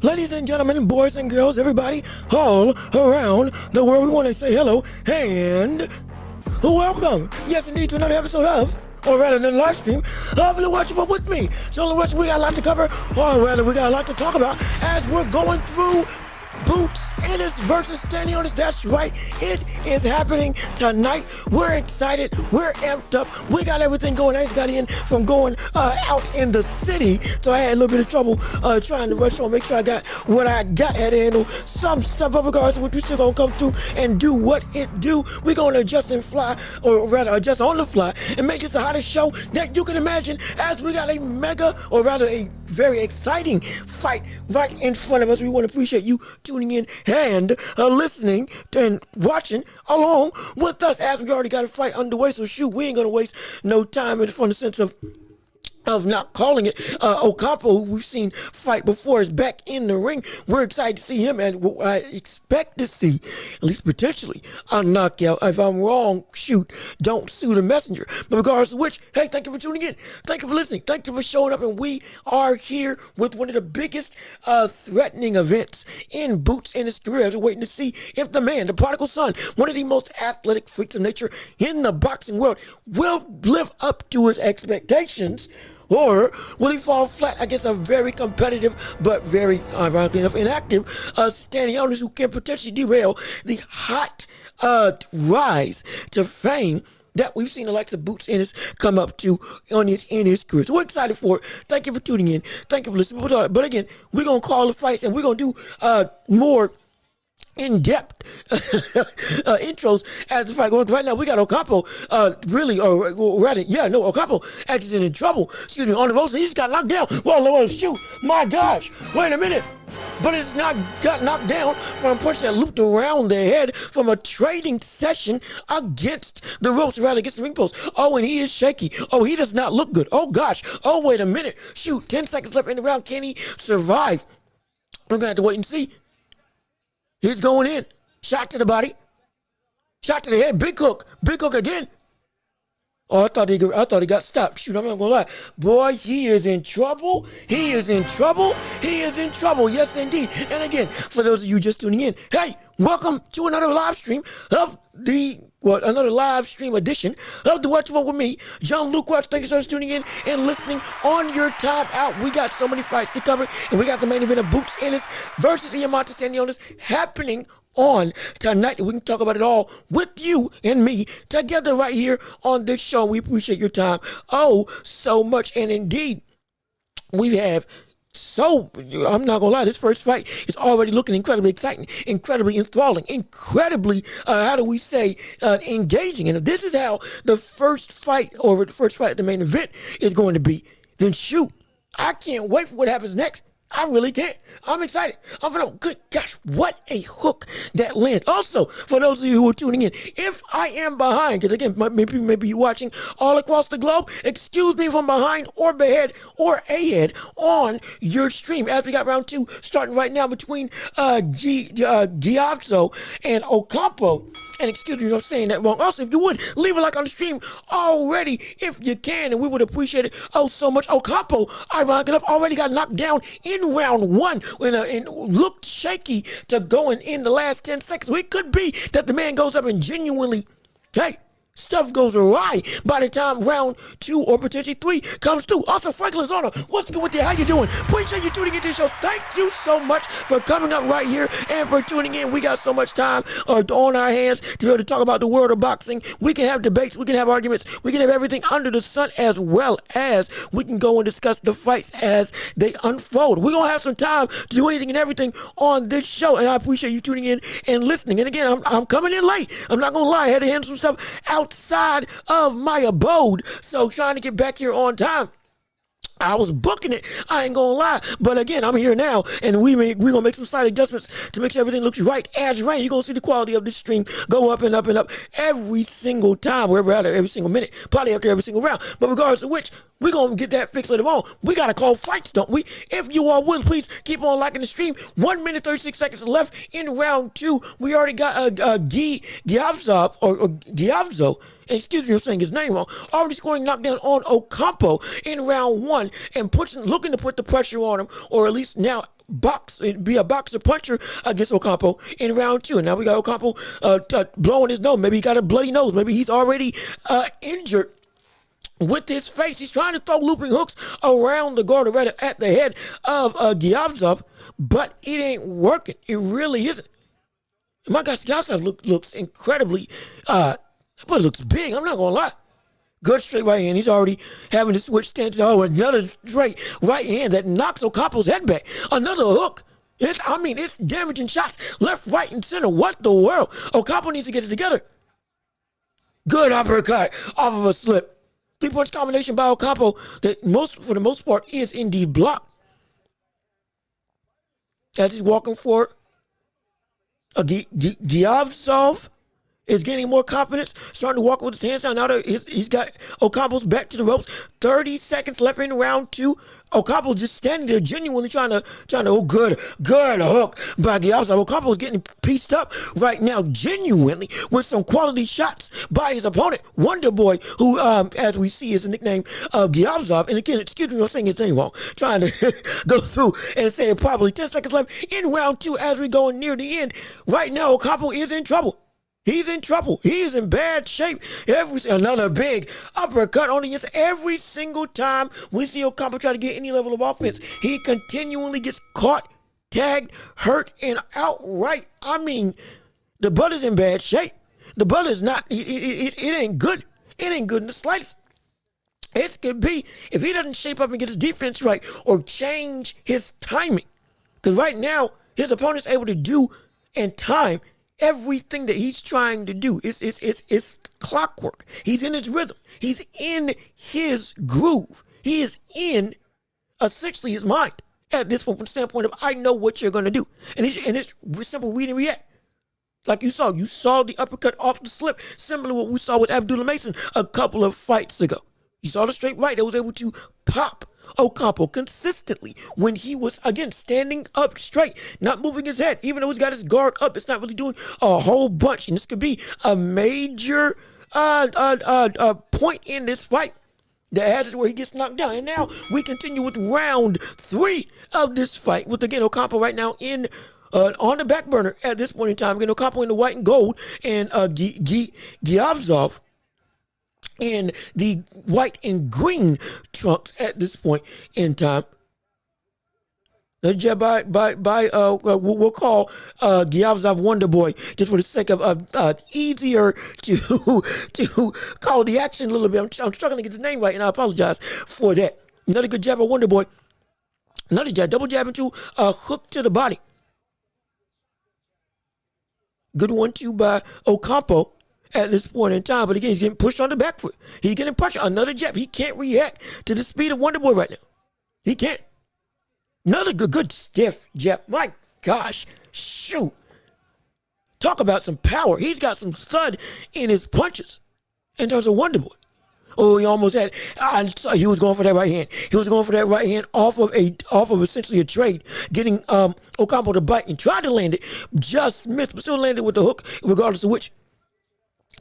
Ladies and gentlemen, boys and girls, everybody all around the world, we want to say hello and welcome. Yes, indeed, to another episode of, or rather than live stream, of The Watchable with me. So, we got a lot to cover, or rather, we got a lot to talk about as we're going through Ennis versus Stanionis. That's right, it is happening tonight. We're excited, we're amped up, we got everything going. I just got in from going out in the city, so I had a little bit of trouble trying to rush on, make sure I got what I got, had to handle some stuff of regards, which we still gonna come through and do what it do. We're gonna adjust and fly, or rather adjust on the fly, and make this the hottest show that you can imagine, as we got a mega, or rather a very exciting fight right in front of us. We want to appreciate you tuning in and listening and watching along with us, as we already got a fight underway. So shoot, we ain't gonna waste no time from the sense of not calling it. Ocampo, who we've seen fight before, is back in the ring. We're excited to see him, and I expect to see, at least potentially, a knockout. If I'm wrong, shoot, don't sue the messenger. But regardless of which, hey, thank you for tuning in. Thank you for listening. Thank you for showing up. And we are here with one of the biggest threatening events in Ennis' career. We're waiting to see if the man, the prodigal son, one of the most athletic freaks of nature in the boxing world, will live up to his expectations, or will he fall flat against a very competitive but very, ironically enough, inactive Stanionis, who can potentially derail the hot rise to fame that we've seen the likes of Ennis come up to in his career. So we're excited for it. Thank you for tuning in. Thank you for listening. But again, we're going to call the fights, and we're going to do more in-depth intros as the fight going. Right now, we got Ocampo Ocampo actually in trouble. Excuse me, on the ropes, and he just got knocked down. Well, shoot, my gosh, wait a minute. But it's not got knocked down from a punch that looped around their head from a trading session against the ropes, rather against the ring post. Oh, and he is shaky. Oh, he does not look good. Oh, gosh. Oh, wait a minute. Shoot, 10 seconds left in the round. Can he survive? We're going to have to wait and see. He's going in. Shot to the body. Shot to the head. Big hook. Big hook again. Oh, I thought he got stopped. Shoot, I'm not gonna lie. Boy, he is in trouble. He is in trouble. He is in trouble. Yes, indeed. And again, for those of you just tuning in, hey, welcome to another live stream of another live stream edition of The Watchable with me, John Luke Watch. Thank you so much for tuning in and listening on your time out. We got so many fights to cover, and we got the main event of Ennis versus Eimantas Stanionis happening on tonight. We can talk about it all with you and me together right here on this show. We appreciate your time so much, and indeed we have. So, I'm not gonna lie, this first fight is already looking incredibly exciting, incredibly enthralling, incredibly, engaging. And if this is how the first fight at the main event is going to be, then shoot, I can't wait for what happens next. I really can't. I'm excited. Good gosh, what a hook that landed. Also, for those of you who are tuning in, if I am behind, because again, maybe you're watching all across the globe, excuse me if I'm behind or ahead on your stream, as we got round two starting right now between Giazzo and Ocampo. And excuse me if I'm saying that wrong. Also, if you would, leave a like on the stream already if you can, and we would appreciate it so much. Ocampo, ironically enough, already got knocked down in round one and looked shaky to going in the last 10 seconds. So it could be that the man goes up and genuinely, stuff goes awry by the time round two or potentially three comes through. Also, Franklin Zona, what's good with you? How you doing? Appreciate you tuning into the show. Thank you so much for coming up right here and for tuning in. We got so much time on our hands to be able to talk about the world of boxing. We can have debates, we can have arguments, we can have everything under the sun, as well as we can go and discuss the fights as they unfold. We're gonna have some time to do anything and everything on this show, and I appreciate you tuning in and listening. And again, I'm coming in late. I'm not gonna lie, I had to handle some stuff outside of my abode, so trying to get back here on time, I was booking it, I ain't gonna lie. But again, I'm here now, and we're gonna make some slight adjustments to make sure everything looks right as rain. You're gonna see the quality of this stream go up and up and up every single time, wherever out there, every single minute, probably up there every single round. But regardless of which, we're gonna get that fixed later on. We gotta call fights, don't we? If you are willing, please keep on liking the stream. 1 minute 36 seconds left in round two. We already got Giazzo. Excuse me, I'm saying his name wrong. Already scoring knockdown on Ocampo in round one, and looking to put the pressure on him, or at least now box and be a boxer puncher against Ocampo in round 2. And now we got Ocampo blowing his nose. Maybe he got a bloody nose. Maybe he's already injured with his face. He's trying to throw looping hooks around the guard, or rather at the head of Gyavzov, but it ain't working. It really isn't. My guy Gyavzov looks incredibly, but it looks big. I'm not going to lie. Good straight right hand. He's already having to switch stance. Oh, another straight right hand that knocks Ocampo's head back. Another hook. It's damaging shots left, right, and center. What the world? Ocampo needs to get it together. Good uppercut off of a slip. 3-punch combination by Ocampo that for the most part is indeed blocked. As he's walking for Gyavzov is gaining more confidence, starting to walk with his hands down. Now that he's got Ocampo's back to the ropes. 30 seconds left in round 2. Ocampo's just standing there, genuinely trying to. Oh, good hook by Gyavzov. Ocampo's getting pieced up right now, genuinely, with some quality shots by his opponent, Wonder Boy, who, as we see, is the nickname of Gyavzov. And again, excuse me, I'm saying his name wrong. Trying to go through and say it properly. 10 seconds left in round 2 as we go near the end. Right now, Ocampo is in trouble. He's in trouble. He is in bad shape. Another big uppercut on the inside. Every single time we see Ocampo try to get any level of offense, he continually gets caught, tagged, hurt, and outright. The brother's in bad shape. The brother's not. It ain't good. It ain't good in the slightest. It could be if he doesn't shape up and get his defense right or change his timing. Because right now, his opponent's able to do and time everything that he's trying to do. It's clockwork. He's in his rhythm. He's in his groove. He is in essentially his mind at this point, from the standpoint of I know what you're gonna do, and it's simple read and react. Like you saw the uppercut off the slip, similar to what we saw with Abdullah Mason a couple of fights ago. You saw the straight right that was able to pop Ocampo consistently when he was, again, standing up straight, not moving his head. Even though he's got his guard up, it's not really doing a whole bunch. And this could be a major point in this fight that has it where he gets knocked down. And now we continue with round 3 of this fight with, again, Ocampo right now on the back burner at this point in time. Again, Ocampo in the white and gold, and Gyavzov in the white and green trunks at this point in time. The jab by we'll call Gyavzov Wonder Boy, just for the sake of easier to call the action a little bit. I'm struggling to get his name right, and I apologize for that. Another good jab by Wonder Boy. Another jab, double jab into a hook to the body. Good 1-2 by Ocampo at this point in time, but again, he's getting pushed on the back foot. He's getting pushed. Another jab. He can't react to the speed of Wonder Boy right now. He can't. Another good stiff jab. My gosh, shoot. Talk about some power. He's got some thud in his punches in terms of Wonder Boy. Oh, he almost had. He was going for that right hand. He was going for that right hand off of essentially a trade, getting Ocampo to bite and tried to land it, just missed, but still landed with the hook, regardless of which.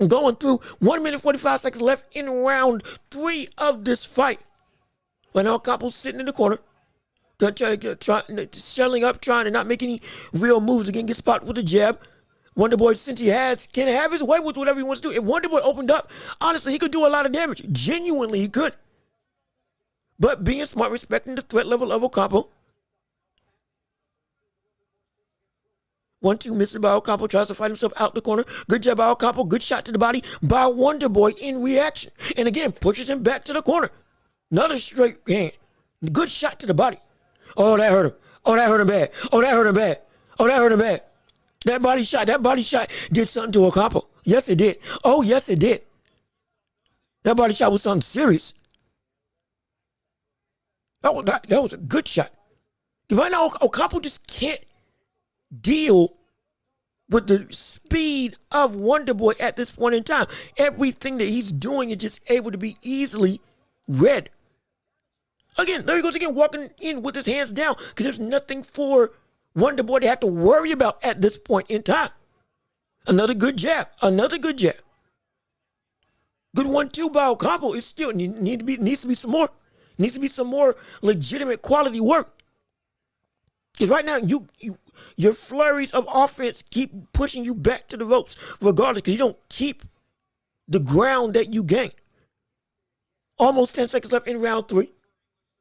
Going through 1 minute 45 seconds left in round 3 of this fight. When Ocampo's sitting in the corner, shelling up, trying to not make any real moves. Again, get spotted with a jab. Wonder Boy, since he can have his way with whatever he wants to do. If Wonder Boy opened up, honestly, he could do a lot of damage. Genuinely, he could. But being smart, respecting the threat level of Ocampo. 1-2 misses by Ocampo, tries to fight himself out the corner. Good jab by Ocampo, good shot to the body by Wonder Boy in reaction. And again, pushes him back to the corner. Another straight hand. Good shot to the body. Oh, that hurt him. Oh, that hurt him bad. Oh, that hurt him bad. Oh, that hurt him bad. That body shot did something to Ocampo. Yes, it did. Oh, yes, it did. That body shot was something serious. That was a good shot. Right now, Ocampo just can't deal with the speed of Wonder Boy at this point in time. Everything that he's doing is just able to be easily read. Again, there he goes again, walking in with his hands down, because there's nothing for Wonder Boy to have to worry about at this point in time. Another good jab. Another good jab. Good 1-2 by Ocampo. It still needs to be some more. Needs to be some more legitimate quality work. Because right now, your flurries of offense keep pushing you back to the ropes, regardless, because you don't keep the ground that you gain. Almost 10 seconds left in round 3.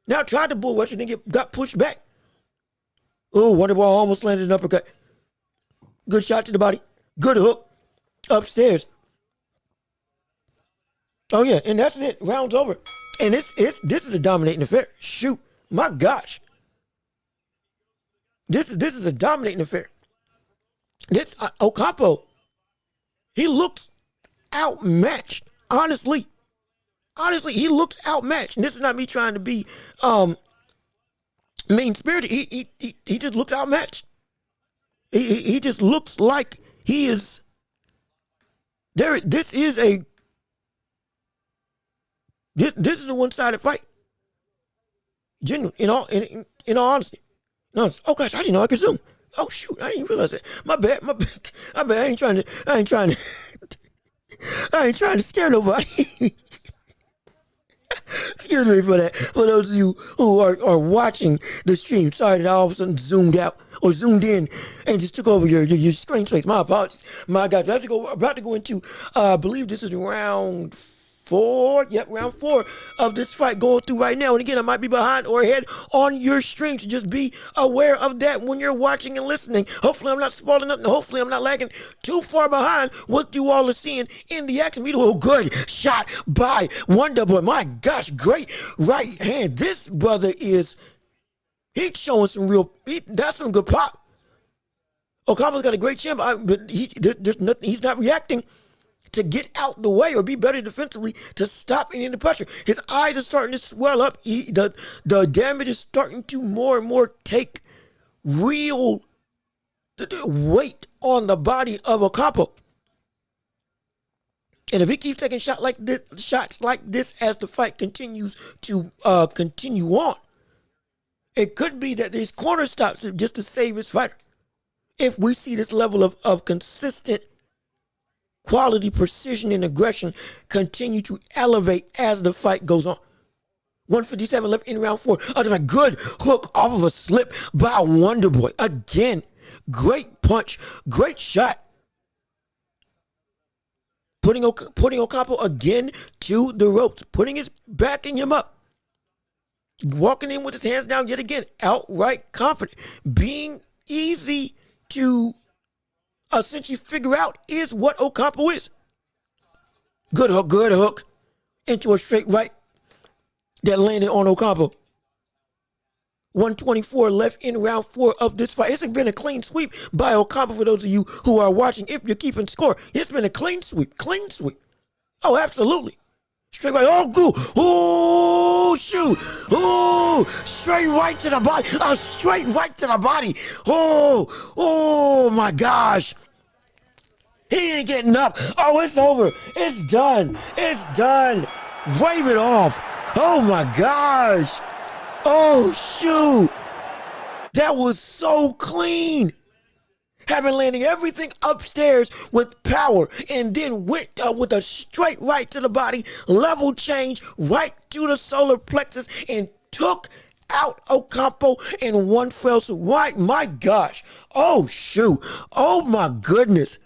Now tried to bull rush and then got pushed back. Oh, Wonderball almost landed an uppercut. Good shot to the body. Good hook. Upstairs. Oh yeah, and that's it. Round's over. And this is a dominating affair. Shoot. My gosh. This is a dominating affair. This Ocampo, he looks outmatched. Honestly, he looks outmatched. And this is not me trying to be mean spirited. He just looks outmatched. He just looks like he is there. This is a one-sided fight. Genuine, in all honesty. No, oh gosh, I didn't know I could zoom. Oh shoot, I didn't realize that. My bad. I ain't trying to scare nobody. Excuse me for that. For those of you who are watching the stream, sorry that I all of a sudden zoomed out or zoomed in and just took over your screen space. My apologies. My God, about to go into I believe this is round 4. Yep, round 4 of this fight going through right now. And again, I might be behind or ahead on your stream, so just be aware of that when you're watching and listening. Hopefully I'm not spoiling up, and hopefully I'm not lagging too far behind what you all are seeing in the action. Oh, good shot by Wonderboy. My gosh, great right hand. This brother he's showing some that's some good pop. Ocampo's got a great chin, but there's nothing, he's not reacting to get out the way or be better defensively to stop any of the pressure. His eyes are starting to swell up. The damage is starting to more and more take real weight on the body of Ocampo. And if he keeps taking shots like this as the fight continues to continue on, it could be that his corner stops just to save his fighter. If we see this level of consistent quality, precision, and aggression continue to elevate as the fight goes on. 157 left in round 4. There's a good hook off of a slip by Wonderboy. Again, great punch, great shot. Putting Ocampo again to the ropes, backing him up. Walking in with his hands down yet again, outright confident. Being easy to essentially figure out is what Ocampo is. Good hook into a straight right that landed on Ocampo. 124 left in round 4 of this fight. It's been a clean sweep by Ocampo for those of you who are watching. If you're keeping score, it's been a clean sweep. Oh, absolutely. Straight right. Oh, good. Oh, shoot. Oh, straight right to the body. Straight right to the body. Oh, my gosh. He ain't getting up. Oh, it's over. It's done. Wave it off. Oh, my gosh. Oh, shoot. That was so clean. Having landing everything upstairs with power and then went with a straight right to the body, level change right to the solar plexus and took out Ocampo in one fell swoop. Right, my gosh. Oh, shoot. Oh, my goodness.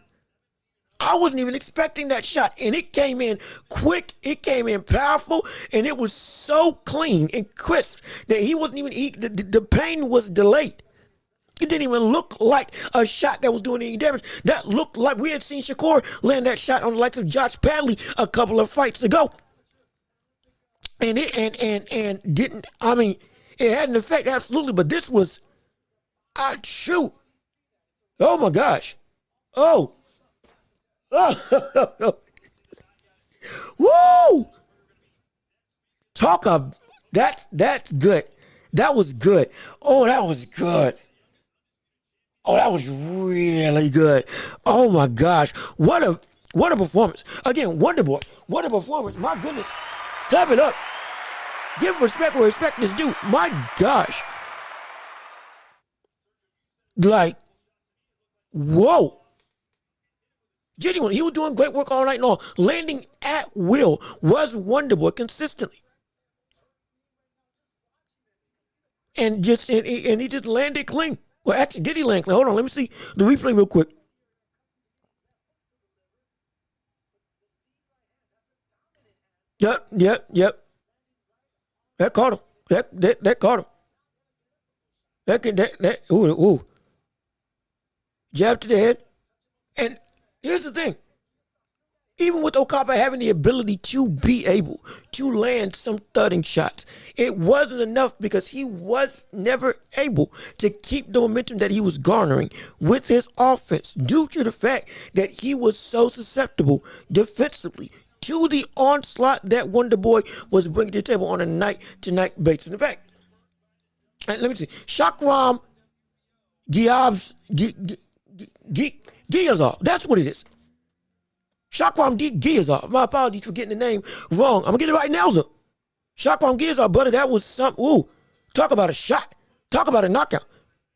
I wasn't even expecting that shot, and it came in quick, it came in powerful, and it was so clean and crisp that he wasn't even, the pain was delayed. It didn't even look like a shot that was doing any damage. That looked like we had seen Shakur land that shot on the likes of Josh Padley a couple of fights ago. And it didn't, I mean, it had an effect, absolutely, but this was, shoot. Oh my gosh. Oh. Woo! Talk of, that's good. That was good. Oh, that was good. Oh, that was really good. Oh my gosh. What a performance. Again, Wonderboy. What a performance. My goodness. Clap it up. Give respect where respect is due. My gosh. Like, whoa. Genuine. He was doing great work all night long. Landing at will was Wonderboy consistently. and he just landed clean. Well, actually, did he land clean? Hold on, let me see the replay real quick. Yep. That caught him. That caught him. Ooh. Jab to the head. And here's the thing. Even with Okapa having the ability to be able to land some thudding shots, it wasn't enough because he was never able to keep the momentum that he was garnering with his offense due to the fact that he was so susceptible defensively to the onslaught that Wonder Boy was bringing to the table on a night-to-night basis. In fact, let me see. Shakram Giyazov. That's what it is. Shakram Giyazov. My apologies for getting the name wrong. I'm going to get it right now, though. Shakram Giyazov, brother, that was something. Ooh, talk about a shot. Talk about a knockout.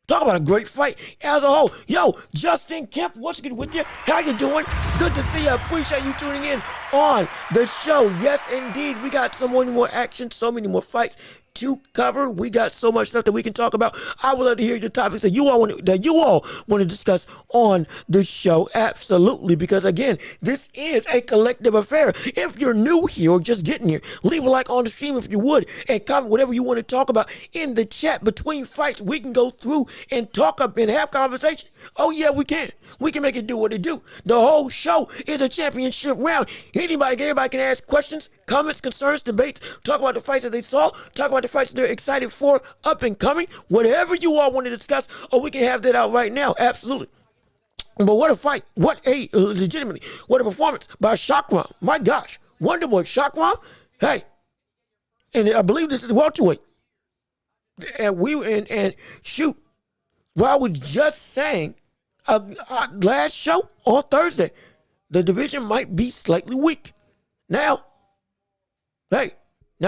Talk about a great fight as a whole. Yo, Justin Kemp, what's good with you? How you doing? Good to see you. Appreciate you tuning in on the show. Yes, indeed. We got so many more action, so many more fights to cover. We got so much stuff that we can talk about. I would love to hear the topics that you all want to discuss on the show. Absolutely, because again, this is a collective affair. If you're new here or just getting here, leave a like on the stream if you would, and comment whatever you want to talk about in the chat between fights. We can go through and talk up and have conversation. Oh yeah, we can. We can make it do what it do. The whole show is a championship round. Everybody can ask questions, comments, concerns, debates, talk about the fights that they saw, talk about the fights they're excited for, up and coming, whatever you all want to discuss, or we can have that out right now. Absolutely. But what a fight. Legitimately, what a performance by Shakram. My gosh. Wonder Boy Shakram. Hey. And I believe this is welterweight. And shoot. Well, I was just saying, last show on Thursday, the division might be slightly weak. Now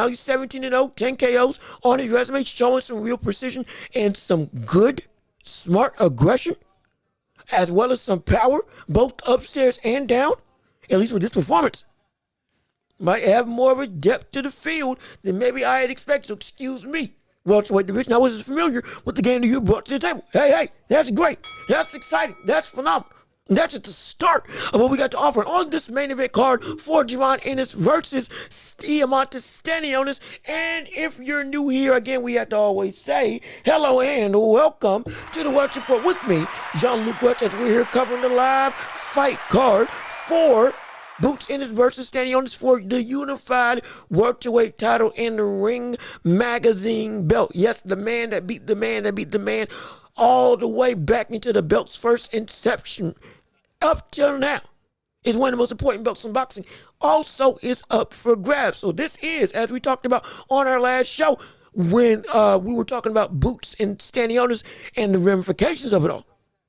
he's 17-0, 10 KOs on his resume, showing some real precision and some good, smart aggression, as well as some power, both upstairs and down, at least with this performance. Might have more of a depth to the field than maybe I had expected, so excuse me. Welterweight division, I wasn't familiar with the game that you brought to the table. Hey, that's great. That's exciting. That's phenomenal. And that's just the start of what we got to offer on this main event card for Jaron Ennis versus Eimantas Stanionis. And if you're new here, again, we have to always say hello and welcome to the Welch Report with me, Jean-Luc Welch, as we're here covering the live fight card for Boots Ennis versus Stanionis for the unified welterweight title and the Ring Magazine belt. Yes, the man that beat the man all the way back into the belt's first inception up till now is one of the most important belts in boxing. Also is up for grabs. So this is, as we talked about on our last show, when we were talking about Boots and Stanionis and the ramifications of it all.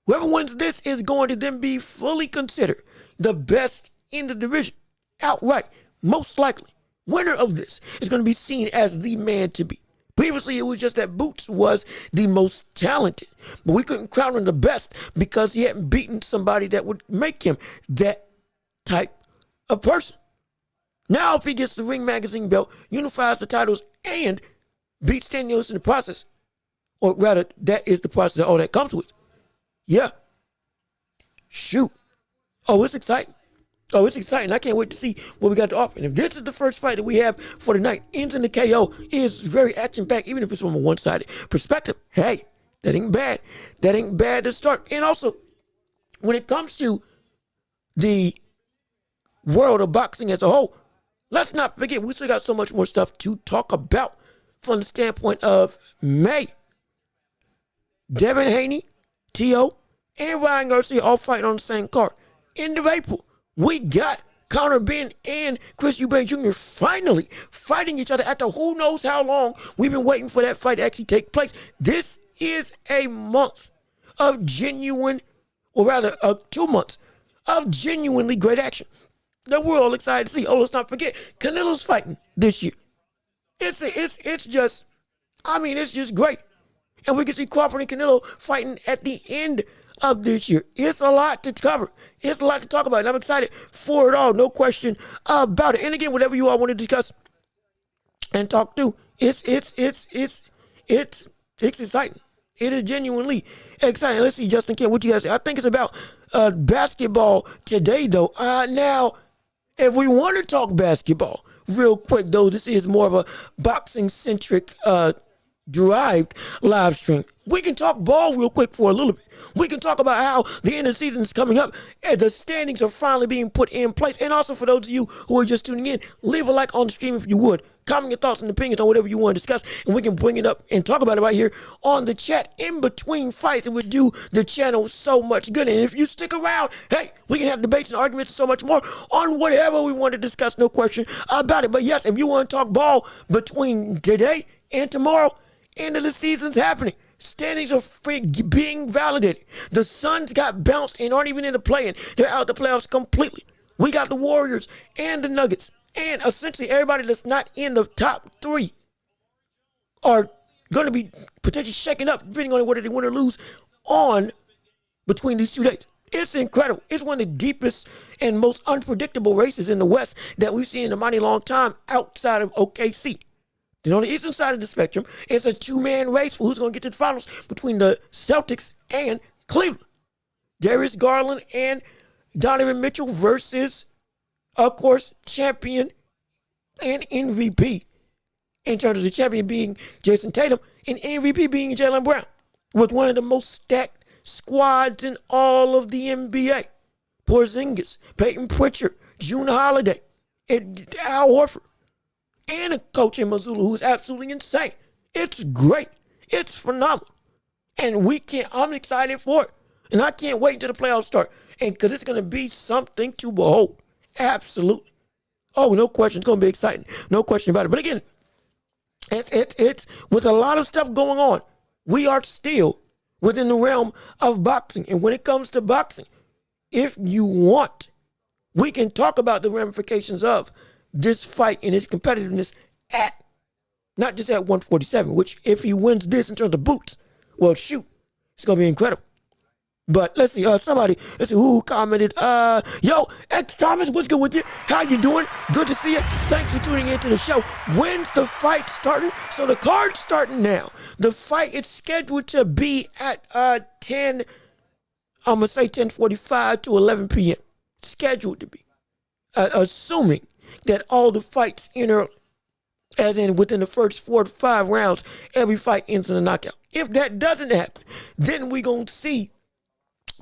Whoever wins this is going to then be fully considered the best in the division, outright. Most likely, winner of this is going to be seen as the man to beat. Previously, it was just that Boots was the most talented, but we couldn't crown him the best because he hadn't beaten somebody that would make him that type of person. Now, if he gets the Ring Magazine belt, unifies the titles, and beats Stanionis in the process, or rather, that is the process that all that comes with. Yeah. Shoot. Oh, it's exciting. I can't wait to see what we got to offer. And if this is the first fight that we have for the night, ends in the KO, is very action-packed, even if it's from a one-sided perspective. Hey, that ain't bad. That ain't bad to start. And also, when it comes to the world of boxing as a whole, let's not forget, we still got so much more stuff to talk about from the standpoint of May. Devin Haney, T.O., and Ryan Garcia all fighting on the same card. End of April, we got Conor Benn and Chris Eubank Jr. finally fighting each other after who knows how long we've been waiting for that fight to actually take place. This is a month of genuine, or rather 2 months of genuinely great action that we're all excited to see. Oh, let's not forget, Canelo's fighting this year. It's just great. And we can see Crawford and Canelo fighting at the end of this year. It's a lot to cover. It's a lot to talk about, and I'm excited for it all. No question about it. And again, whatever you all want to discuss and talk through, it's It's exciting. It is genuinely exciting. Let's see, Justin Kim, what you guys say? I think it's about basketball today, though. Now, if we want to talk basketball real quick, though, this is more of a boxing-centric derived live stream. We can talk ball real quick for a little bit. We can talk about how the end of the season is coming up and the standings are finally being put in place. And also for those of you who are just tuning in, leave a like on the stream if you would. Comment your thoughts and opinions on whatever you want to discuss, and we can bring it up and talk about it right here on the chat in between fights. It would do the channel so much good. And if you stick around, hey, we can have debates and arguments and so much more on whatever we want to discuss, no question about it. But yes, if you want to talk ball between today and tomorrow, end of the season's happening. Standings are being validated. The Suns got bounced and aren't even in the play-in. They're out the playoffs completely. We got the Warriors and the Nuggets. And essentially everybody that's not in the top three are going to be potentially shaking up depending on whether they win or lose on between these 2 days. It's incredible. It's one of the deepest and most unpredictable races in the West that we've seen in a mighty long time outside of OKC. Then on the eastern side of the spectrum, it's a two-man race for who's going to get to the finals between the Celtics and Cleveland. Darius Garland and Donovan Mitchell versus, of course, champion and MVP. In terms of the champion being Jason Tatum and MVP being Jaylen Brown, with one of the most stacked squads in all of the NBA. Porzingis, Peyton Pritchard, June Holiday, and Al Horford. And a coach in Missoula who's absolutely insane. It's great. It's phenomenal. And I'm excited for it. And I can't wait until the playoffs start. And because it's going to be something to behold. Absolutely. Oh, no question. It's going to be exciting. No question about it. But again, it's with a lot of stuff going on, we are still within the realm of boxing. And when it comes to boxing, if you want, we can talk about the ramifications of this fight and its competitiveness at, not just at 147, which if he wins this in terms of boots, well, shoot, it's going to be incredible. But let's see, let's see who commented. Yo, X Thomas, what's good with you? How you doing? Good to see you. Thanks for tuning into the show. When's the fight starting? So the card's starting now. The fight is scheduled to be at 10:45 to 11 p.m. Scheduled to be. Assuming that all the fights end early, as in within the first 4 to 5 rounds, every fight ends in a knockout. If that doesn't happen, then we're going to see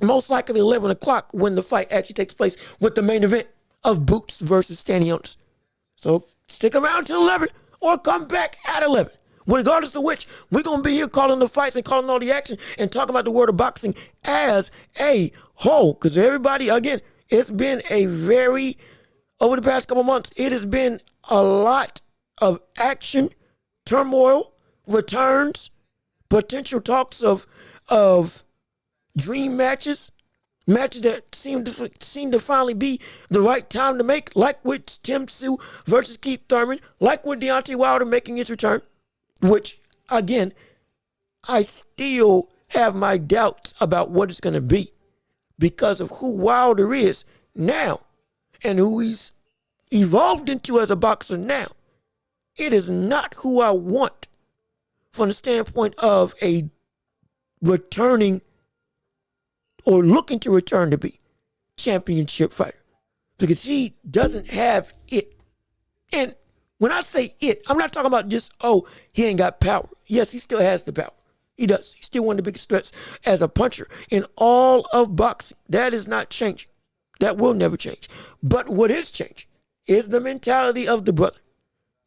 most likely 11 o'clock when the fight actually takes place with the main event of Boots versus Stanionis. So stick around till 11 or come back at 11. Regardless of which, we're going to be here calling the fights and calling all the action and talking about the world of boxing as a whole. Because everybody, again, it's been over the past couple months, it has been a lot of action, turmoil, returns, potential talks of dream matches that seem to finally be the right time to make, like with Tim Tszyu versus Keith Thurman, like with Deontay Wilder making his return, which, again, I still have my doubts about what it's going to be because of who Wilder is now and who he's evolved into as a boxer now. It is not who I want from the standpoint of a returning or looking to return to be championship fighter, because he doesn't have it. And when I say it, I'm not talking about just, he ain't got power. Yes, he still has the power. He does. He's still one of the biggest threats as a puncher in all of boxing. That is not changing. That will never change. But what is changing is the mentality of the brother.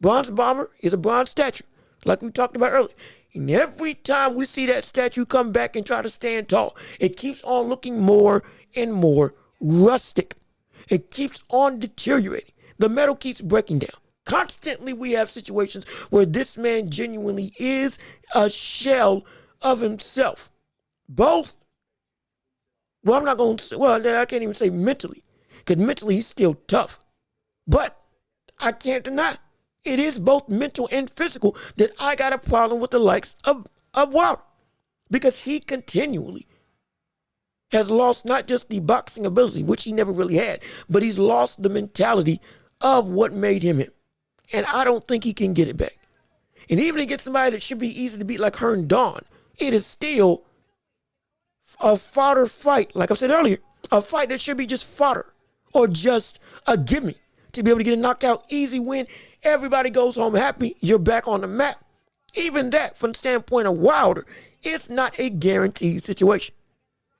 Bronze Bomber is a bronze statue, like we talked about earlier. And every time we see that statue come back and try to stand tall, it keeps on looking more and more rustic. It keeps on deteriorating. The metal keeps breaking down. Constantly we have situations where this man genuinely is a shell of himself. Both, I can't even say mentally, because mentally he's still tough. But I can't deny it is both mental and physical that I got a problem with the likes of Wilder, because he continually has lost not just the boxing ability, which he never really had, but he's lost the mentality of what made him him. And I don't think he can get it back. And even against somebody that should be easy to beat like her and Dawn, it is still a fodder fight. Like I said earlier, a fight that should be just fodder or just a gimme to be able to get a knockout, easy win. Everybody goes home happy. You're back on the map. Even that, from the standpoint of Wilder, it's not a guaranteed situation.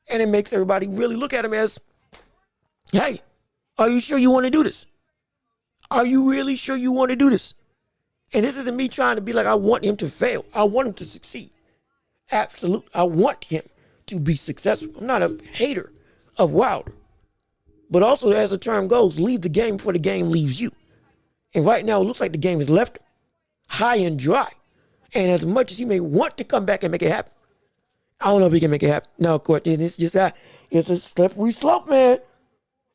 And it makes everybody really look at him as, hey, are you sure you want to do this? Are you really sure you want to do this? And this isn't me trying to be like, I want him to fail. I want him to succeed. Absolutely. I want him to be successful. I'm not a hater of Wilder. But also, as the term goes, leave the game before the game leaves you. And right now, it looks like the game has left him high and dry. And as much as he may want to come back and make it happen, I don't know if he can make it happen. No, of course, it's just that. It's a slippery slope, man.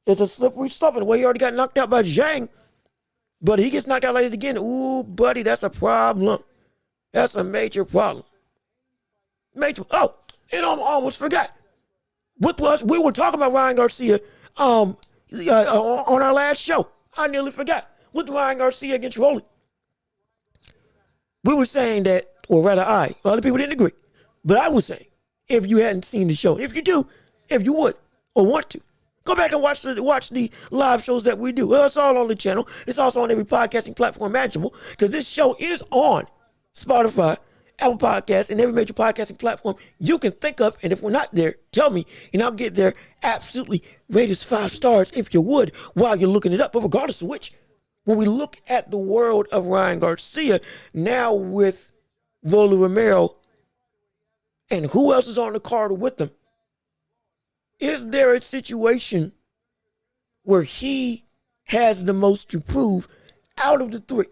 It's a slippery slope. And the way he already got knocked out by Zhang, but he gets knocked out like that again. Ooh, buddy, that's a problem. That's a major problem. Major. Oh, and I almost forgot. We were talking about Ryan Garcia on our last show. I nearly forgot. With Ryan Garcia against Rolly. We were saying that, or rather other people didn't agree, but I was saying, if you hadn't seen the show, if you do, if you would, or want to, go back and watch the live shows that we do. Well, it's all on the channel. It's also on every podcasting platform imaginable, because this show is on Spotify, Apple Podcasts, and every major podcasting platform you can think of. And if we're not there, tell me, and I'll get there. Absolutely, rate us 5 stars if you would while you're looking it up. But regardless of which, when we look at the world of Ryan Garcia, now with Rolly Romero, and who else is on the card with them, is there a situation where he has the most to prove out of the 3?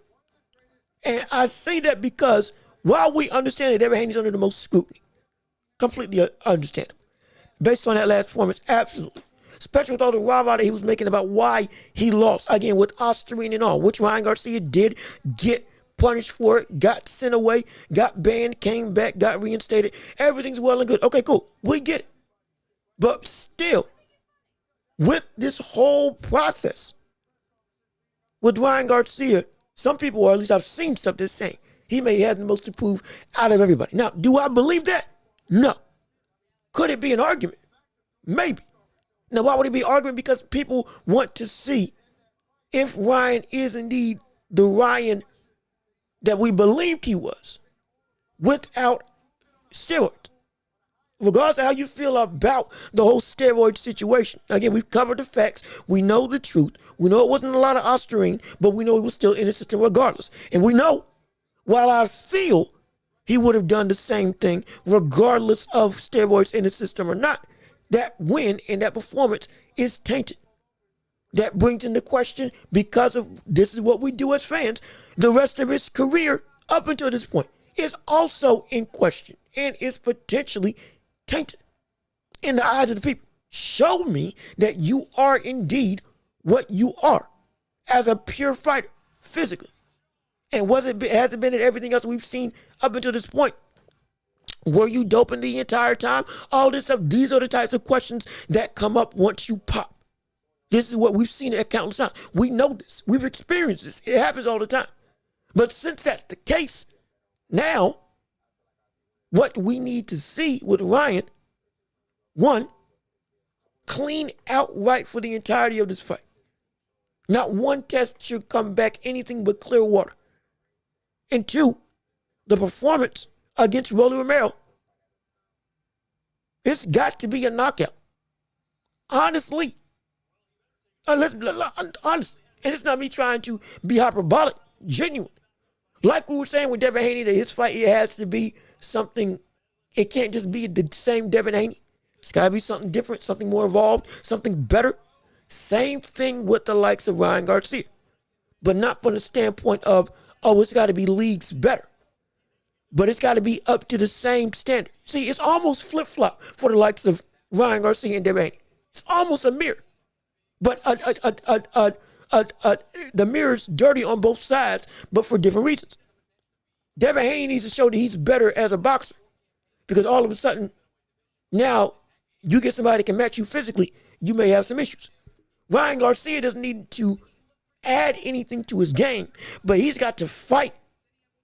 And I say that because while we understand that Devin Haney's under the most scrutiny, completely understandable, based on that last performance, absolutely. Especially with all the rah-rah that he was making about why he lost, again, with Osterine and all, which Ryan Garcia did get punished for it, got sent away, got banned, came back, got reinstated. Everything's well and good. Okay, cool. We get it. But still, with this whole process, with Ryan Garcia, some people, or at least I've seen stuff that's saying, he may have the most to prove out of everybody. Now, do I believe that? No. Could it be an argument? Maybe. Now, why would it be an argument? Because people want to see if Ryan is indeed the Ryan that we believed he was without steroids. Regardless of how you feel about the whole steroid situation. Again, we've covered the facts. We know the truth. We know it wasn't a lot of Osterine, but we know he was still in the system regardless. And we know, while I feel he would have done the same thing regardless of steroids in the system or not, that win and that performance is tainted. That brings into question, because of this is what we do as fans, the rest of his career up until this point is also in question and is potentially tainted in the eyes of the people. Show me that you are indeed what you are as a pure fighter physically. And has it been that everything else we've seen up until this point? Were you doping the entire time? All this stuff. These are the types of questions that come up once you pop. This is what we've seen at countless times. We know this. We've experienced this. It happens all the time. But since that's the case, now, what we need to see with Ryan, one, clean outright for the entirety of this fight. Not one test should come back anything but clear water. And two, the performance against Rolly Romero, it's got to be a knockout. Honestly. Honestly. And it's not me trying to be hyperbolic. Genuine. Like we were saying with Devin Haney, that his fight, it has to be something. It can't just be the same Devin Haney. It's got to be something different, something more evolved, something better. Same thing with the likes of Ryan Garcia. But not from the standpoint of, oh, it's got to be leagues better. But it's got to be up to the same standard. See, it's almost flip-flop for the likes of Ryan Garcia and Devin Haney. It's almost a mirror. But the mirror's dirty on both sides, but for different reasons. Devin Haney needs to show that he's better as a boxer. Because all of a sudden, now, you get somebody that can match you physically, you may have some issues. Ryan Garcia doesn't need to add anything to his game, but he's got to fight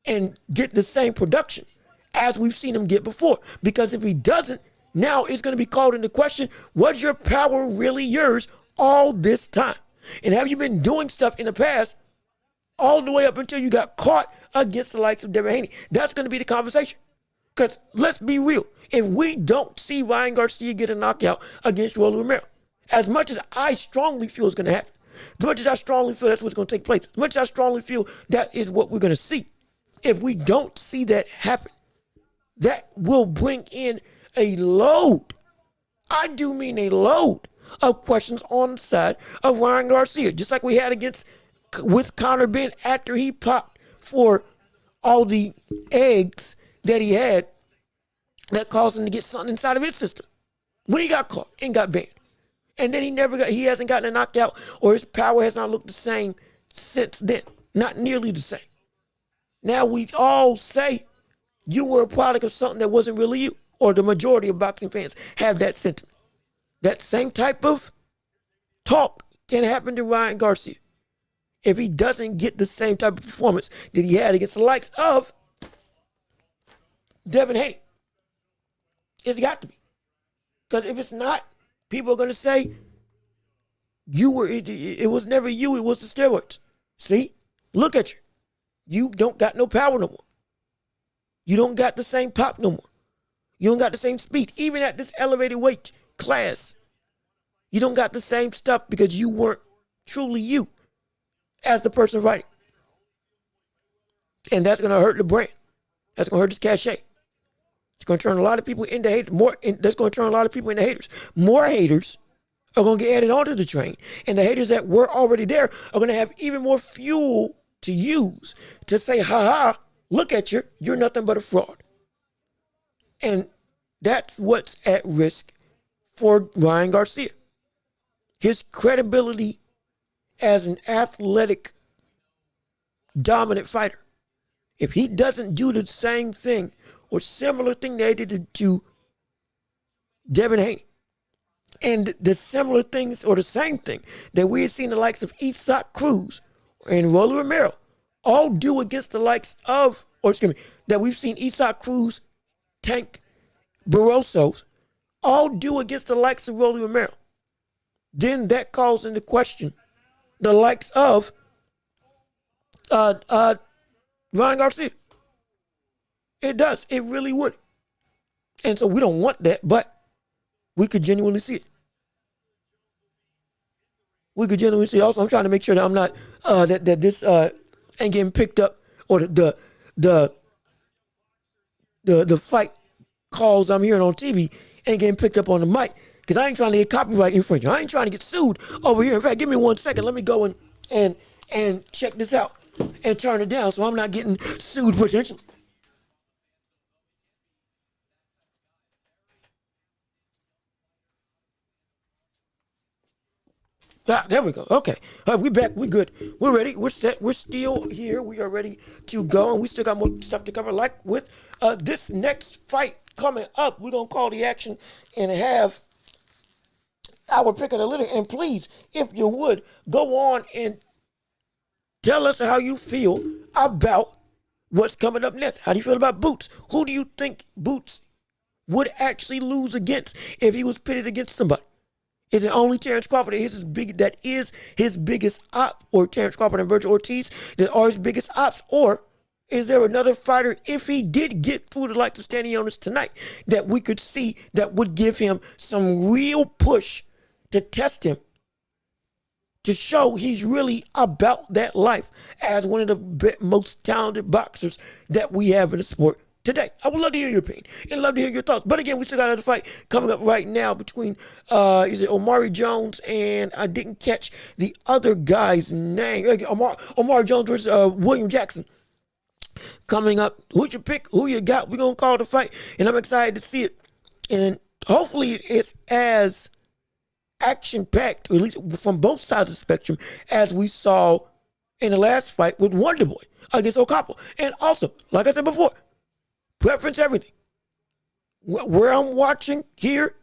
and get the same production as we've seen him get before. Because if he doesn't, now it's going to be called into question, was your power really yours all this time? And have you been doing stuff in the past all the way up until you got caught against the likes of Devin Haney? That's going to be the conversation. Because let's be real, if we don't see Ryan Garcia get a knockout against Rolly Romero, as much as I strongly feel it's going to happen, as much as I strongly feel that's what's going to take place, as much as I strongly feel that is what we're going to see, if we don't see that happen, that will bring in a load, I do mean a load, of questions on the side of Ryan Garcia, just like we had with Conor Benn after he popped for all the eggs that he had that caused him to get something inside of his system when he got caught and got banned. And then he hasn't gotten a knockout, or his power has not looked the same since then. Not nearly the same. Now we all say you were a product of something that wasn't really you, or the majority of boxing fans have that sentiment. That same type of talk can happen to Ryan Garcia if he doesn't get the same type of performance that he had against the likes of Devin Haney. It's got to be. Because if it's not, people are going to say, it was never you, it was the steroids. See? Look at you. You don't got no power no more. You don't got the same pop no more. You don't got the same speed. Even at this elevated weight class, you don't got the same stuff because you weren't truly you as the person writing. And that's going to hurt the brand. That's going to hurt his cachet. It's going to turn a lot of people into haters. That's going to turn a lot of people into haters. More haters are going to get added onto the train. And the haters that were already there are going to have even more fuel to use to say, ha, look at you. You're nothing but a fraud. And that's what's at risk for Ryan Garcia. His credibility as an athletic, dominant fighter. If he doesn't do the same thing or similar thing that he did to Devin Haney, and the similar things or the same thing that we had seen the likes of Isaac Cruz and Rolly Romero all do against the likes of, that we've seen Isaac Cruz, Tank Barroso, all do against the likes of Rolly Romero, then that calls into question the likes of Ryan Garcia. It does. It really would. And so we don't want that, but we could genuinely see it. We could genuinely see it. Also, I'm trying to make sure that I'm not that this ain't getting picked up, or the fight calls I'm hearing on TV ain't getting picked up on the mic, because I ain't trying to get copyright infringement. I ain't trying to get sued over here. In fact, give me 1 second. Let me go and check this out and turn it down so I'm not getting sued potentially. There we go. Okay. All right, we back. We good. We're ready. We're set. We're still here. We are ready to go. And we still got more stuff to cover. Like with this next fight coming up, we're going to call the action and have our pick of the litter. And please, if you would, go on and tell us how you feel about what's coming up next. How do you feel about Boots? Who do you think Boots would actually lose against if he was pitted against somebody? Is it only Terrence Crawford that is his biggest op, or Terrence Crawford and Virgil Ortiz that are his biggest ops? Or is there another fighter, if he did get through the likes of Stanionis tonight, that we could see that would give him some real push to test him, to show he's really about that life as one of the most talented boxers that we have in the sport today? I would love to hear your opinion and love to hear your thoughts. But again, we still got another fight coming up right now between is it Omari Jones, and I didn't catch the other guy's name. Omari Jones versus William Jackson coming up. Who'd you pick? Who you got? We're gonna call the fight, and I'm excited to see it. And hopefully it's as action-packed, or at least from both sides of the spectrum, as we saw in the last fight with Wonder Boy against Okapo. And also, like I said before, preference everything. Where I'm watching here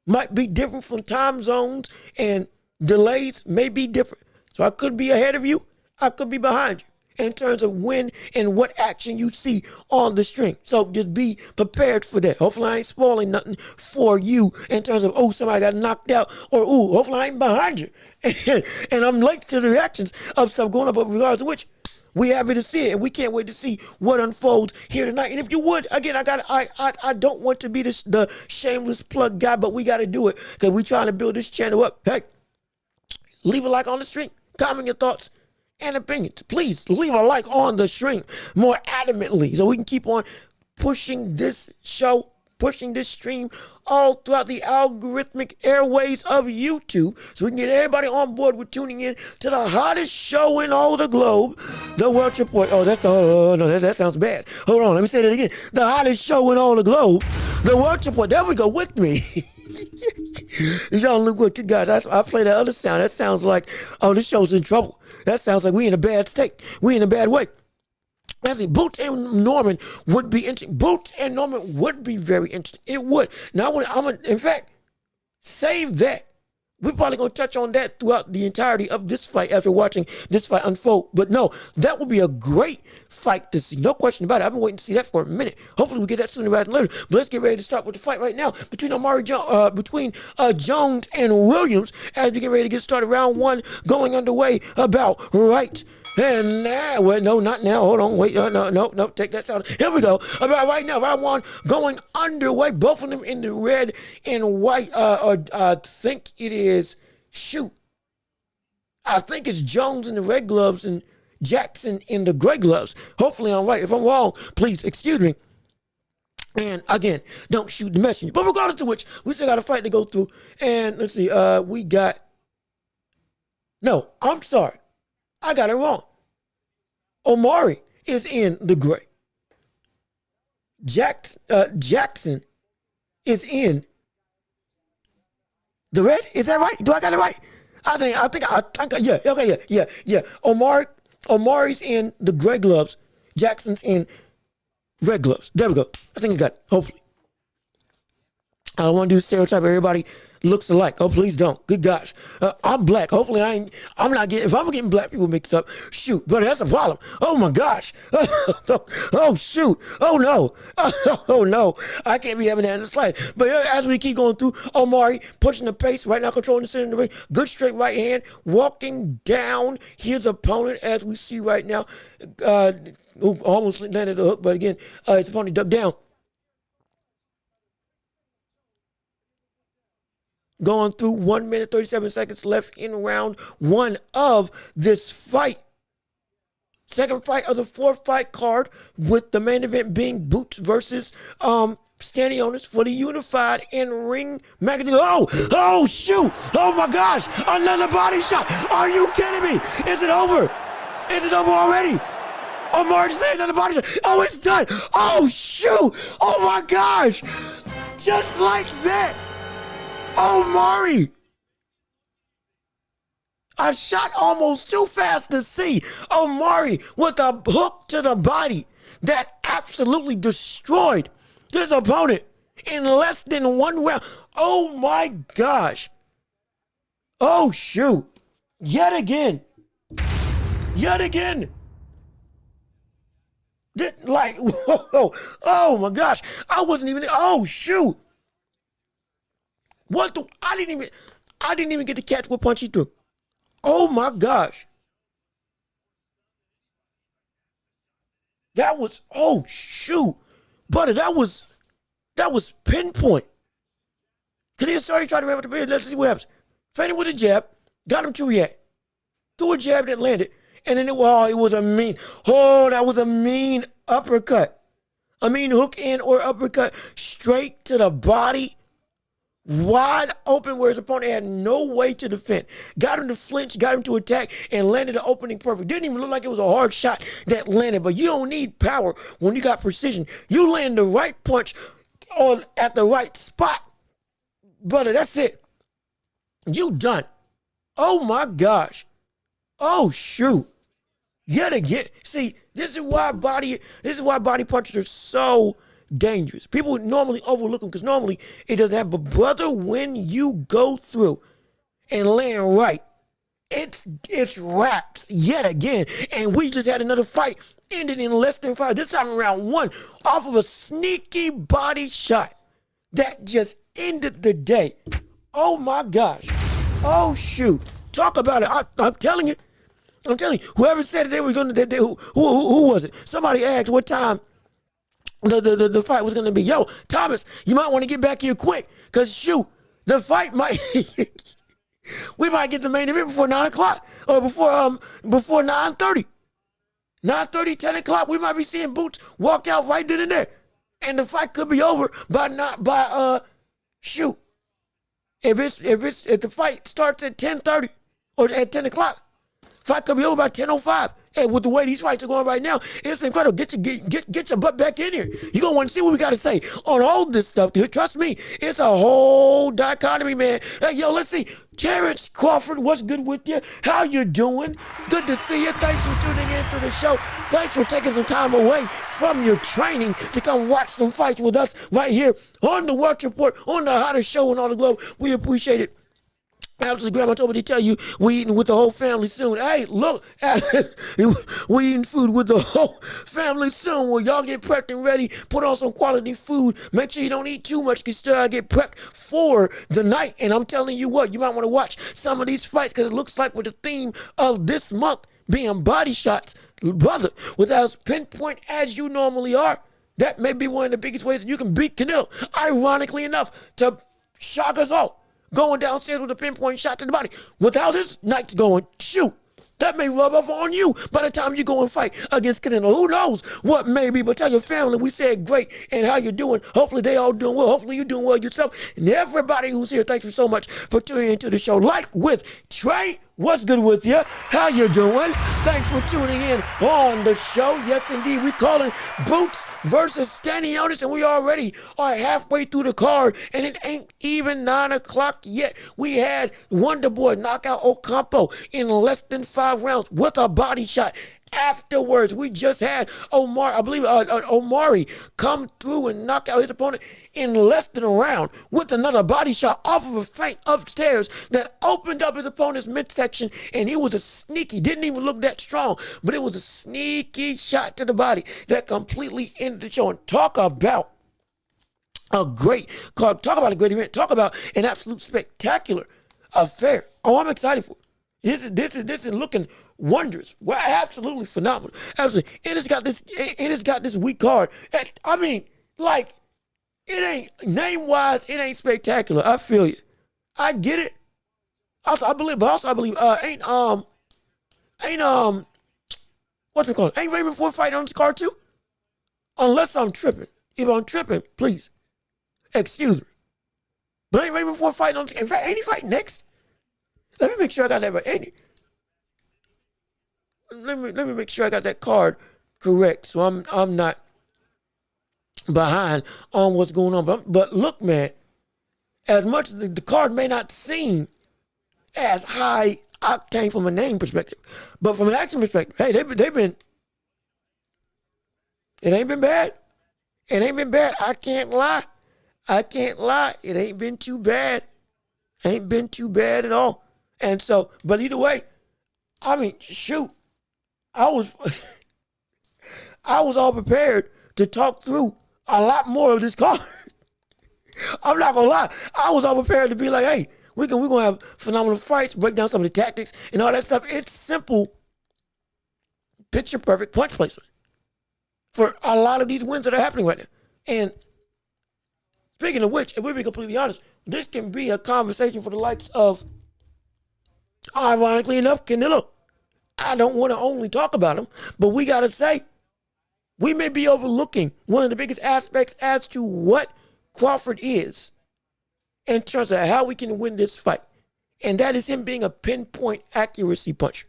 might be different from time zones, and delays may be different. So I could be ahead of you, I could be behind you. in terms of when and what action you see on the stream. So just be prepared for that. Hopefully I ain't spoiling nothing for you in terms of, oh, somebody got knocked out, or, oh, hopefully I ain't behind you. And I'm late to the reactions of stuff going up, but regardless of which, we happy to see it, and we can't wait to see what unfolds here tonight. And if you would, again, I don't want to be the shameless plug guy, but we got to do it because we trying to build this channel up. Hey, leave a like on the stream, comment your thoughts and opinions. Please leave a like on the stream more adamantly so we can keep on pushing this show, pushing this stream all throughout the algorithmic airways of YouTube so we can get everybody on board with tuning in to the hottest show in all the globe, The Welch Report. Oh, no, that sounds bad. Hold on, let me say that again. The hottest show in all the globe, The Welch Report. There we go, with me. Y'all look what you guys, I play that other sound. That sounds like, oh, this show's in trouble. That sounds like we in a bad state. We in a bad way. I see, Boots and Norman would be interesting. Boots and Norman would be very interesting. It would. Now, in fact, save that. We're probably going to touch on that throughout the entirety of this fight after watching this fight unfold. But no, that would be a great fight to see. No question about it. I've been waiting to see that for a minute. Hopefully we get that sooner rather than later. But let's get ready to start with the fight right now between Jones and Williams as we get ready to get started. Round one going underway about right. And now, well, no, not now. Hold on, wait, no, take that sound. Here we go. About right now, round one going underway. Both of them in the red and white. I think it is. Shoot, I think it's Jones in the red gloves and Jackson in the gray gloves. Hopefully, I'm right. If I'm wrong, please excuse me. And again, don't shoot the messenger. But regardless of which, we still got a fight to go through. And let's see, we got. No, I'm sorry. I got it wrong. Omari is in the gray. Jackson is in the red. Is that right? Do I got it right? I think, yeah, okay, yeah. Omari's in the gray gloves. Jackson's in red gloves. There we go. I think I got it, hopefully. I don't want to do stereotype. Everybody looks alike. Oh, please don't. Good gosh. I'm black. Hopefully I'm not getting, if I'm getting black people mixed up, shoot, but that's a problem. Oh my gosh. Oh shoot. Oh no. Oh no. I can't be having that in the slide. But as we keep going through, Omari pushing the pace, right now controlling the center of the ring. Good straight right hand, walking down his opponent as we see right now. Who almost landed the hook, but again, his opponent ducked down. Going through 1 minute, 37 seconds left in round one of this fight. Second fight of the fourth fight card, with the main event being Boots versus Stanionis for the Unified in-ring magazine. Oh, shoot. Oh, my gosh. Another body shot. Are you kidding me? Is it over? Is it over already? Omari just another body shot. Oh, it's done. Oh, shoot. Oh, my gosh. Just like that. Omari! A shot almost too fast to see. Omari with a hook to the body that absolutely destroyed his opponent in less than one round. Oh my gosh. Oh shoot. Yet again. Whoa. Oh my gosh. I wasn't even, oh shoot. I didn't even get to catch what punch he threw. Oh my gosh. That was, oh shoot. Buddy, that was pinpoint. Cause he started trying to ram up the bed. Let's see what happens. Faded with a jab, got him to react. Threw a jab that landed. And then that was a mean uppercut. A mean hook in or uppercut straight to the body. Wide open where his opponent had no way to defend. Got him to flinch, got him to attack, and landed the opening perfect. Didn't even look like it was a hard shot that landed, but you don't need power when you got precision. You land the right punch at the right spot. Brother, that's it. You done. Oh my gosh. Oh shoot. Yet again. See, this is why body punches are so dangerous. People would normally overlook them because normally it doesn't happen. But brother, when you go through and land right It's wraps yet again, and we just had another fight ended in less than 5. This time around 1 off of a sneaky body shot that just ended the day. Oh my gosh! Oh shoot! Talk about it! I'm telling you. I'm telling you. Whoever said that they were gonna, who was it? Somebody asked what time the fight was gonna be. Yo, Thomas, you might want to get back here quick, cause shoot, the fight might. We might get the main event before 9 o'clock or before 9:30. 9:30, 10 o'clock, we might be seeing Boots walk out right then and there. And the fight could be over shoot. If the fight starts at 10:30 or at 10 o'clock, fight could be over by 10:05. And with the way these fights are going right now, it's incredible. Get your butt back in here. You're going to want to see what we got to say on all this stuff. Trust me, it's a whole dichotomy, man. Hey, yo, let's see. Terrence Crawford, what's good with you? How you doing? Good to see you. Thanks for tuning in to the show. Thanks for taking some time away from your training to come watch some fights with us right here on the Watch Report, on the hottest show in all the globe. We appreciate it. Absolutely, Grandma told me to tell you we eating with the whole family soon. Hey, look, we eating food with the whole family soon. Well, y'all get prepped and ready. Put on some quality food. Make sure you don't eat too much because still get prepped for the night. And I'm telling you what, you might want to watch some of these fights because it looks like with the theme of this month being body shots, brother, with as pinpoint as you normally are, that may be one of the biggest ways that you can beat Canelo. Ironically enough, to shock us all. Going downstairs with a pinpoint shot to the body. Without his nights going, shoot, that may rub off on you by the time you go and fight against Canelo. Who knows what may be, but tell your family we said great and how you doing. Hopefully they all doing well. Hopefully you're doing well yourself. And everybody who's here, thank you so much for tuning into the show. Like with Trey, what's good with you? How you doing? Thanks for tuning in on the show. Yes, indeed, we calling Boots versus Stanionis, and we already are halfway through the card, and it ain't even 9 o'clock yet. We had Wonder Boy knock out Ocampo in less than 5 rounds with a body shot. Afterwards, we just had Omari come through and knock out his opponent in less than a round with another body shot off of a feint upstairs that opened up his opponent's midsection, and he was a sneaky, didn't even look that strong, but it was a sneaky shot to the body that completely ended the show. And talk about a great card, talk about a great event, talk about an absolute spectacular affair. Oh, I'm excited for it. This is looking wondrous. Well, absolutely phenomenal. Absolutely. Ennis got this weak card. I mean, like, it ain't name-wise, it ain't spectacular. I feel you. I get it. I believe what's it called? Ain't Raymond Ford fighting on this card too? Unless I'm tripping. If I'm tripping, please excuse me. But ain't Raymond Ford fighting on? In fact, ain't he fighting next? Let me make sure I got that right. Let me make sure I got that card correct, so I'm not behind on what's going on. But look, man, as much as the card may not seem as high octane from a name perspective, but from an action perspective, hey, they've been. It ain't been bad. It ain't been bad. I can't lie. It ain't been too bad. Ain't been too bad at all. And so, but either way, I mean, shoot, I was all prepared to talk through a lot more of this card. I'm not gonna lie, I was all prepared to be like, hey, we're gonna have phenomenal fights, break down some of the tactics and all that stuff. It's simple, picture perfect punch placement for a lot of these wins that are happening right now. And speaking of which, if we're being completely honest, this can be a conversation for the likes of, ironically enough, Canelo. I don't want to only talk about him, but we got to say, we may be overlooking one of the biggest aspects as to what Crawford is in terms of how we can win this fight. And that is him being a pinpoint accuracy puncher.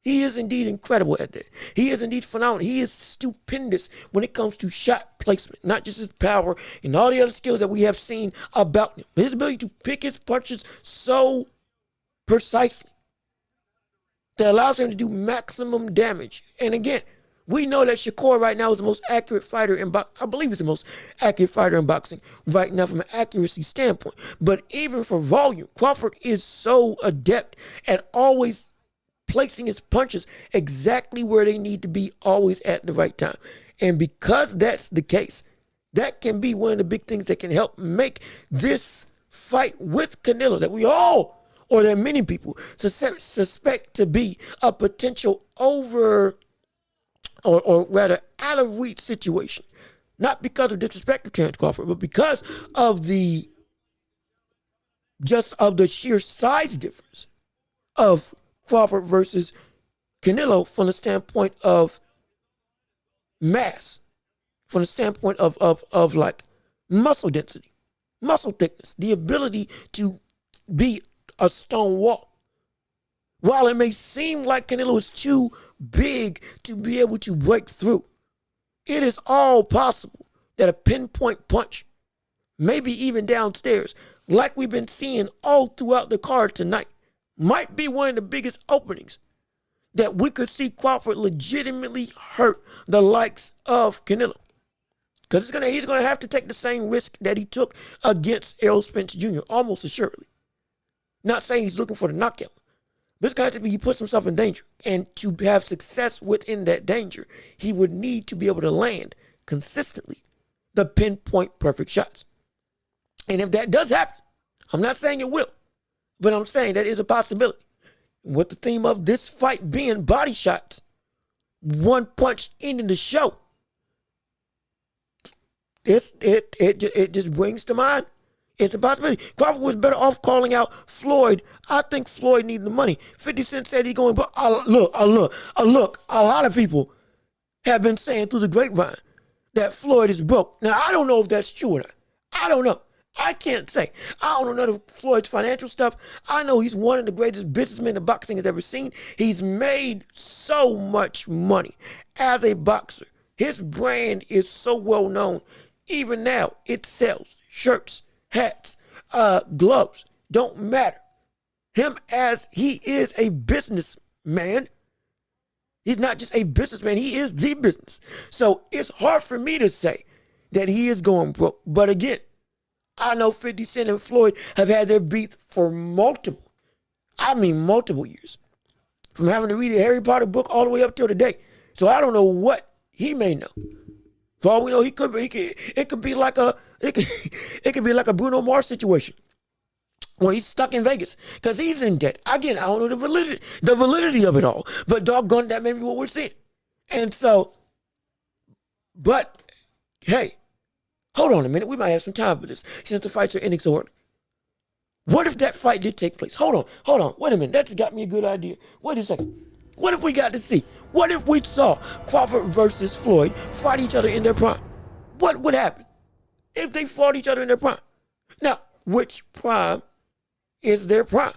He is indeed incredible at that. He is indeed phenomenal. He is stupendous when it comes to shot placement, not just his power and all the other skills that we have seen about him. His ability to pick his punches so precisely that allows him to do maximum damage. And again, We know that Shakur right now is the most accurate fighter in boxing. I believe it's the most accurate fighter in boxing right now from an accuracy standpoint. But even for volume, Crawford is so adept at always placing his punches exactly where they need to be, always at the right time. And because that's the case, that can be one of the big things that can help make this fight with Canelo that we all, or that many people, suspect to be a potential or rather out of reach situation. Not because of disrespect to Terence Crawford, but because of the sheer size difference of Crawford versus Canelo from the standpoint of mass, from the standpoint of like muscle density, muscle thickness, the ability to be a stone wall. While it may seem like Canelo is too big to be able to break through, it is all possible that a pinpoint punch, maybe even downstairs, like we've been seeing all throughout the card tonight, might be one of the biggest openings that we could see Crawford legitimately hurt the likes of Canelo. Because he's going to have to take the same risk that he took against Errol Spence Jr., almost assuredly. Not saying he's looking for the knockout. This guy, to be, he puts himself in danger. And to have success within that danger, he would need to be able to land consistently the pinpoint perfect shots. And if that does happen, I'm not saying it will, but I'm saying that is a possibility. With the theme of this fight being body shots, one punch ending the show, it just brings to mind, it's a possibility. Crawford was better off calling out Floyd. I think Floyd needed the money. 50 Cent said he's going, but look, a lot of people have been saying through the grapevine that Floyd is broke. Now, I don't know if that's true or not. I don't know. I can't say. I don't know none of Floyd's financial stuff. I know he's one of the greatest businessmen the boxing has ever seen. He's made so much money as a boxer. His brand is so well known. Even now, it sells shirts, hats, gloves. Don't matter. Him as he is a businessman. He's not just a businessman. He is the business. So it's hard for me to say that he is going broke. But again, I know 50 Cent and Floyd have had their beef for multiple years. From having to read a Harry Potter book all the way up till today. So I don't know what he may know. For all we know, it could be like a Bruno Mars situation where he's stuck in Vegas because he's in debt. Again, I don't know the validity of it all, but doggone, that may be what we're seeing. And so, but hey, hold on a minute. We might have some time for this since the fights are ending so early. What if that fight did take place? Hold on. Wait a minute. That just got me a good idea. Wait a second. What if we got to see? What if we saw Crawford versus Floyd fight each other in their prime? What would happen if they fought each other in their prime? Now, which prime is their prime?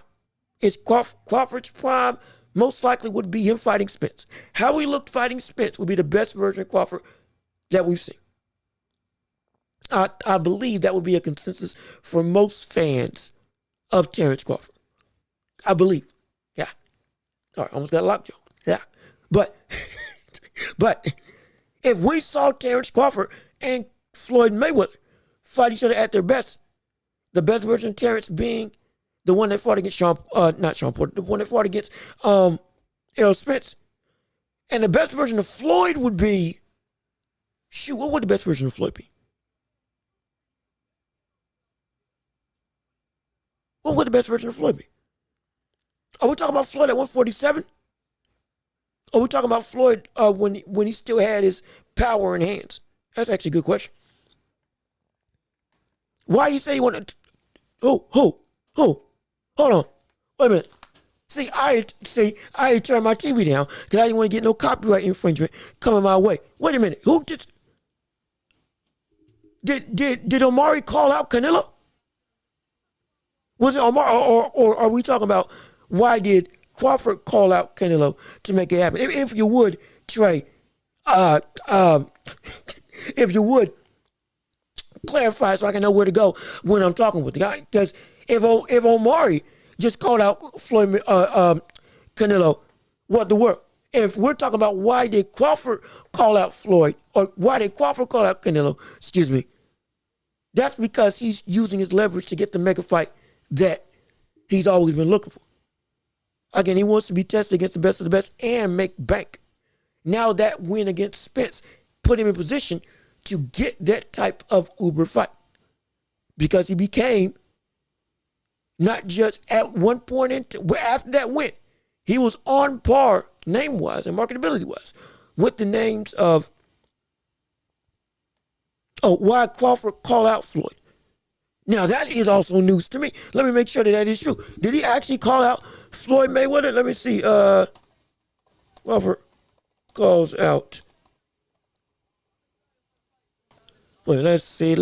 Is Crawford's prime most likely would be him fighting Spence. How he looked fighting Spence would be the best version of Crawford that we've seen. I believe that would be a consensus for most fans of Terence Crawford. I believe. Yeah. All right, almost got a lockjaw. Yeah. But if we saw Terence Crawford and Floyd Mayweather fight each other at their best, the best version of Terence being the one that fought against not Sean Porter, the one that fought against Errol Spence. And the best version of Floyd would be, what would the best version of Floyd be? What would the best version of Floyd be? Are we talking about Floyd at 147? Or are we talking about Floyd when he still had his power in hands? That's actually a good question. Why you say you want to? Hold on. Wait a minute. See, I turned my TV down because I didn't want to get no copyright infringement coming my way. Wait a minute. Who did Omari call out Canelo? Was it Omari or are we talking about why did Crawford call out Canelo to make it happen? If you would, Trey, if you would clarify so I can know where to go when I'm talking with the guy. Because if Omari just called out Floyd Canelo, what the world? If we're talking about why did Crawford call out Floyd, or why did Crawford call out Canelo, excuse me, that's because he's using his leverage to get the mega fight that he's always been looking for. Again, he wants to be tested against the best of the best and make bank. Now that win against Spence put him in position to get that type of uber fight. Because he became not just at one point after that win, he was on par name-wise and marketability-wise with the names of why Crawford called out Floyd. Now, that is also news to me. Let me make sure that is true. Did he actually call out Floyd Mayweather? Let me see. Crawford calls out. Wait, let's see.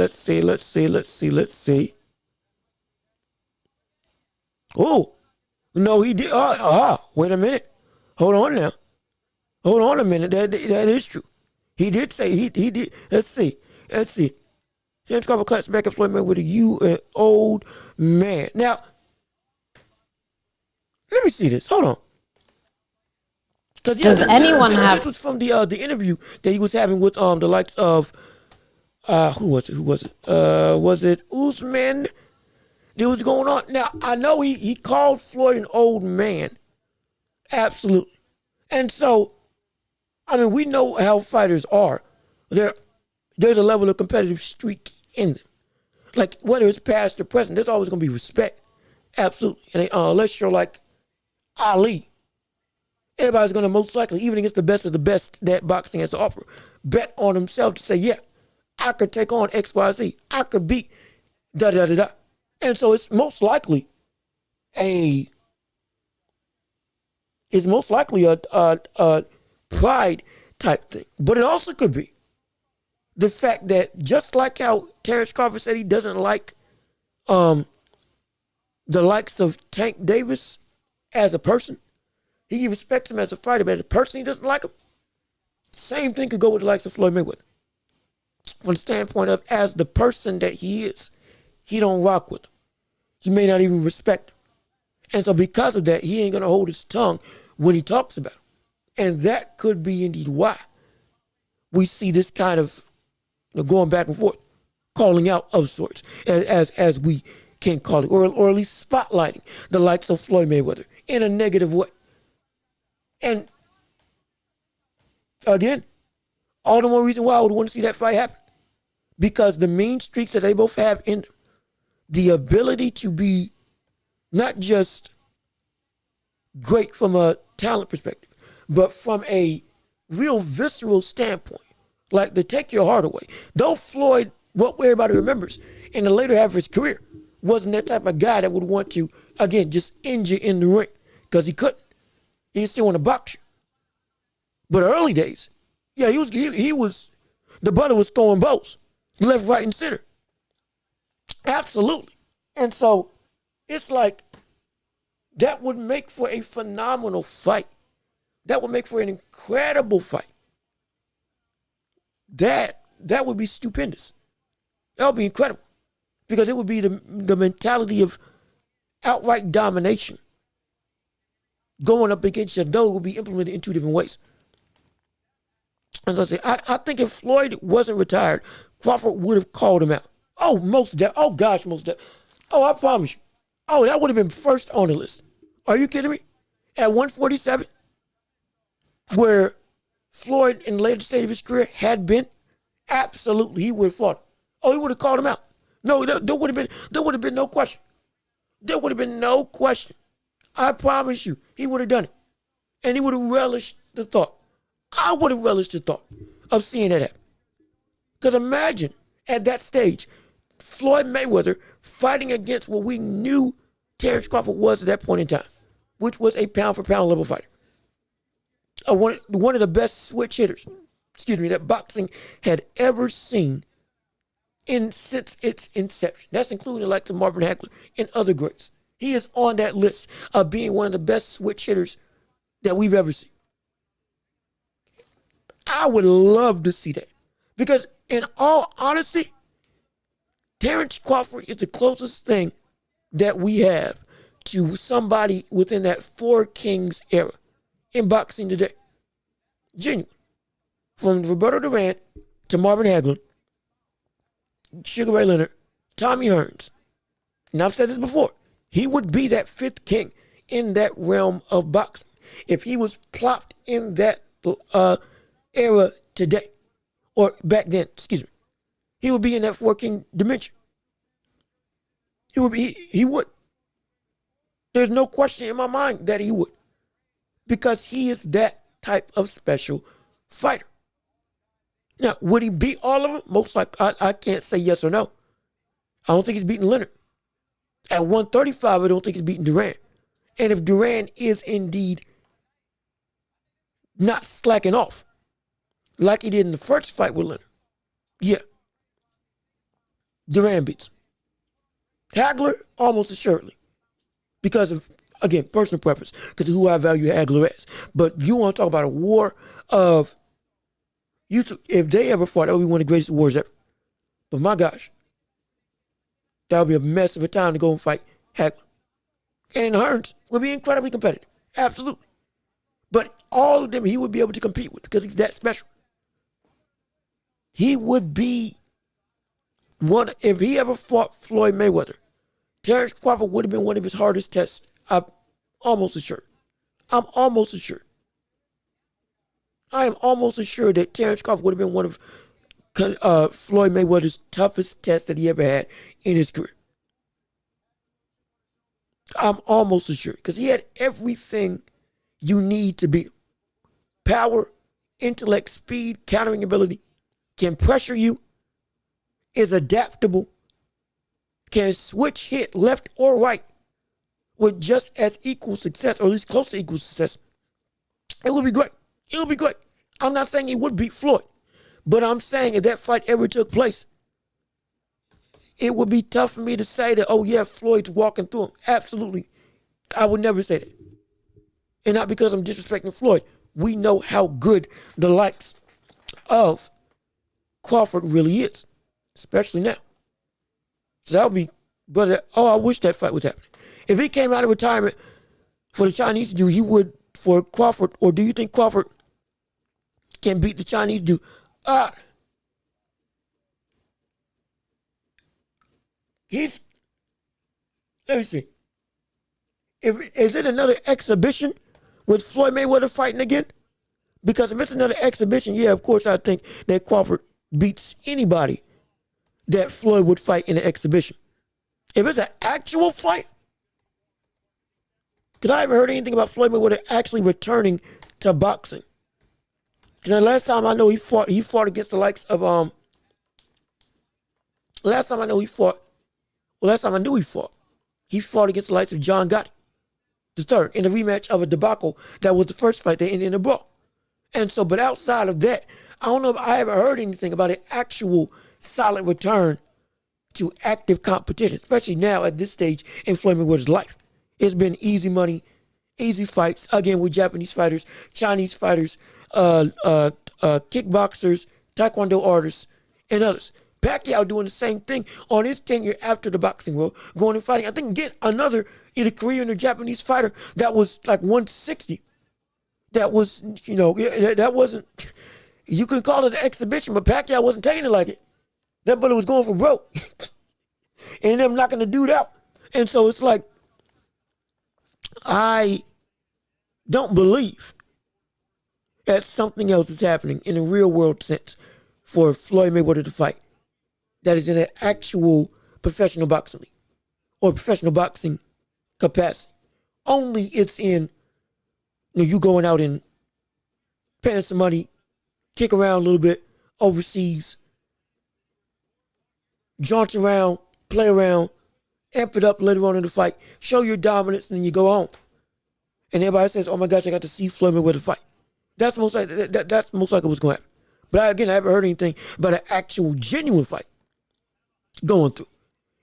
Oh, no, he did. Wait a minute. Hold on now. Hold on a minute. That is true. He did say, he did. Let's see. James Crawford claps back at Floyd Mayweather, you an old man. Now, let me see this. Hold on. Does anyone have? This was from the interview that he was having with the likes of who was it? Was it Usman? That was going on. Now I know he called Floyd an old man, absolutely, and so I mean we know how fighters are. There's a level of competitive streak in them. Like, whether it's past or present, there's always going to be respect. Absolutely. And unless you're like Ali, everybody's going to most likely, even against the best of the best that boxing has to offer, bet on himself to say, yeah, I could take on XYZ. I could beat da-da-da-da. And so it's most likely a pride type thing. But it also could be the fact that just like how Terrence Crawford said he doesn't like the likes of Tank Davis as a person, he respects him as a fighter, but as a person he doesn't like him. Same thing could go with the likes of Floyd Mayweather. From the standpoint of as the person that he is, he don't rock with him. He may not even respect him. And so because of that, he ain't going to hold his tongue when he talks about him. And that could be indeed why we see this kind of going back and forth, calling out of sorts, as we can call it, or at least spotlighting the likes of Floyd Mayweather in a negative way. And again, all the more reason why I would want to see that fight happen. Because the mean streaks that they both have in them, the ability to be not just great from a talent perspective, but from a real visceral standpoint, like to take your heart away. Though Floyd, what everybody remembers, in the later half of his career, wasn't that type of guy that would want to, again, just end you in the ring, because he couldn't. He still want to box you. But early days, yeah, he was, the brother was throwing bows, left, right, and center. Absolutely. And so, it's like, that would make for a phenomenal fight. That would make for an incredible fight. That would be stupendous. That would be incredible. Because it would be the mentality of outright domination going up against you, though it would be implemented in two different ways. And so I think if Floyd wasn't retired, Crawford would have called him out. Oh, most definitely. Oh, I promise you. Oh, that would have been first on the list. Are you kidding me? At 147, where Floyd in the later stage of his career had been, absolutely he would have fought him. Oh, he would have called him out. No, there would have been no question. There would have been no question. I promise you, he would have done it. And he would have relished the thought. I would have relished the thought of seeing that happen. Because imagine, at that stage, Floyd Mayweather fighting against what we knew Terrence Crawford was at that point in time, which was a pound-for-pound level fighter. One of the best switch hitters, that boxing had ever seen since its inception. That's including the likes of Marvin Hagler and other greats. He is on that list of being one of the best switch hitters that we've ever seen. I would love to see that. Because in all honesty, Terrence Crawford is the closest thing that we have to somebody within that Four Kings era in boxing today. Genuine. From Roberto Duran to Marvin Hagler, Sugar Ray Leonard, Tommy Hearns. And I've said this before. He would be that fifth king in that realm of boxing if he was plopped in that era today, or back then, excuse me. He would be in that four king dimension. He would. There's no question in my mind that he would. Because he is that type of special fighter. Now, would he beat all of them? Most likely, I can't say yes or no. I don't think he's beating Leonard. At 135, I don't think he's beating Duran. And if Duran is indeed not slacking off, like he did in the first fight with Leonard, yeah, Duran beats him. Hagler, almost assuredly. Because of, again, personal preference. Because of who I value Hagler as. But you want to talk about a war of, if they ever fought, that would be one of the greatest wars ever. But my gosh, that would be a mess of a time to go and fight Hagler. And Hearns would be incredibly competitive. Absolutely. But all of them he would be able to compete with because he's that special. He would be one, if he ever fought Floyd Mayweather, Terrence Crawford would have been one of his hardest tests. I'm almost assured. I am almost assured that Terrence Crawford would have been one of Floyd Mayweather's toughest tests that he ever had in his career. I'm almost assured because he had everything you need to beat him. Power, intellect, speed, countering ability, can pressure you, is adaptable, can switch hit left or right with just as equal success, or at least close to equal success. It would be great. It would be great. I'm not saying he would beat Floyd, but I'm saying if that fight ever took place, it would be tough for me to say that, oh yeah, Floyd's walking through him. Absolutely. I would never say that. And not because I'm disrespecting Floyd. We know how good the likes of Crawford really is, especially now. So that would be, but I wish that fight was happening. If he came out of retirement for the Chinese dude, he would for Crawford, or do you think Crawford can beat the Chinese dude? Let me see. Is it another exhibition with Floyd Mayweather fighting again? Because if it's another exhibition, yeah, of course I think that Crawford beats anybody that Floyd would fight in an exhibition. If it's an actual fight, because I haven't heard anything about Floyd Mayweather actually returning to boxing. Because the last time I know he fought against the likes of last time I knew he fought against the likes of John Gotti the third in a rematch of a debacle that was the first fight that ended in a brawl. And so, but outside of that, I don't know if I haven't heard anything about an actual solid return to active competition, especially now at this stage in Floyd Mayweather's life. It's been easy money, easy fights, again with Japanese fighters, Chinese fighters, kickboxers, taekwondo artists, and others. Pacquiao doing the same thing on his tenure after the boxing world, going and fighting. I think get another either Korean or Japanese fighter that was like 160. That was, that wasn't, you could call it an exhibition, but Pacquiao wasn't taking it like it. That brother was going for broke. And them knocking the dude out. And so it's like, I don't believe that something else is happening in a real world sense for Floyd Mayweather to fight that is in an actual professional boxing league or professional boxing capacity. Only it's in, you going out and paying some money, kick around a little bit overseas, jaunt around, play around, amp it up later on in the fight, show your dominance, and then you go home. And everybody says, oh my gosh, I got to see Floyd Mayweather fight. That's most likely what's going to happen. But I haven't heard anything about an actual genuine fight going through.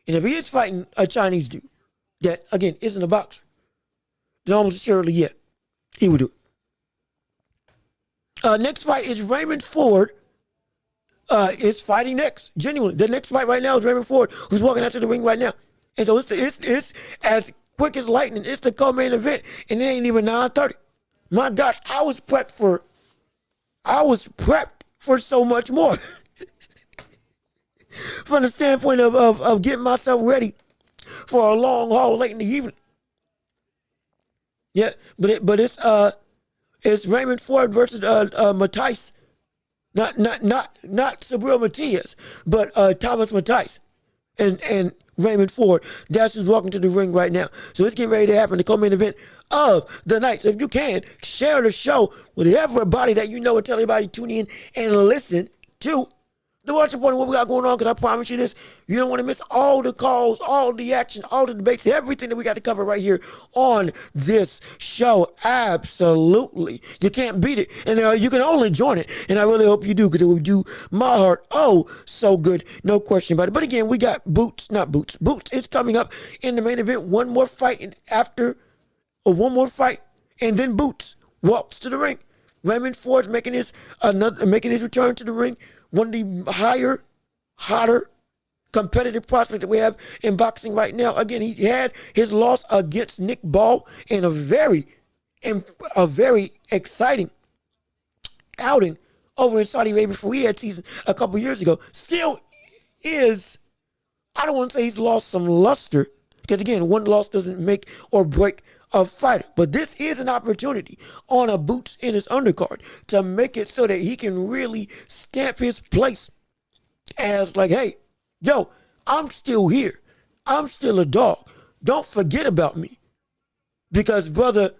And if he is fighting a Chinese dude that, again, isn't a boxer, then almost surely, yeah, he would do it. Next fight is Raymond Ford is fighting next. Genuinely. The next fight right now is Raymond Ford, who's walking out to the ring right now. And so it's as quick as lightning. It's the co-main event, and it ain't even 9:30. My gosh, I was prepped for I was prepped for so much more. From the standpoint of getting myself ready for a long haul late in the evening. Yeah, but it's Raymond Ford versus Matthijs. Not Sabril Matias, but Thomas Matthijs and Raymond Ford. That's who's walking to the ring right now. So it's getting ready to happen, the co-main event of the night. So if you can, share the show with everybody that you know and tell everybody to tune in and listen to the watching point of what we got going on, because I promise you this, you don't want to miss all the calls, all the action, all the debates, everything that we got to cover right here on this show. Absolutely. You can't beat it. And you can only join it. And I really hope you do, because it will do my heart so good. No question about it. But again, we got Boots is coming up in the main event. One more fight, and and then Boots walks to the ring. Raymond Ford's making his return to the ring. One of the hotter competitive prospects that we have in boxing right now. Again, he had his loss against Nick Ball in a very exciting outing over in Saudi Arabia for Riyadh season a couple years ago. Still is, I don't want to say he's lost some luster, because again, one loss doesn't make or break a fighter. But this is an opportunity on a Boots in his undercard to make it so that he can really stamp his place as like, hey, yo, I'm still here. I'm still a dog. Don't forget about me. Because, brother,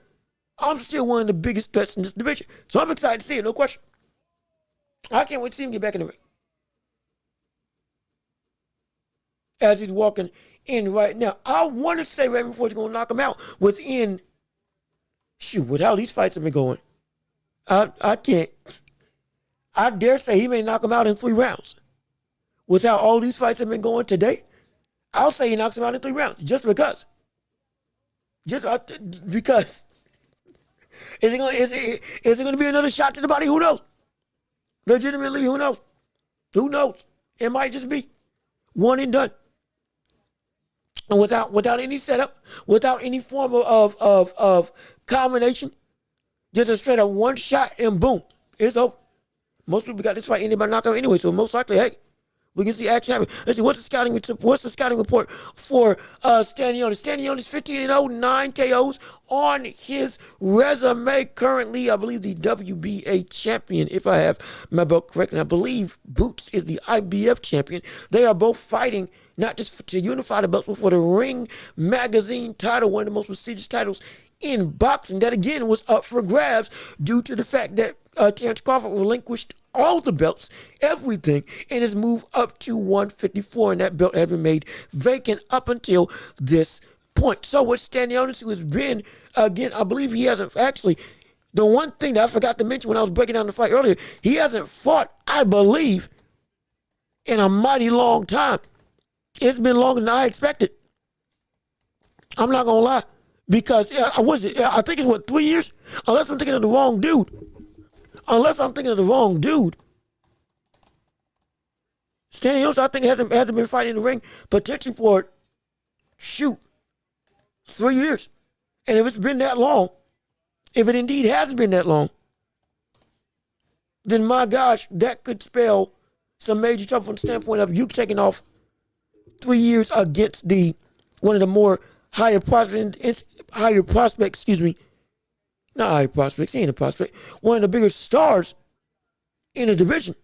I'm still one of the biggest threats in this division. So I'm excited to see it, no question. I can't wait to see him get back in the ring. As he's walking in right now. I want to say Raymond Ford's going to knock him out within, with how these fights have been going. I can't. I dare say he may knock him out in 3 rounds. With how all these fights have been going today, I'll say he knocks him out in 3 rounds. Just because. Because. Is it going to be another shot to the body? Who knows? Legitimately, who knows? Who knows? It might just be one and done. And without any setup, without any form of combination, just a straight up one shot and boom, it's over. Most people got this fight ended by knockout anyway, so most likely, hey, we can see action happen. Let's see, what's the scouting report for Stanionis? Stanionis 15-0, 9 KOs on his resume. Currently, I believe the WBA champion, if I have my belt correct, and I believe Boots is the IBF champion. They are both fighting not just to unify the belts, but for the Ring Magazine title, one of the most prestigious titles in boxing. That again was up for grabs due to the fact that Terrence Crawford relinquished all the belts, everything, and his move up to 154, and that belt had been made vacant up until this point. So with Stanionis, who has been, again, I believe he hasn't actually, the one thing that I forgot to mention when I was breaking down the fight earlier, he hasn't fought, I believe, in a mighty long time. It's been longer than I expected. I'm not going to lie. Because, I think it's 3 years? Unless I'm thinking of the wrong dude. Stanionis, I think, hasn't been fighting in the ring potentially for, 3 years. And if it's been that long, if it indeed has been that long, then my gosh, that could spell some major trouble from the standpoint of you taking off 3 years against one of the more higher prospects, not higher prospects, he ain't a prospect, one of the bigger stars in the division.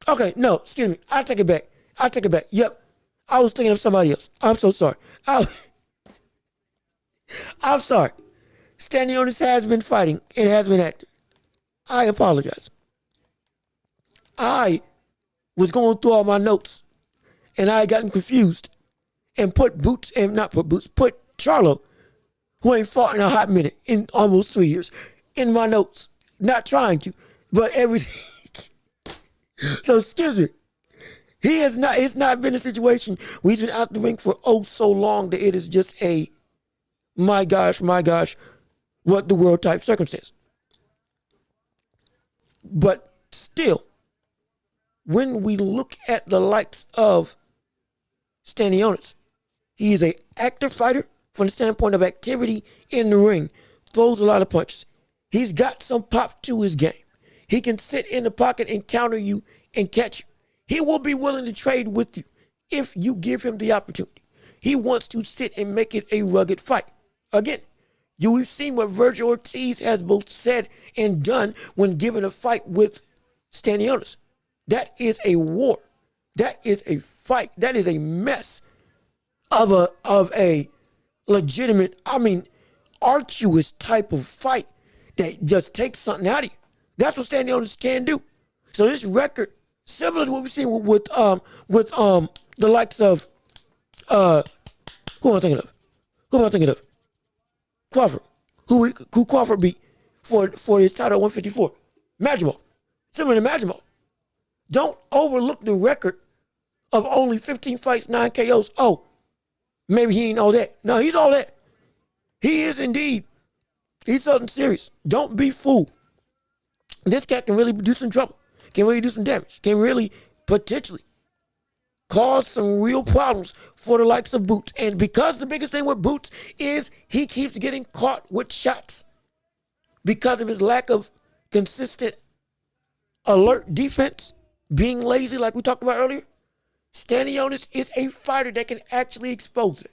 Okay, no, excuse me, I take it back. Yep, I was thinking of somebody else. I'm so sorry. I'm sorry. Stanionis has been fighting. It has been active. I apologize. I was going through all my notes, and I had gotten confused and put Charlo, who ain't fought in a hot minute, in almost 3 years, in my notes. Not trying to, but everything. So excuse me. It's not been a situation where he's been out the ring for so long that it is just a, my gosh, what the world type circumstance. But still, when we look at the likes of Stanionis, he is an active fighter from the standpoint of activity in the ring, throws a lot of punches. He's got some pop to his game. He can sit in the pocket and counter you and catch you. He will be willing to trade with you if you give him the opportunity. He wants to sit and make it a rugged fight. Again, we've seen what Virgil Ortiz has both said and done when given a fight with Stanionis. That is a war. That is a fight. That is a mess of a legitimate, arduous type of fight that just takes something out of you. That's what Stanionis can do. So this record, similar to what we've seen with the likes of who am I thinking of? Crawford, who Crawford beat for his title at 154. Madrigal, similar to Madrigal. Don't overlook the record of only 15 fights, 9 KOs. Oh, maybe he ain't all that. No, he's all that. He is indeed. He's something serious. Don't be fooled. This cat can really do some trouble. Can really do some damage. Can really potentially cause some real problems for the likes of Boots. And because the biggest thing with Boots is he keeps getting caught with shots because of his lack of consistent alert defense, being lazy like we talked about earlier, Stanionis is a fighter that can actually expose it.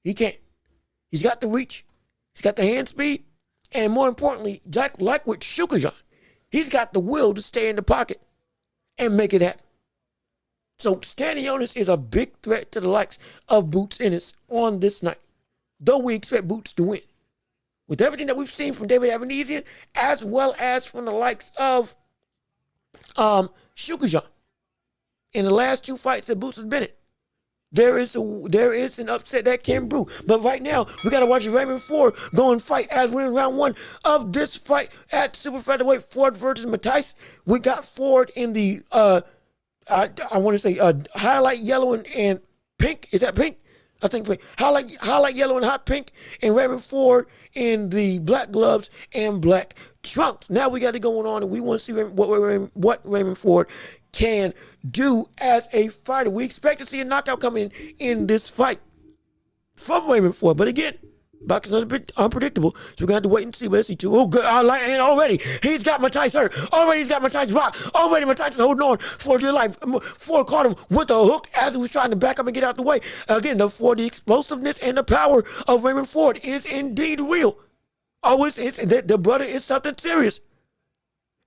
He can. He's got the reach. He's got the hand speed. And more importantly, like with Shukajan, he's got the will to stay in the pocket and make it happen. So Stanionis is a big threat to the likes of Boots Ennis on this night, though we expect Boots to win. With everything that we've seen from David Avanesian, as well as from the likes of Shukajan in the last 2 fights that Boots has been in, there is an upset that can brew. But right now, we got to watch Raymond Ford go and fight as we're in round 1 of this fight at super featherweight. Ford versus Matthijs. We got Ford in the I want to say highlight yellow and pink. Is that pink? I think pink. Highlight yellow and hot pink. And Raymond Ford in the black gloves and black trunks. Now we got it going on, and we want to see what Raymond Ford can do as a fighter. We expect to see a knockout coming in this fight from Raymond Ford. But again, boxing is a bit unpredictable, so we're going to have to wait and see. But let's see, too. Oh, good. And already, he's got Matthijs hurt. Already, he's got Matthijs rocked. Already, Matthijs is holding on for dear life. Ford caught him with a hook as he was trying to back up and get out the way. Again, the explosiveness and the power of Raymond Ford is indeed real. Oh, the brother is something serious.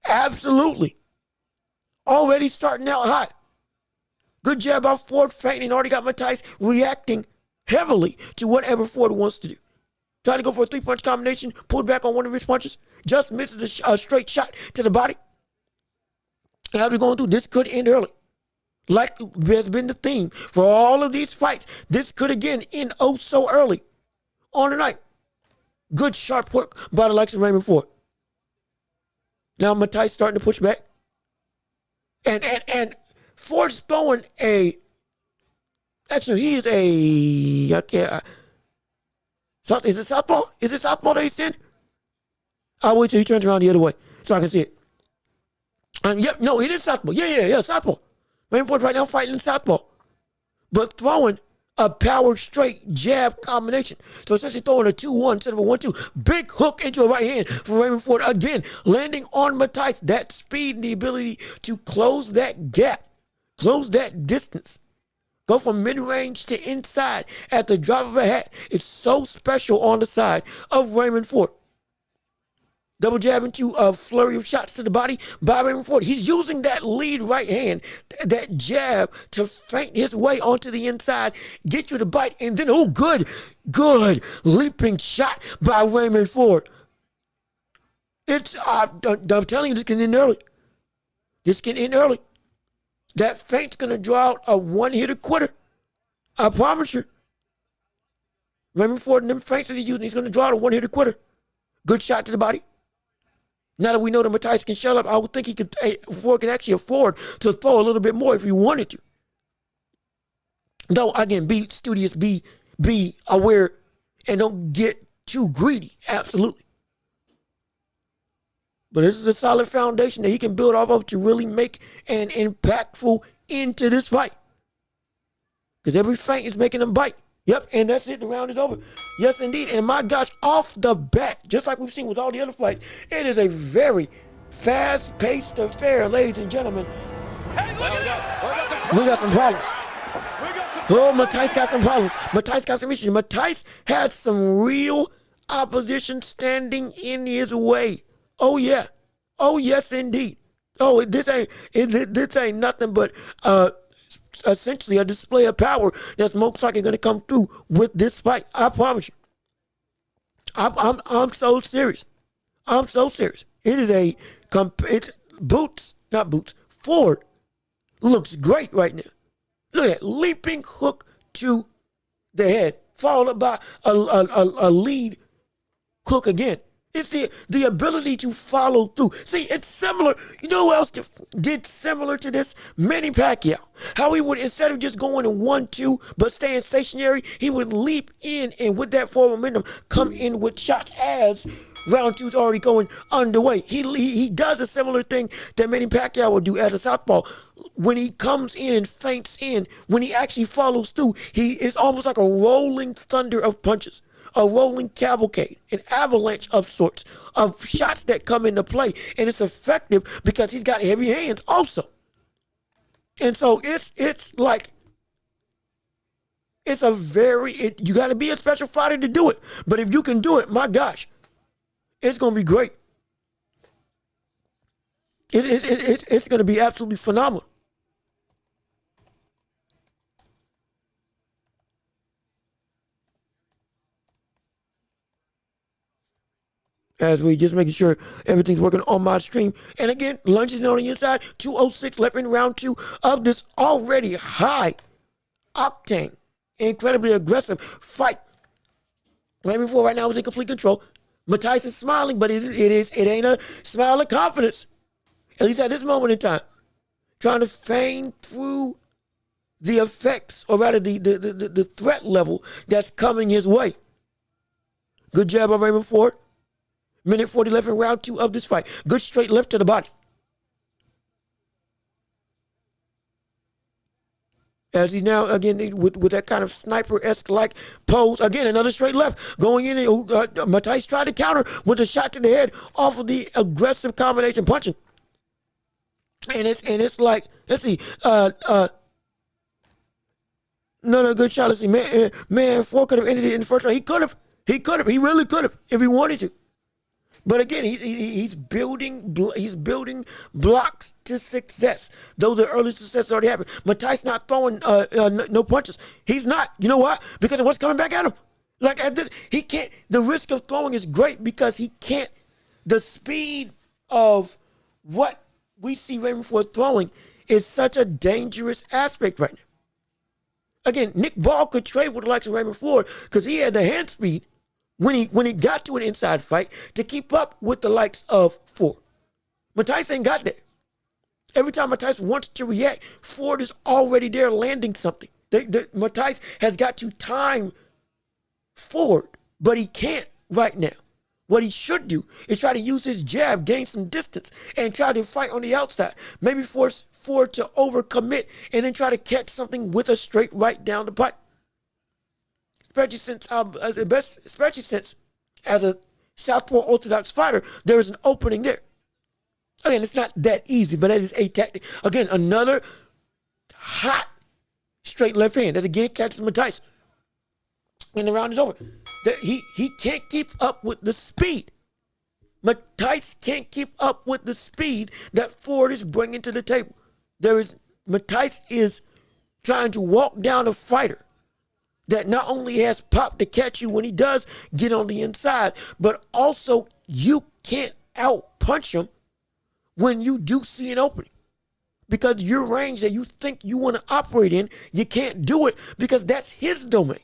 Absolutely. Already starting out hot. Good jab by Ford, fainting. Already got Matthijs reacting heavily to whatever Ford wants to do. Trying to go for a 3-punch combination, pulled back on one of his punches, just misses a straight shot to the body. As we're going through, this could end early. Like has been the theme for all of these fights. This could again end oh so early on the night. Good sharp work by the likes of Raymond Ford. Now Matthijs starting to push back. And Ford's throwing actually he is is it southpaw? Is it southpaw that he's in? I'll wait till he turns around the other way so I can see it. Yep, no, it is southpaw. Yeah, southpaw. Raymond Ford right now fighting in southpaw, but throwing a power straight jab combination. So essentially throwing a 2-1 instead of a 1-2. Big hook into a right hand for Raymond Ford. Again, landing on Matthijs. That speed and the ability to close that gap, close that distance. Go from mid-range to inside at the drop of a hat. It's so special on the side of Raymond Ford. Double jab into a flurry of shots to the body by Raymond Ford. He's using that lead right hand, that jab, to feint his way onto the inside, get you to bite, and then, oh, good leaping shot by Raymond Ford. I'm telling you, this can end early. That feint's going to draw out a one-hitter quitter. I promise you. Raymond Ford and them feints that he's using, he's going to draw out a one-hitter quitter. Good shot to the body. Now that we know that Matthijs can shell up, I would think Ford can actually afford to throw a little bit more if he wanted to. Though, again, be studious, be aware, and don't get too greedy. Absolutely. But this is a solid foundation that he can build off of to really make an impactful end to this fight. Because every feint is making him bite. Yep, and that's it. The round is over. Yes, indeed. And my gosh, off the bat, just like we've seen with all the other fights, it is a very fast-paced affair, ladies and gentlemen. Hey, look at this! We got some problems. Oh, Matthijs got some problems. Matthijs got some issues. Matthijs had some real opposition standing in his way. Oh, yeah. Oh, yes, indeed. Oh, this ain't nothing but essentially a display of power that's most likely going to come through with this fight. I promise you. I'm so serious. I'm so serious. It is Ford looks great right now. Look at that leaping hook to the head, followed by a lead hook again. It's the ability to follow through. See, it's similar. You know who else did similar to this? Manny Pacquiao. How he would, instead of just going in 1-2, but staying stationary, he would leap in and with that forward momentum, come in with shots as round two's already going underway. He does a similar thing that Manny Pacquiao would do as a southpaw. When he comes in and feints in, when he actually follows through, he is almost like a rolling thunder of punches. A rolling cavalcade, an avalanche of sorts of shots that come into play. And it's effective because he's got heavy hands also. And so it's you got to be a special fighter to do it. But if you can do it, my gosh, it's going to be great. It's going to be absolutely phenomenal. As we just making sure everything's working on my stream. And again, lunch is on the inside. 2:06 left in round two of this already high octane, incredibly aggressive fight. Raymond Ford right now is in complete control. Matthijs is smiling, but it ain't a smile of confidence. At least at this moment in time. Trying to feign through the effects, or rather the threat level that's coming his way. Good job by Raymond Ford. Minute 40 left in round two of this fight. Good straight left to the body. As he's now, again, with that kind of sniper-esque like pose. Again, another straight left. Going in, and Matthijs tried to counter with a shot to the head off of the aggressive combination punching. And it's like, let's see, no, good shot. Let's see, man, Ford could have ended it in the first round. He could have, he really could have if he wanted to. But again, he's building blocks to success. Though the early success already happened. Matthijs not throwing no punches. He's not. You know why? Because of what's coming back at him. Like at this, he can't. The risk of throwing is great because he can't. The speed of what we see Raymond Ford throwing is such a dangerous aspect right now. Again, Nick Ball could trade with the likes of Raymond Ford because he had the hand speed when he got to an inside fight to keep up with the likes of Ford. Matthijs ain't got that. Every time Matthijs wants to react, Ford is already there landing something. Matthijs has got to time Ford, but he can't right now. What he should do is try to use his jab, gain some distance, and try to fight on the outside. Maybe force Ford to overcommit and then try to catch something with a straight right down the pipe. Especially since as a southpaw orthodox fighter, there is an opening there. Again, it's not that easy, but that is a tactic. Again, another hot straight left hand that again catches Matthijs. And the round is over. He can't keep up with the speed. Matthijs can't keep up with the speed that Ford is bringing to the table. Matthijs is trying to walk down a fighter that not only has pop to catch you when he does get on the inside, but also you can't out-punch him when you do see an opening. Because your range that you think you want to operate in, you can't do it because that's his domain.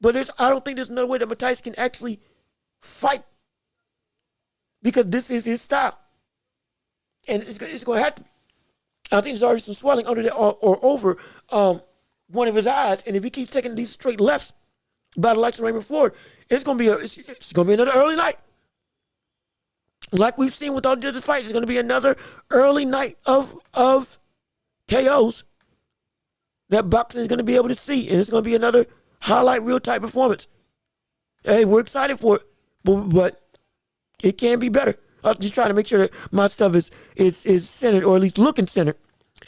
But I don't think there's another way that Matthijs can actually fight because this is his style. And it's going to have to be. I think there's already some swelling under there or over one of his eyes, and if he keeps taking these straight lefts by the likes of Raymond Ford, it's gonna be another early night. Like we've seen with all the other fights, it's gonna be another early night of KOs that boxing is gonna be able to see, and it's gonna be another highlight reel type performance. Hey, we're excited for it, but it can be better. I'm just trying to make sure that my stuff is centered, or at least looking centered,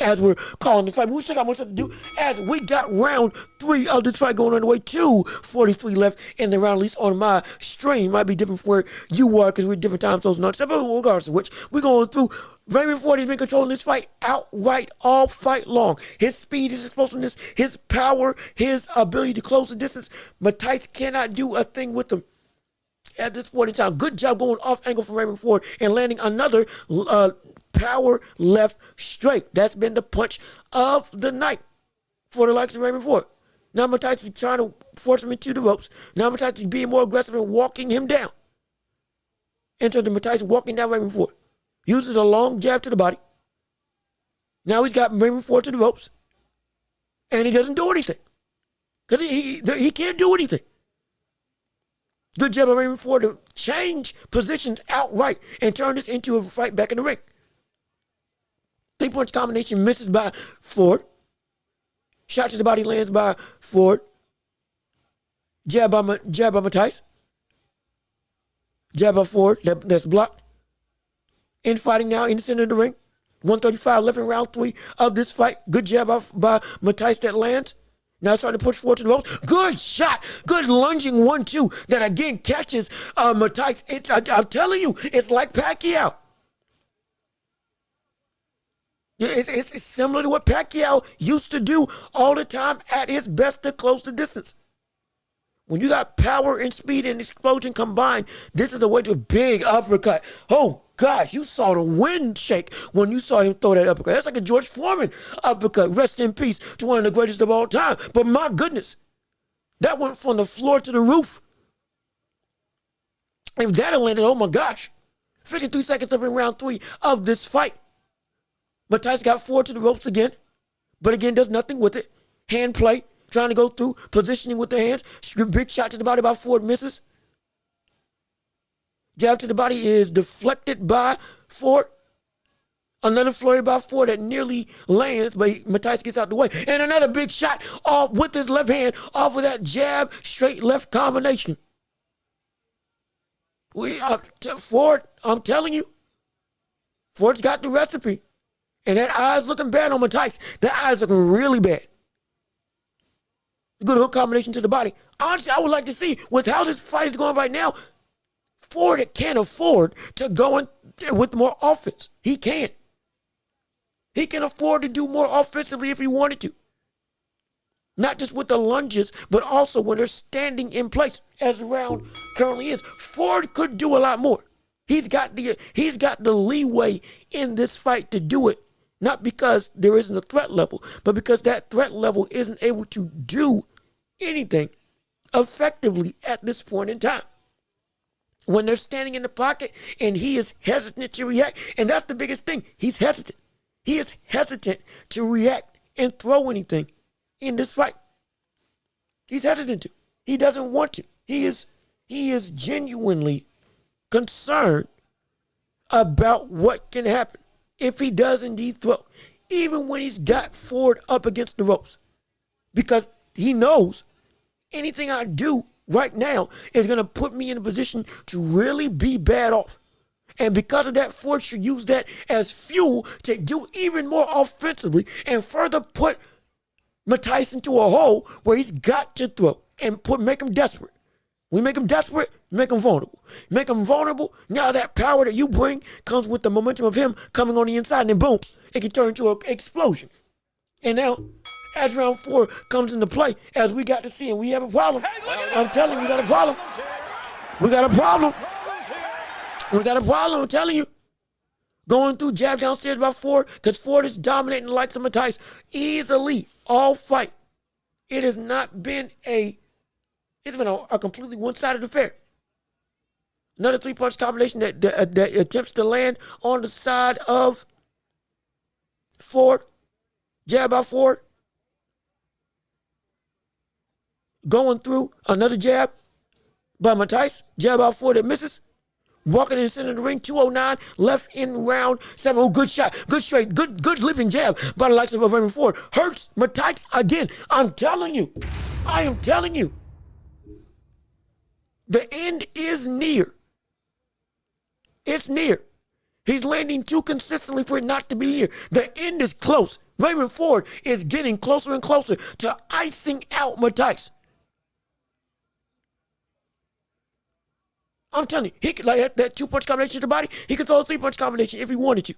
as we're calling the fight. But we still got more stuff to do as we got round 3 of this fight going on the way. 2:43 left in the round, at least on my stream. Might be different from where you are because we're different time zones and all that. But regardless of which, we're going through. Raymond Ford has been controlling this fight outright all fight long. His speed, his explosiveness, his power, his ability to close the distance. Matthijs cannot do a thing with him at this point in time. Good job going off angle for Raymond Ford and landing another power left straight. That's been the punch of the night for the likes of Raymond Ford. Now Matthijs is trying to force him into the ropes. Now Matthijs is being more aggressive and walking him down. Enter the Matthijs walking down Raymond Ford. Uses a long jab to the body. Now he's got Raymond Ford to the ropes. And he doesn't do anything. Because he can't do anything. Good job by Raymond Ford to change positions outright and turn this into a fight back in the ring. 3-punch combination misses by Ford. Shot to the body lands by Ford. Jab by Matthijs. Jab by Ford. That's blocked. Infighting now in the center of the ring. 135 left in round 3 of this fight. Good jab by Matthijs that lands. Now starting to push forward to the ropes. Good shot. Good lunging 1-2 that again catches Matthijs. I'm telling you, it's like Pacquiao. It's similar to what Pacquiao used to do all the time at his best to close the distance. When you got power and speed and explosion combined, this is a way to big uppercut. Oh, gosh, you saw the wind shake when you saw him throw that uppercut. That's like a George Foreman uppercut. Rest in peace to one of the greatest of all time. But my goodness, that went from the floor to the roof. If that had landed, oh my gosh. 53 seconds left in round 3 of this fight. Matthijs got Ford to the ropes again, but again does nothing with it. Hand play. Trying to go through, positioning with the hands. Big shot to the body by Ford, misses. Jab to the body is deflected by Ford. Another flurry by Ford that nearly lands, but Matthijs gets out the way. And another big shot off with his left hand off of that jab, straight left combination. Ford, I'm telling you, Ford's got the recipe. And that eye's looking bad on Matthijs. That eye's looking really bad. Good hook combination to the body. Honestly, I would like to see, with how this fight is going right now, Ford can't afford to go in with more offense. He can't. He can afford to do more offensively if he wanted to. Not just with the lunges, but also when they're standing in place, as the round currently is. Ford could do a lot more. He's got the leeway in this fight to do it. Not because there isn't a threat level, but because that threat level isn't able to do anything effectively at this point in time. When they're standing in the pocket and he is hesitant to react, and that's the biggest thing, he's hesitant. He is hesitant to react and throw anything in this fight. He's hesitant to. He doesn't want to. He is genuinely concerned about what can happen if he does indeed throw, even when he's got Ford up against the ropes. Because he knows anything I do right now is going to put me in a position to really be bad off. And because of that, Ford should use that as fuel to do even more offensively and further put Matthijs into a hole where he's got to throw and make him desperate. We make him desperate, make him vulnerable. Make him vulnerable, now that power that you bring comes with the momentum of him coming on the inside, and then boom, it can turn into an explosion. And now, as round 4 comes into play, as we got to see, and we have a problem. I'm telling you, we got a problem. We got a problem. We got a problem, I'm telling you. Going through jab downstairs by Ford, because Ford is dominating the likes of Matthijs easily all fight. It has not been it's been a completely one-sided affair. Another 3-punch combination that attempts to land on the side of Ford. Jab by Ford. Going through another jab by Matthijs. Jab by Ford that misses. Walking in the center of the ring, 209, left in round 7. Oh, good shot, good straight, good living jab by the likes of Raymond Ford. Hurts Matthijs again. I'm telling you. I am telling you. The end is near. It's near. He's landing too consistently for it not to be here. The end is close. Raymond Ford is getting closer and closer to icing out Matthijs. I'm telling you, he could, like that 2-punch combination to the body, he could throw a 3-punch combination if he wanted to.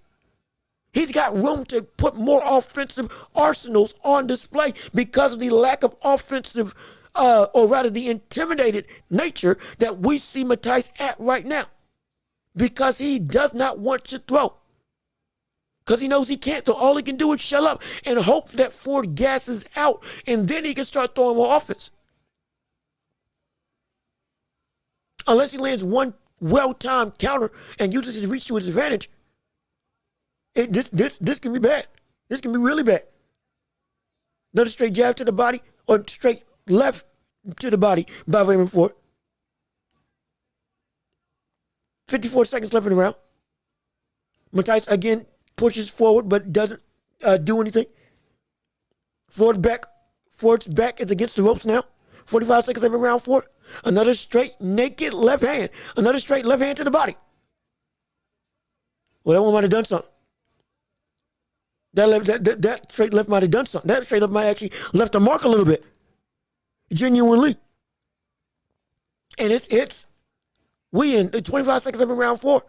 He's got room to put more offensive arsenals on display because of the lack of offensive, or rather the intimidated nature that we see Matthijs at right now. Because he does not want to throw. Because he knows he can't throw. All he can do is shell up and hope that Ford gasses out, and then he can start throwing more offense. Unless he lands one well-timed counter and uses his reach to his advantage, this can be bad. This can be really bad. Another straight jab to the body, or straight left to the body by Raymond Ford. 54 seconds left in the round. Matthijs again pushes forward but doesn't do anything. Ford's back is against the ropes now. 45 seconds left in round 4. Another straight naked left hand. Another straight left hand to the body. Well, that one might have done something. That straight left might have done something. That straight left might actually left a mark a little bit. Genuinely. And we in 25 seconds left in round 4.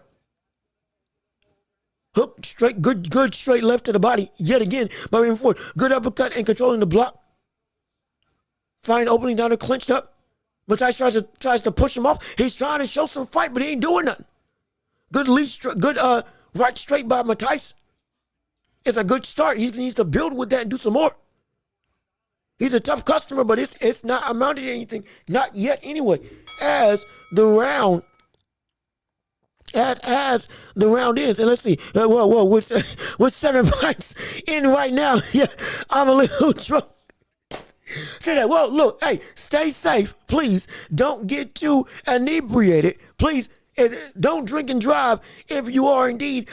Hook straight, good straight left to the body yet again by Raymond Ford. Good uppercut and controlling the block. Fine opening down there, clinched up. Matthijs tries to push him off. He's trying to show some fight, but he ain't doing nothing. Good right straight by Matthijs. It's a good start. He needs to build with that and do some more. He's a tough customer, but it's not amounted to anything. Not yet anyway. As the round ends. And let's see. With 7 fights in right now. Yeah, I'm a little drunk. To that. Well, look, hey, stay safe, please. Don't get too inebriated. Please, don't drink and drive if you are indeed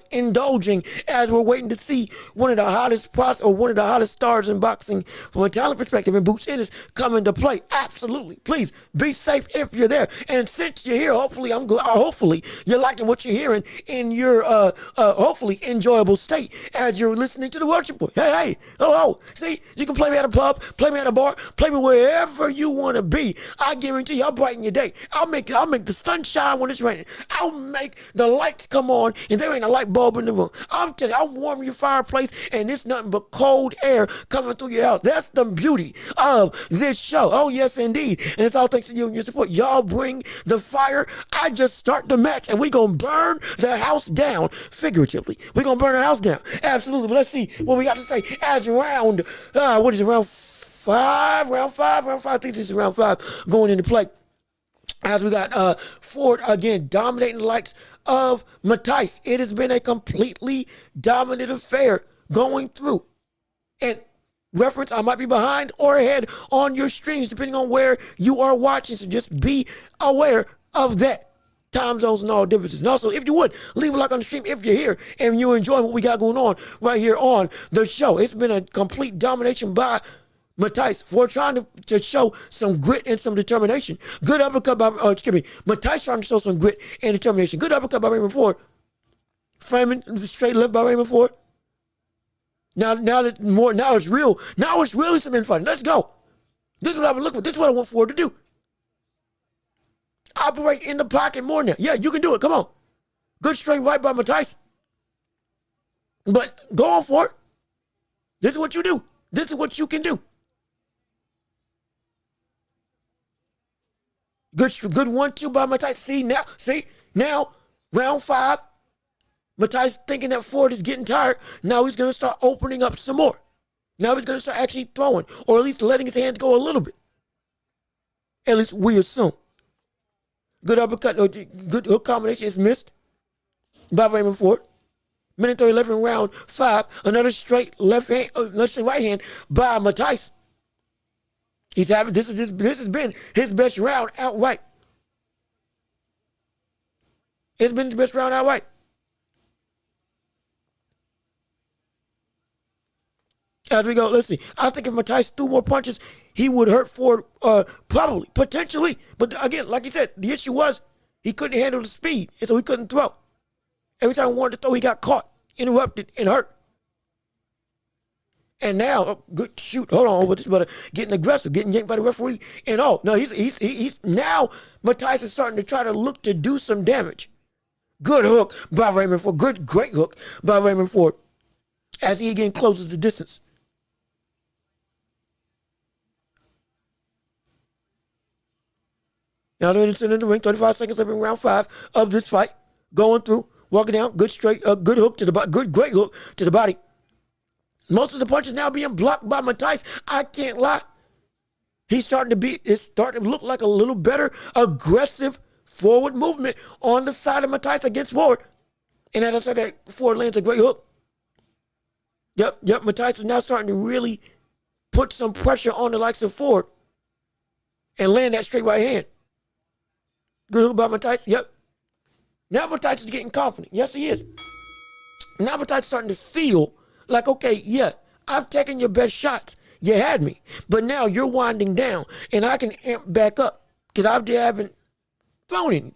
indulging, as we're waiting to see one of the hottest stars in boxing from a talent perspective in Boots Ennis come into play. Absolutely. Please be safe if you're there. And since you're here, hopefully you're liking what you're hearing in your hopefully enjoyable state as you're listening to the Worship Report. Hey, see, you can play me at a pub, play me at a bar, play me wherever you want to be. I guarantee you, I'll brighten your day. I'll make the sun shine when it's raining. I'll make the lights come on and there ain't a light bulb in the room. I'm telling you, I'll warm your fireplace and it's nothing but cold air coming through your house. That's the beauty of this show. Oh, yes, indeed. And it's all thanks to you and your support. Y'all bring the fire. I just start the match and we gonna burn the house down. Figuratively. We gonna burn the house down. Absolutely. But let's see what we got to say as round, what is it, round 5? Round 5? I think this is round 5 going into play. As we got Ford again dominating the likes of Matthijs. It has been a completely dominant affair going through. And reference, I might be behind or ahead on your streams depending on where you are watching. So just be aware of that. Time zones and all differences. And also, if you would, leave a like on the stream if you're here and you're enjoying what we got going on right here on the show. It's been a complete domination by Matthijs for trying to show some grit and some determination. Good uppercut by, Matthijs trying to show some grit and determination. Good uppercut by Raymond Ford. Framing straight left by Raymond Ford. Now it's real. Now it's really some infighting. Let's go. This is what I've been looking for. This is what I want Ford to do. Operate in the pocket more now. Yeah, you can do it. Come on. Good straight right by Matthijs. But go on for it. This is what you do. This is what you can do. Good 1-2 by Matthijs. See now, round 5. Matthijs thinking that Ford is getting tired. Now he's going to start opening up some more. Now he's going to start actually throwing, or at least letting his hands go a little bit. At least we assume. Good uppercut, good hook combination is missed by Raymond Ford. Minute 30 left in round 5. Another straight right hand by Matthijs. This has been his best round outright. It's been his best round outright. As we go, let's see. I think if Matthijs threw more punches, he would hurt Ford, probably, potentially. But again, like you said, the issue was He couldn't handle the speed, and so he couldn't throw. Every time he wanted to throw, he got caught, interrupted, and hurt. And now, good shoot, hold on, but this brother getting aggressive, getting yanked by the referee, and all. No, he's now Matthias is starting to try to look to do some damage. Good hook by Raymond Ford, great hook by Raymond Ford, as he again closes the distance. Now they're in the ring, 35 seconds left in round 5 of this fight. Going through, walking down, good hook to the body, great hook to the body. Most of the punches now being blocked by Matthias. I can't lie. It's starting to look like a little better aggressive forward movement on the side of Matthias against Ford. And as I said, that Ford lands a great hook. Yep, Matthias is now starting to really put some pressure on the likes of Ford and land that straight right hand. Good hook by Matthias. Yep. Now Matthias is getting confident. Yes, he is. Now Matthias is starting to feel like, okay, yeah, I've taken your best shots. You had me. But now you're winding down, and I can amp back up because I haven't thrown anything.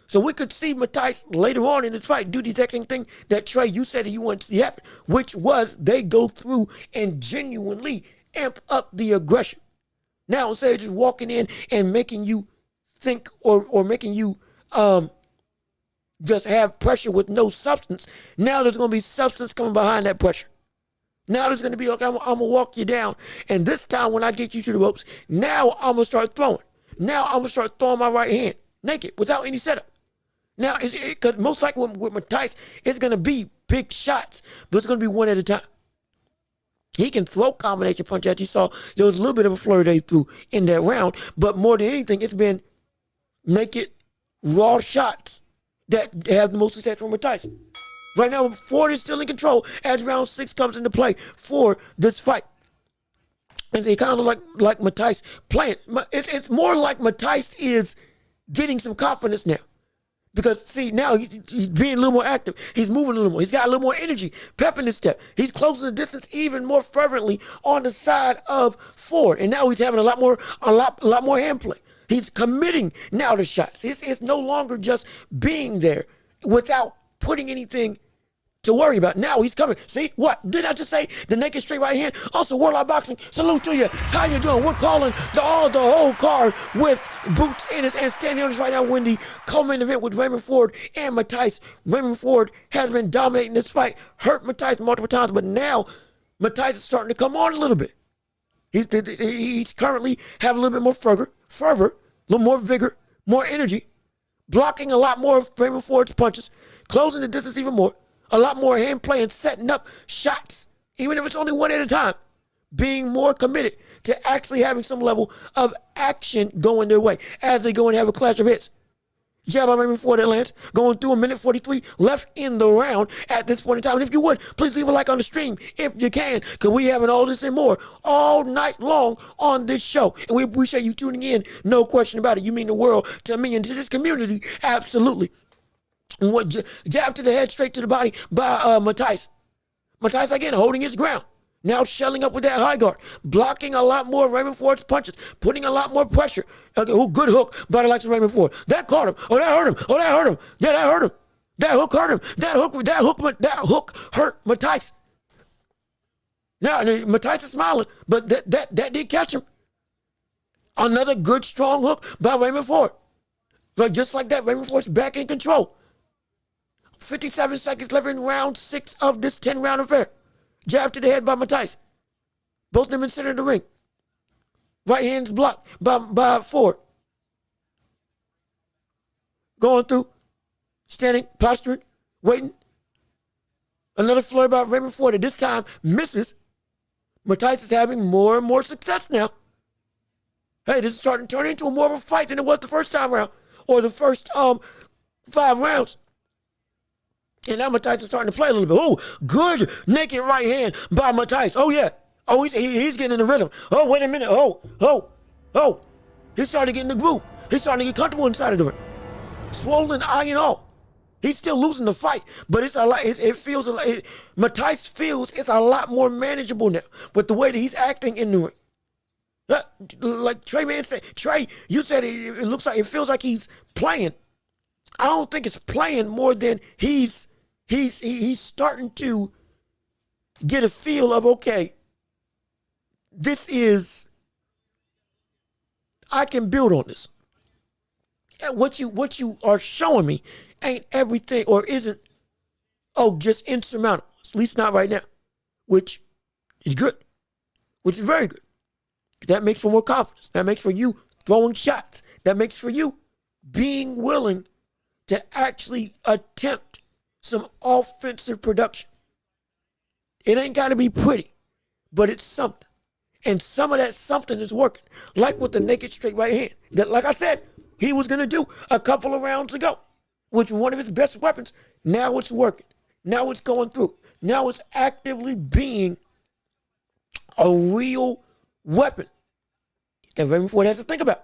So we could see Matthias later on in this fight do the exact same thing that Trey, you said that you wanted to see happen, which was they go through and genuinely amp up the aggression. Now, instead of just walking in and making you think or making you just have pressure with no substance, now there's going to be substance coming behind that pressure. Now there's going to be, okay, I'm going to walk you down. And this time when I get you to the ropes, now I'm going to start throwing. Now I'm going to start throwing my right hand naked without any setup. Now, because most likely with Matthias, it's going to be big shots, but it's going to be one at a time. He can throw combination punch, as you saw. There was a little bit of a flurry they threw in that round, but more than anything, it's been naked, raw shots that have the most success from Matthias. Right now, Ford is still in control as round 6 comes into play for this fight. And it kind of like Matthias playing. It's more like Matthias is getting some confidence now. Because, see, now he's being a little more active. He's moving a little more. He's got a little more energy, pep in his step. He's closing the distance even more fervently on the side of Ford. And now he's having a lot more hand play. He's committing now to shots. It's no longer just being there without putting anything to worry about. Now he's coming. See, what did I just say? The naked straight right hand. Also, Warlock Boxing, salute to you. How you doing? We're calling the whole card with Boots, Ennis, and Stanionis right now when the co-main event with Raymond Ford and Matthias. Raymond Ford has been dominating this fight, hurt Matthias multiple times, but now Matthias is starting to come on a little bit. He's currently having a little bit more fervor, a little more vigor, more energy, blocking a lot more of Raymond Ford's punches, closing the distance even more. A lot more hand play and setting up shots, even if it's only one at a time. Being more committed to actually having some level of action going their way as they go and have a clash of hits. Jab by Raymond Ford Atlanta, going through 1:43 left in the round at this point in time. And if you would, please leave a like on the stream if you can, because we having all this and more all night long on this show. And we appreciate you tuning in, no question about it. You mean the world to me and to this community, absolutely. What jab to the head, straight to the body by Matthias. Matthias again holding his ground. Now shelling up with that high guard, blocking a lot more of Raymond Ford's punches, putting a lot more pressure. Okay, good hook by the likes of Raymond Ford. That caught him. Oh, that hurt him. Oh, that hurt him. Yeah, that hurt him. That hook hurt him. That hook hurt Matthias. Now Matthias is smiling, but that did catch him. Another good strong hook by Raymond Ford. Like just like that, Raymond Ford's back in control. 57 seconds left in round 6 of this 10-round affair. Jab to the head by Matthias. Both of them in center of the ring. Right hand's blocked by Ford. Going through. Standing, posturing, waiting. Another flurry by Raymond Ford. At this time, misses. Matthias is having more and more success now. Hey, this is starting to turn into more of a fight than it was the first time around. Or the first 5 rounds. And now Matthias is starting to play a little bit. Oh, good naked right hand by Matthias. Oh, yeah. Oh, he's getting in the rhythm. Oh, wait a minute. Oh. He's starting to get in the groove. He's starting to get comfortable inside of the ring. Swollen eye and all. He's still losing the fight, but it's a lot. It feels a lot. Matthias feels it's a lot more manageable now with the way that he's acting in the ring. Like Trey Man said, Trey, you said it looks like, it feels like he's playing I don't think it's playing more than he's starting to get a feel of, okay, this is, I can build on this. And what you are showing me ain't everything, or isn't, just insurmountable. At least not right now. Which is good. Which is very good. That makes for more confidence. That makes for you throwing shots. That makes for you being willing to actually attempt some offensive production. It ain't got to be pretty, but it's something. And some of that something is working. Like with the naked straight right hand. That, like I said, he was going to do a couple of rounds ago, which was one of his best weapons. Now it's working. Now it's going through. Now it's actively being a real weapon that Raymond Ford has to think about.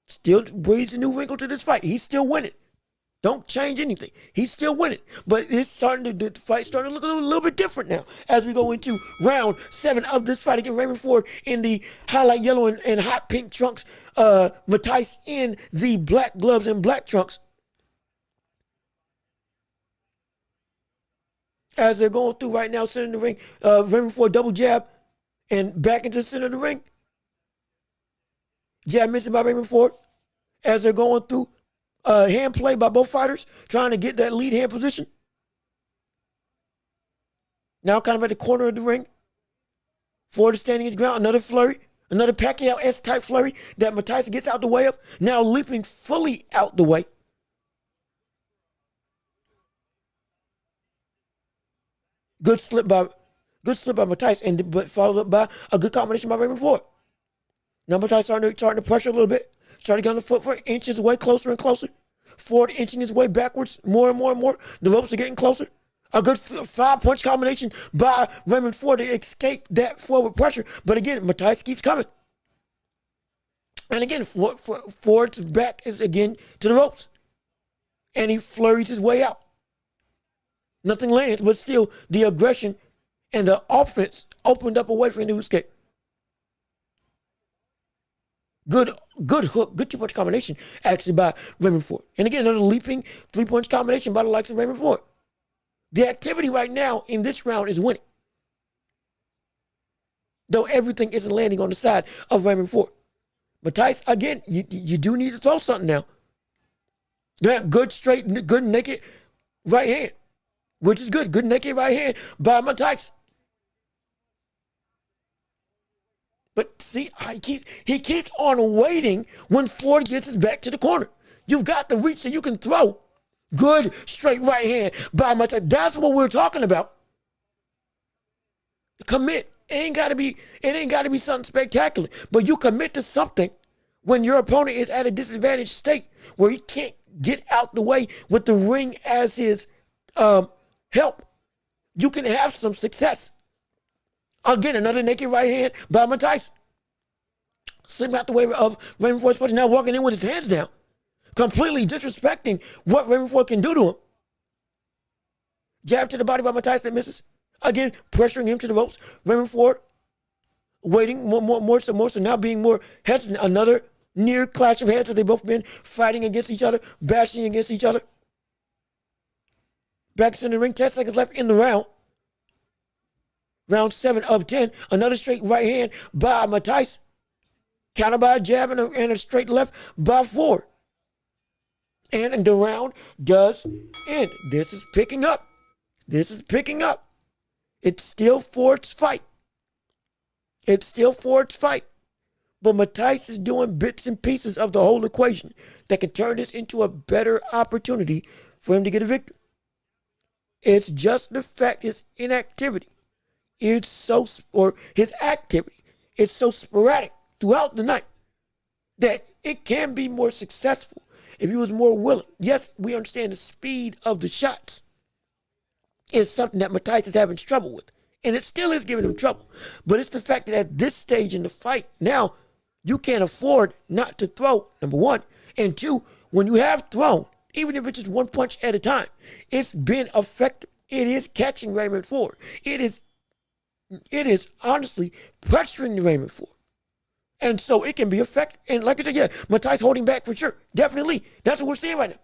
Still breathes a new wrinkle to this fight. He's still winning. Don't change anything. He's still winning. But it's starting to, the fight starting to look a little bit different now as we go into round 7 of this fight against Raymond Ford in the highlight yellow and hot pink trunks. Matthijs in the black gloves and black trunks. As they're going through right now, center of the ring, Raymond Ford double jab and back into the center of the ring. Jab missing by Raymond Ford as they're going through hand play by both fighters, trying to get that lead hand position. Now kind of at the corner of the ring. Ford is standing his ground. Another flurry. Another Pacquiao-esque type flurry that Matthijs gets out the way of. Now leaping fully out the way. Good slip by Matthijs, but followed up by a good combination by Raymond Ford. Now Matthijs starting to pressure a little bit. Starting to get on the foot for inches away, closer and closer. Ford inching his way backwards more and more and more. The ropes are getting closer. A good 5-punch combination by Raymond Ford to escape that forward pressure. But again, Matthijs keeps coming. And again, Ford's back is again to the ropes. And he flurries his way out. Nothing lands, but still the aggression and the offense opened up a way for him to escape. Good hook, good 2-punch combination actually by Raymond Ford. And again, another leaping 3-punch combination by the likes of Raymond Ford. The activity right now in this round is winning. Though everything isn't landing on the side of Raymond Ford. Matthijs, again, you do need to throw something now. That good straight, good naked right hand, which is good. Good naked right hand by Matthijs. But see, he keeps on waiting when Ford gets his back to the corner. You've got the reach so you can throw. Good straight right hand by Matthijs. That's what we're talking about. Commit. It ain't gotta be something spectacular. But you commit to something when your opponent is at a disadvantaged state where he can't get out the way with the ring as his help. You can have some success. Again, another naked right hand by Matthijs. Slipping out the way of Raymond Ford's punch, now walking in with his hands down. Completely disrespecting what Raymond Ford can do to him. Jab to the body by Matthijs that misses. Again, pressuring him to the ropes. Raymond Ford waiting more so now being more hesitant. Another near clash of heads as they've both been fighting against each other, bashing against each other. Back in the ring, 10 seconds left in the round. Round 7 of 10. Another straight right hand by Matthijs. Counter by a jab and a straight left by Ford. And the round does end. This is picking up. It's still Ford's fight. But Matthijs is doing bits and pieces of the whole equation that can turn this into a better opportunity for him to get a victory. It's just the fact his inactivity is his activity is so sporadic throughout the night that it can be more successful if he was more willing. Yes, we understand the speed of the shots is something that Matthijs is having trouble with. And it still is giving him trouble. But it's the fact that at this stage in the fight, now you can't afford not to throw, number one. And two, when you have thrown, even if it's just 1 punch at a time, it's been effective. It is catching Raymond Ford. It is honestly pressuring the Raymond Ford. And so it can be effective. And like I said, yeah, Matthijs holding back for sure. Definitely. That's what we're seeing right now.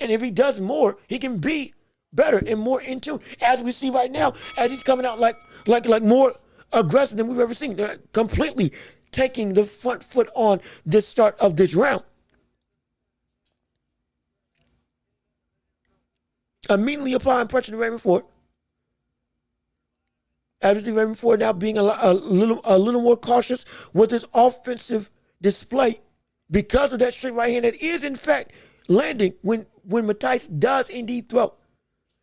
And if he does more, he can be better and more in tune. As we see right now, as he's coming out like more aggressive than we've ever seen, completely taking the front foot on this start of this round. Immediately applying pressure to Raymond Ford. As we see Raymond Ford now being a little more cautious with his offensive display because of that straight right hand that is in fact landing when Matthijs does indeed throw.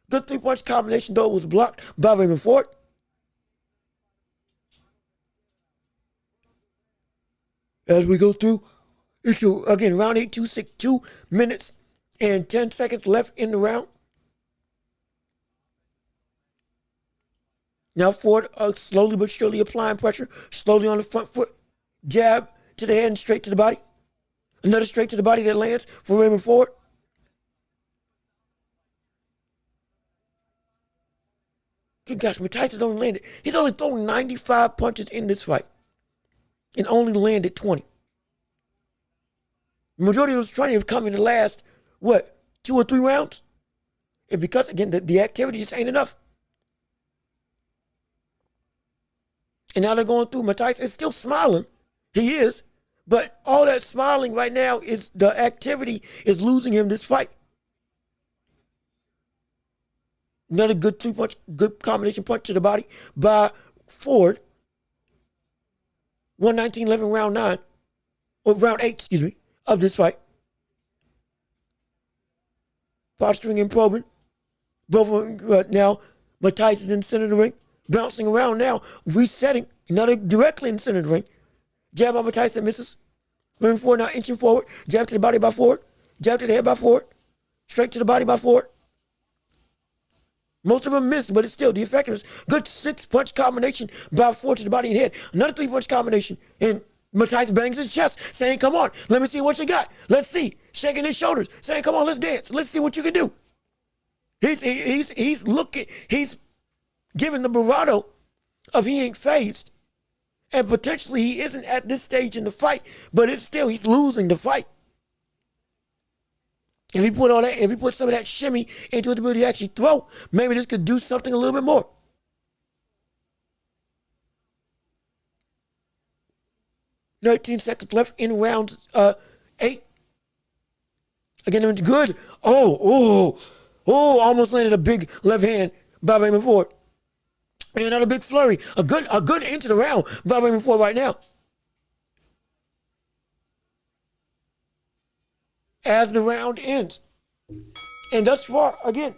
Good three-punch combination though was blocked by Raymond Ford. As we go through into again round 8, 2 minutes and 10 seconds left in the round. Now Ford slowly but surely applying pressure, slowly on the front foot, jab to the head and straight to the body. Another straight to the body that lands for Raymond Ford. Good gosh, Matthijs has only landed. He's only thrown 95 punches in this fight and only landed 20. The majority of those 20 have come in the last, 2 or 3 rounds? And because, again, the activity just ain't enough. And now they're going through. Matthijs is still smiling. He is. But all that smiling right now is the activity is losing him this fight. Another good good combination punch to the body by Ford. 119-11 round 9. Or round 8, excuse me, of this fight. Posturing and probing. Both of them now. Matthijs is in the center of the ring. Bouncing around now, resetting, another directly in the center of the ring. Jab by Matthijs that misses. Raymond Ford now inching forward. Jab to the body by Ford. Jab to the head by Ford. Straight to the body by Ford. Most of them missed, but it's still the effectiveness. Good 6-punch combination by Ford to the body and head. Another 3-punch combination. And Matthijs bangs his chest, saying, come on, let me see what you got. Let's see. Shaking his shoulders, saying, come on, let's dance. Let's see what you can do. He's looking, he's given the bravado of he ain't phased. And potentially he isn't at this stage in the fight, but it's still, he's losing the fight. If he put some of that shimmy into his ability to actually throw, maybe this could do something a little bit more. "19 seconds left in round 8. Again, it's good. Almost landed a big left hand by Raymond Ford. And another big flurry. A good into the round by Raymond Ford right now. As the round ends. And thus far, again,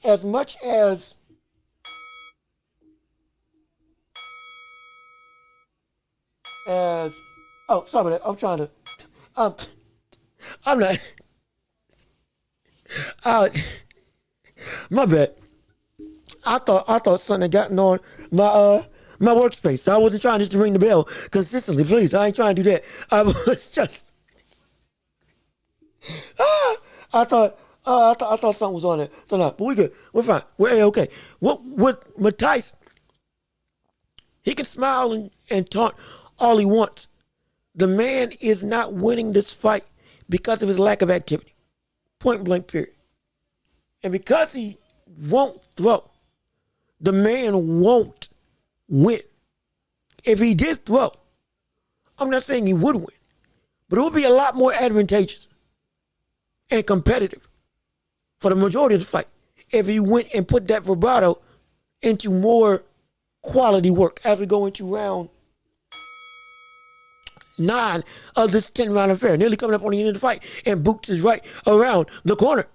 as much as sorry about that. I'm trying to I'm not my bad. I thought something had gotten on my workspace. So I wasn't trying just to ring the bell consistently. Please, I ain't trying to do that. I was just I thought something was on there. So no, but we good. We're fine. We're A-okay. What Matthijs, he can smile and taunt all he wants. The man is not winning this fight because of his lack of activity. Point blank period. And because he won't throw, the man won't win. If he did throw, I'm not saying he would win, but it would be a lot more advantageous and competitive for the majority of the fight if he went and put that vibrato into more quality work as we go into round 9 of this 10-round affair. Nearly coming up on the end of the fight, and Boots is right around the corner.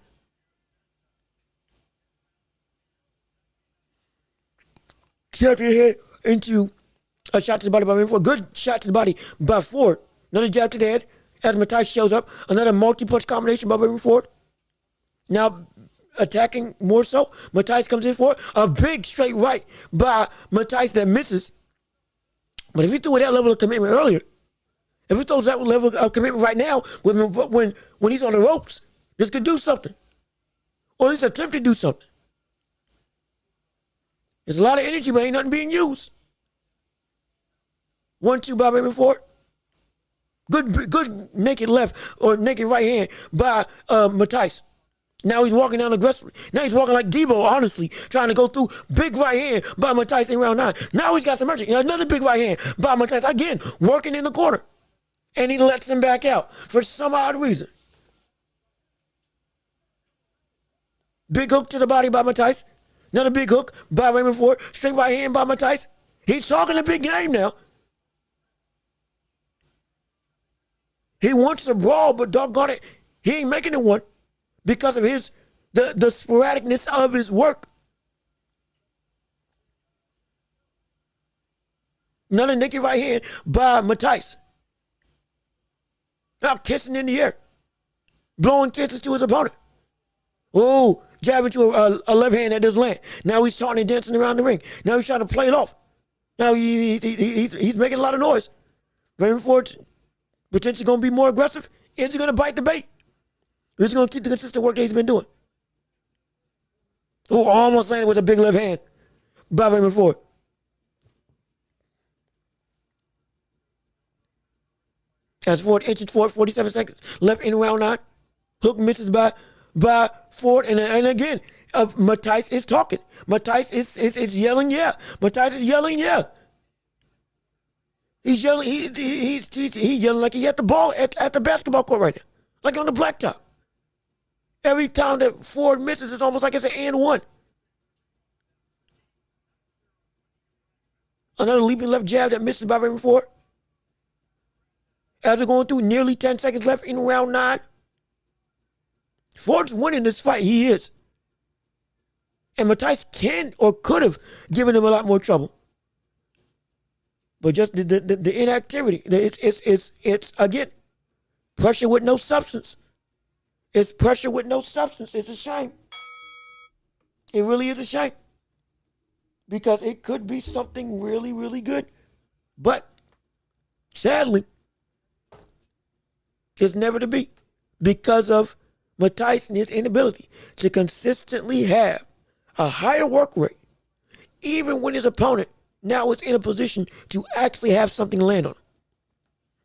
Jab to the head into a shot to the body by Raymond Ford. Good shot to the body by Ford. Another jab to the head as Matthijs shows up. Another multi-punch combination by Raymond Ford. Now attacking more so. Matthijs comes in for a big straight right by Matthijs that misses. But if he threw that level of commitment earlier, if he throws that level of commitment right now, when he's on the ropes, this could do something. Or at least attempt to do something. There's a lot of energy, but ain't nothing being used. 1-2 by Raymond Ford. Good naked left or naked right hand by Matthijs. Now he's walking down aggressively. Now he's walking like Debo, honestly, trying to go through. Big right hand by Eimantas in round 9. Now he's got some mercy. Another big right hand by Eimantas, again, working in the corner. And he lets him back out for some odd reason. Big hook to the body by Eimantas. Another big hook by Raymond Ford. Straight right hand by Eimantas. He's talking a big game now. He wants a brawl, but doggone it, he ain't making it one because of the sporadicness of his work. Another naked right hand by Eimantas. Now kissing in the air. Blowing kisses to his opponent. Oh, jabbing to a left hand that does land. Now he's taunting and dancing around the ring. Now he's trying to play it off. Now he's making a lot of noise. Raymond Ford's potentially going to be more aggressive. Is he going to bite the bait? Or is he going to keep the consistent work that he's been doing? Oh, almost landed with a big left hand by Raymond Ford. As Ford inches forward, 47 seconds left in round 9. Hook misses by Ford. And again, Eimantas is talking. Eimantas is yelling, yeah. Eimantas is yelling, yeah. He's yelling, he's yelling like he had the ball at the basketball court right now. Like on the blacktop. Every time that Ford misses, it's almost like it's an and one. Another leaping left jab that misses by Raymond Ford. As we're going through nearly 10 seconds left in round 9. Ford's winning this fight. He is. And Eimantas can or could have given him a lot more trouble. But just the inactivity. It's again, pressure with no substance. It's pressure with no substance. It's a shame. It really is a shame. Because it could be something really, really good. But sadly, it's never to be because of Eimantas and his inability to consistently have a higher work rate, even when his opponent now is in a position to actually have something land on him.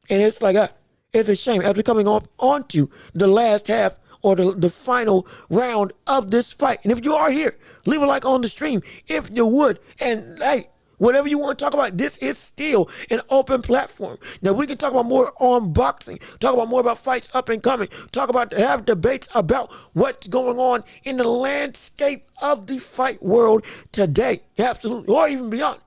And it's like, it's a shame. After coming onto the last half or the final round of this fight. And if you are here, leave a like on the stream if you would. And hey, whatever you want to talk about, this is still an open platform. Now, we can talk about more on boxing, talk about more about fights up and coming, have debates about what's going on in the landscape of the fight world today. Absolutely. Or even beyond.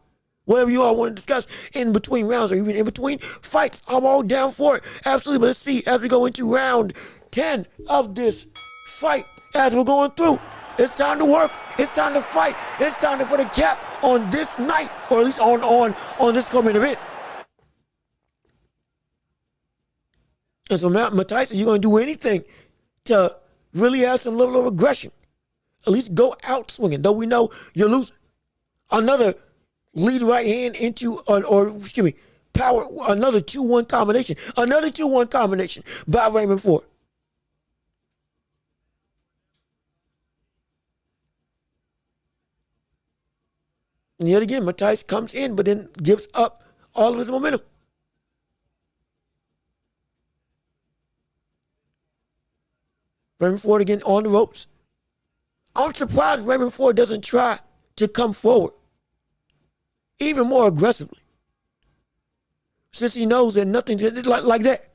Whatever you all want to discuss in between rounds or even in between fights, I'm all down for it. Absolutely. But let's see as we go into round 10 of this fight as we're going through. It's time to work. It's time to fight. It's time to put a cap on this night, or at least on this coming event. And so, Eimantas, you're going to do anything to really have some level of aggression. At least go out swinging, though we know you're losing. Another lead right hand into, power, another 2-1 combination. Another 2-1 combination by Raymond Ford. And yet again, Eimantas comes in, but then gives up all of his momentum. Raymond Ford again on the ropes. I'm surprised Raymond Ford doesn't try to come forward even more aggressively, since he knows that nothing's like that.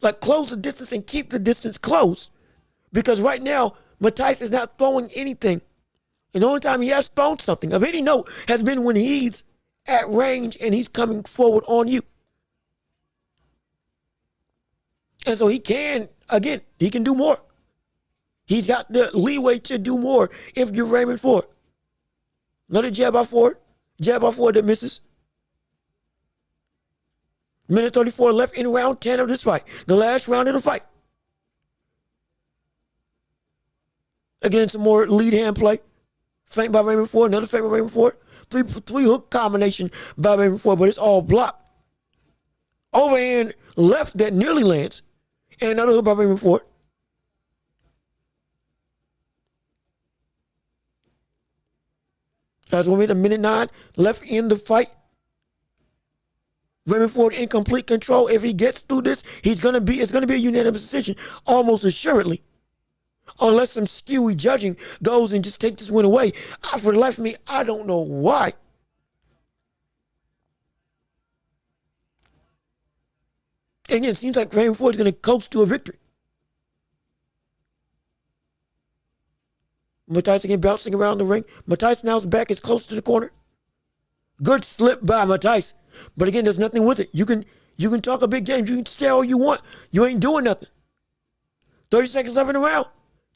Like, close the distance and keep the distance close, because right now Eimantas is not throwing anything. And the only time he has thrown something of any note has been when he's at range and he's coming forward on you. And so he can do more. He's got the leeway to do more if you're Raymond Ford. Another jab by Ford that misses. Minute 34 left in round 10 of this fight. The last round of the fight. Again, some more lead hand play. Feint by Raymond Ford, another feint by Raymond Ford. Three hook combination by Raymond Ford, but it's all blocked. Overhand left that nearly lands. And another hook by Raymond Ford. That's when we're at a minute 9 left in the fight. Raymond Ford in complete control. If he gets through this, it's gonna be a unanimous decision, almost assuredly. Unless some skewy judging goes and just take this win away. For the life of me, I don't know why. Again, it seems like Raymond Ford is going to coast to a victory. Matthijs again bouncing around the ring. Matthijs now's back is close to the corner. Good slip by Matthijs. But again, there's nothing with it. You can talk a big game. You can say all you want. You ain't doing nothing. 30 seconds left in the round.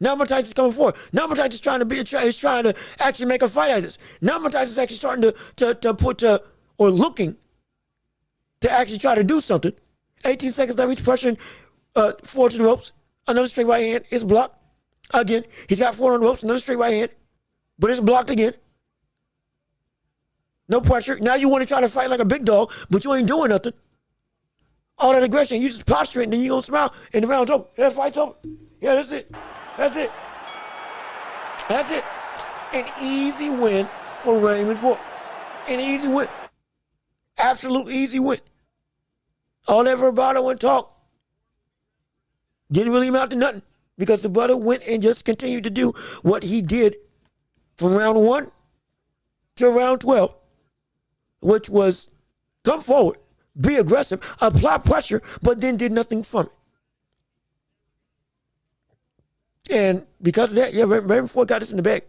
Now Matthijs is coming forward. Now Matthijs is trying to actually make a fight out of this. Now Matthijs is actually starting or looking to actually try to do something. 18 seconds left. He's pressuring Ford to the ropes. Another straight right hand is blocked. Again, he's got Ford on the ropes. Another straight right hand. But it's blocked again. No pressure. Now you want to try to fight like a big dog, but you ain't doing nothing. All that aggression, you just posture it, and then you gonna smile, and the round's over. Yeah, fight's over. Yeah, that's it. That's it. That's it. An easy win for Raymond Ford. An easy win. Absolute easy win. All that bravado and talk didn't really amount to nothing because the brother went and just continued to do what he did from round 1 to round 12, which was come forward, be aggressive, apply pressure, but then did nothing from it. And because of that, yeah, Raymond Ford got this in the bag.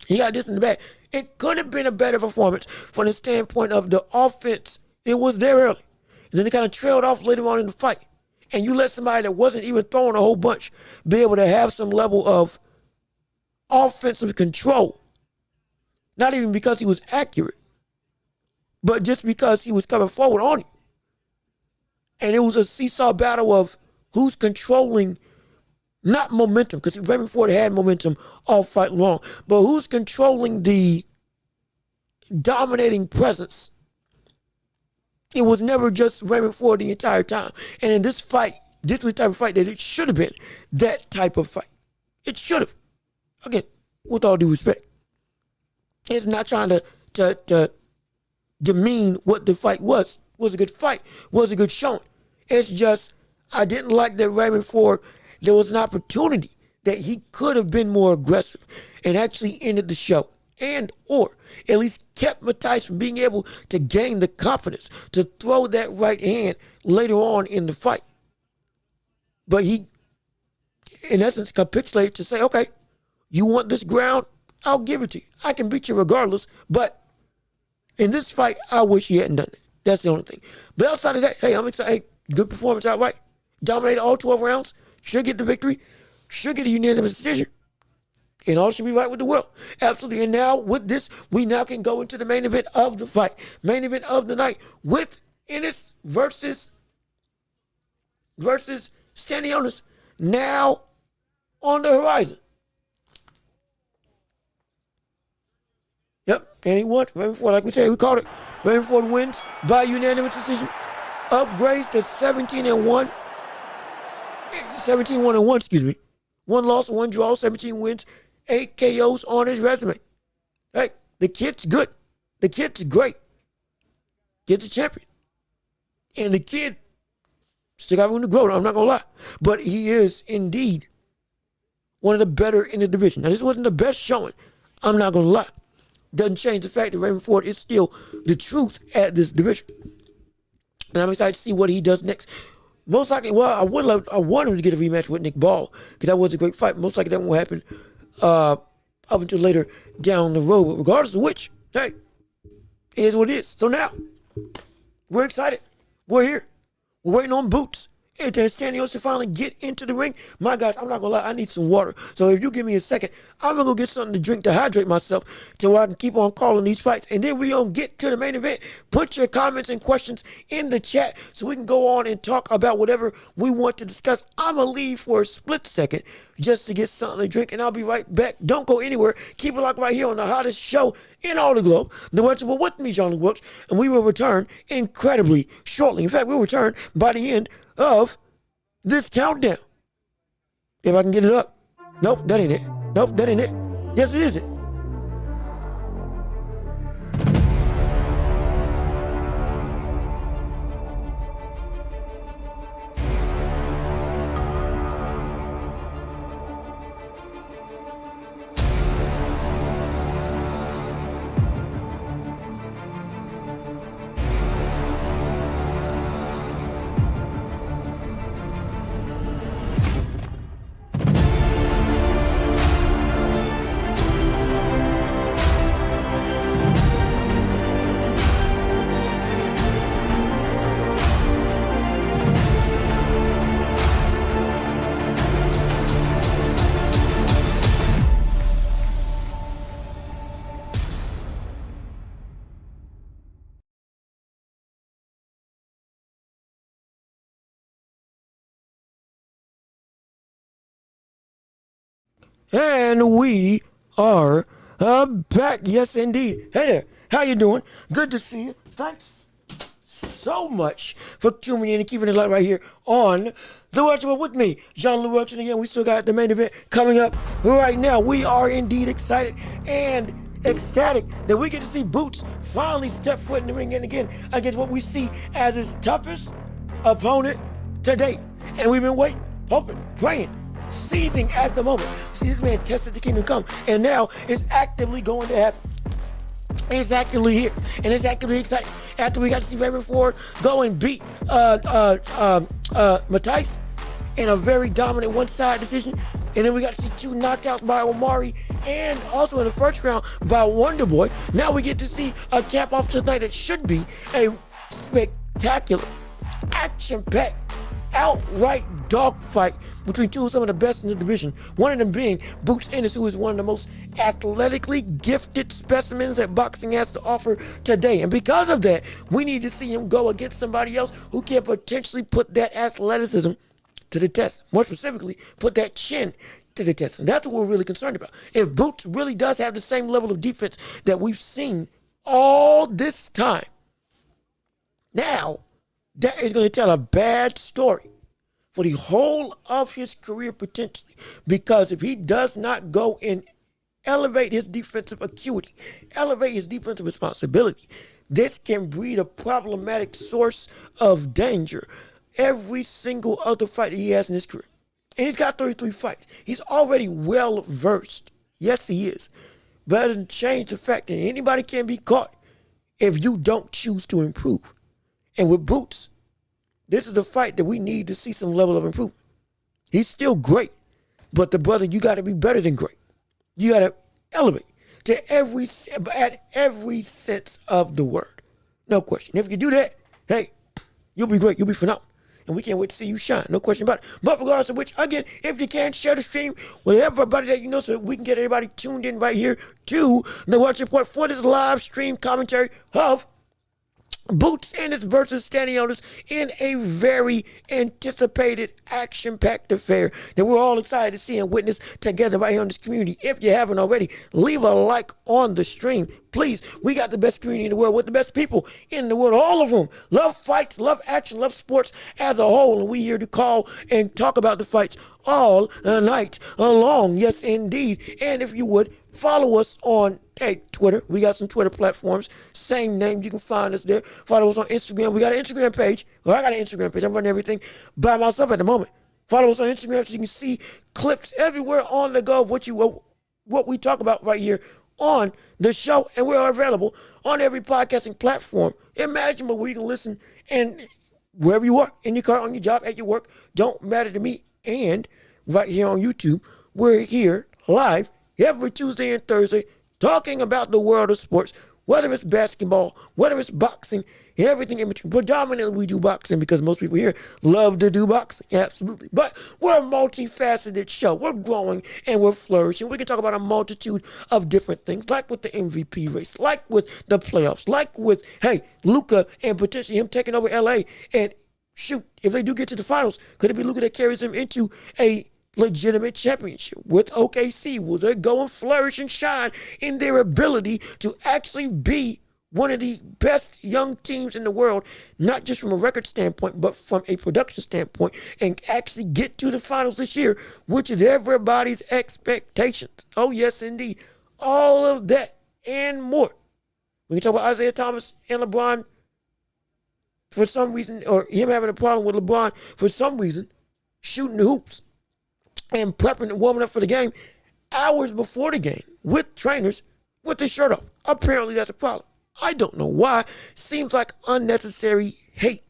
He got this in the bag. It could have been a better performance from the standpoint of the offense. It was there early. And then it kind of trailed off later on in the fight. And you let somebody that wasn't even throwing a whole bunch be able to have some level of offensive control. Not even because he was accurate, but just because he was coming forward on you. And it was a seesaw battle of who's controlling, not momentum, because Raymond Ford had momentum all fight long, but who's controlling the dominating presence. It was never just Raymond Ford the entire time. And in this fight, this was the type of fight that it should have been that type of fight. It should have. Again, with all due respect. It's not trying to demean what the fight was. Was a good fight. Was a good showing. It's just, I didn't like that Raymond Ford, there was an opportunity that he could have been more aggressive and actually ended the show. And or at least kept Matthijs from being able to gain the confidence to throw that right hand later on in the fight. But he, in essence, capitulated to say, okay, you want this ground? I'll give it to you. I can beat you regardless. But in this fight, I wish he hadn't done it. That's the only thing. But outside of that, hey, I'm excited. Hey, good performance outright. Dominated all 12 rounds. Should get the victory. Should get a unanimous decision. And all should be right with the world. Absolutely. And now with this, we now can go into the main event of the fight. Main event of the night with Ennis versus Stanionis now on the horizon. Yep. And he won. Raymond Ford, like we said, we called it. Raymond Ford wins by unanimous decision. Upgrades to 17-1. 17-1-1, excuse me. 1 loss, 1 draw, 17 wins. 8 KOs on his resume. Hey, the kid's good. The kid's great. Kid's a champion. And the kid still got room to grow, I'm not going to lie. But he is indeed one of the better in the division. Now, this wasn't the best showing. I'm not going to lie. Doesn't change the fact that Raymond Ford is still the truth at this division. And I'm excited to see what he does next. Most likely, well, I want him to get a rematch with Nick Ball because that was a great fight. Most likely that won't happen up until later down the road. But regardless of which, hey, it is what it is. So now, we're excited. We're here. We're waiting on Boots and Stanionis to finally get into the ring. My gosh, I'm not going to lie, I need some water. So if you give me a second, I'm going to go get something to drink to hydrate myself till I can keep on calling these fights. And then we're going to get to the main event. Put your comments and questions in the chat so we can go on and talk about whatever we want to discuss. I'm going to leave for a split second just to get something to drink, and I'll be right back. Don't go anywhere. Keep it locked right here on the hottest show in all the globe, The Watchable with me, Jean Wilkes, and we will return incredibly shortly. In fact, we'll return by the end of this countdown. If I can get it up. Nope, that ain't it. Nope, that ain't it. Yes, it is it. And we are back. Yes, indeed. Hey there. How you doing? Good to see you. Thanks so much for tuning in and keeping it light right here on The Watchable with me, John Lewis. And again, we still got the main event coming up right now. We are indeed excited and ecstatic that we get to see Boots finally step foot in the ring and again against what we see as his toughest opponent to date. And we've been waiting, hoping, praying, seething at the moment. See, this man tested the kingdom come, and now it's actively going to happen. It's actively here, and it's actively exciting. After we got to see Raven Ford go and beat Matthijs in a very dominant one-side decision, and then we got to see 2 knockouts by Omari, and also in the first round by Wonder Boy. Now we get to see a cap off tonight that should be a spectacular, action-packed, outright dogfight between 2 of some of the best in the division. One of them being Boots Ennis, who is one of the most athletically gifted specimens that boxing has to offer today. And because of that, we need to see him go against somebody else who can potentially put that athleticism to the test. More specifically, put that chin to the test. And that's what we're really concerned about. If Boots really does have the same level of defense that we've seen all this time, now that is going to tell a bad story for the whole of his career potentially. Because if he does not go and elevate his defensive acuity, elevate his defensive responsibility, this can breed a problematic source of danger every single other fight that he has in his career. And he's got 33 fights. He's already well versed. Yes, he is. But that doesn't change the fact that anybody can be caught if you don't choose to improve. And with Boots, this is the fight that we need to see some level of improvement. He's still great, but the brother, you got to be better than great. You got to elevate at every sense of the word. No question. If you do that, hey, you'll be great. You'll be phenomenal. And we can't wait to see you shine. No question about it. But regardless of which, again, if you can, share the stream with everybody that you know so we can get everybody tuned in right here to the Watch Report for this live stream commentary of Boots Ennis versus Stanionis in a very anticipated, action-packed affair that we're all excited to see and witness together right here in this community. If you haven't already, leave a like on the stream. Please, we got the best community in the world with the best people in the world. All of them love fights, love action, love sports as a whole. And we here to call and talk about the fights all night long. Yes, indeed. And if you would, follow us on Twitter. We got some Twitter platforms. Same name. You can find us there. Follow us on Instagram. We got an Instagram page. Well, I got an Instagram page. I'm running everything by myself at the moment. Follow us on Instagram so you can see clips everywhere on the go of what we talk about right here on the show. And we're available on every podcasting platform imaginable where you can listen and wherever you are, in your car, on your job, at your work. Don't matter to me. And right here on YouTube, we're here live every Tuesday and Thursday talking about the world of sports, whether it's basketball, whether it's boxing, everything in between. Predominantly we do boxing because most people here love to do boxing, absolutely. But we're a multifaceted show. We're growing and we're flourishing. We can talk about a multitude of different things, like with the MVP race, like with the playoffs, like with, Luka and potentially him taking over LA. And shoot, if they do get to the finals, could it be Luka that carries them into a legitimate championship with OKC? Will they go and flourish and shine in their ability to actually be one of the best young teams in the world, not just from a record standpoint, but from a production standpoint, and actually get to the finals this year, which is everybody's expectations? Oh, yes, indeed. All of that and more. We can talk about Isaiah Thomas and LeBron for some reason, or him having a problem with LeBron for some reason, shooting the hoops and prepping and warming up for the game hours before the game with trainers with the shirt off. Apparently that's a problem. I don't know why. Seems like unnecessary hate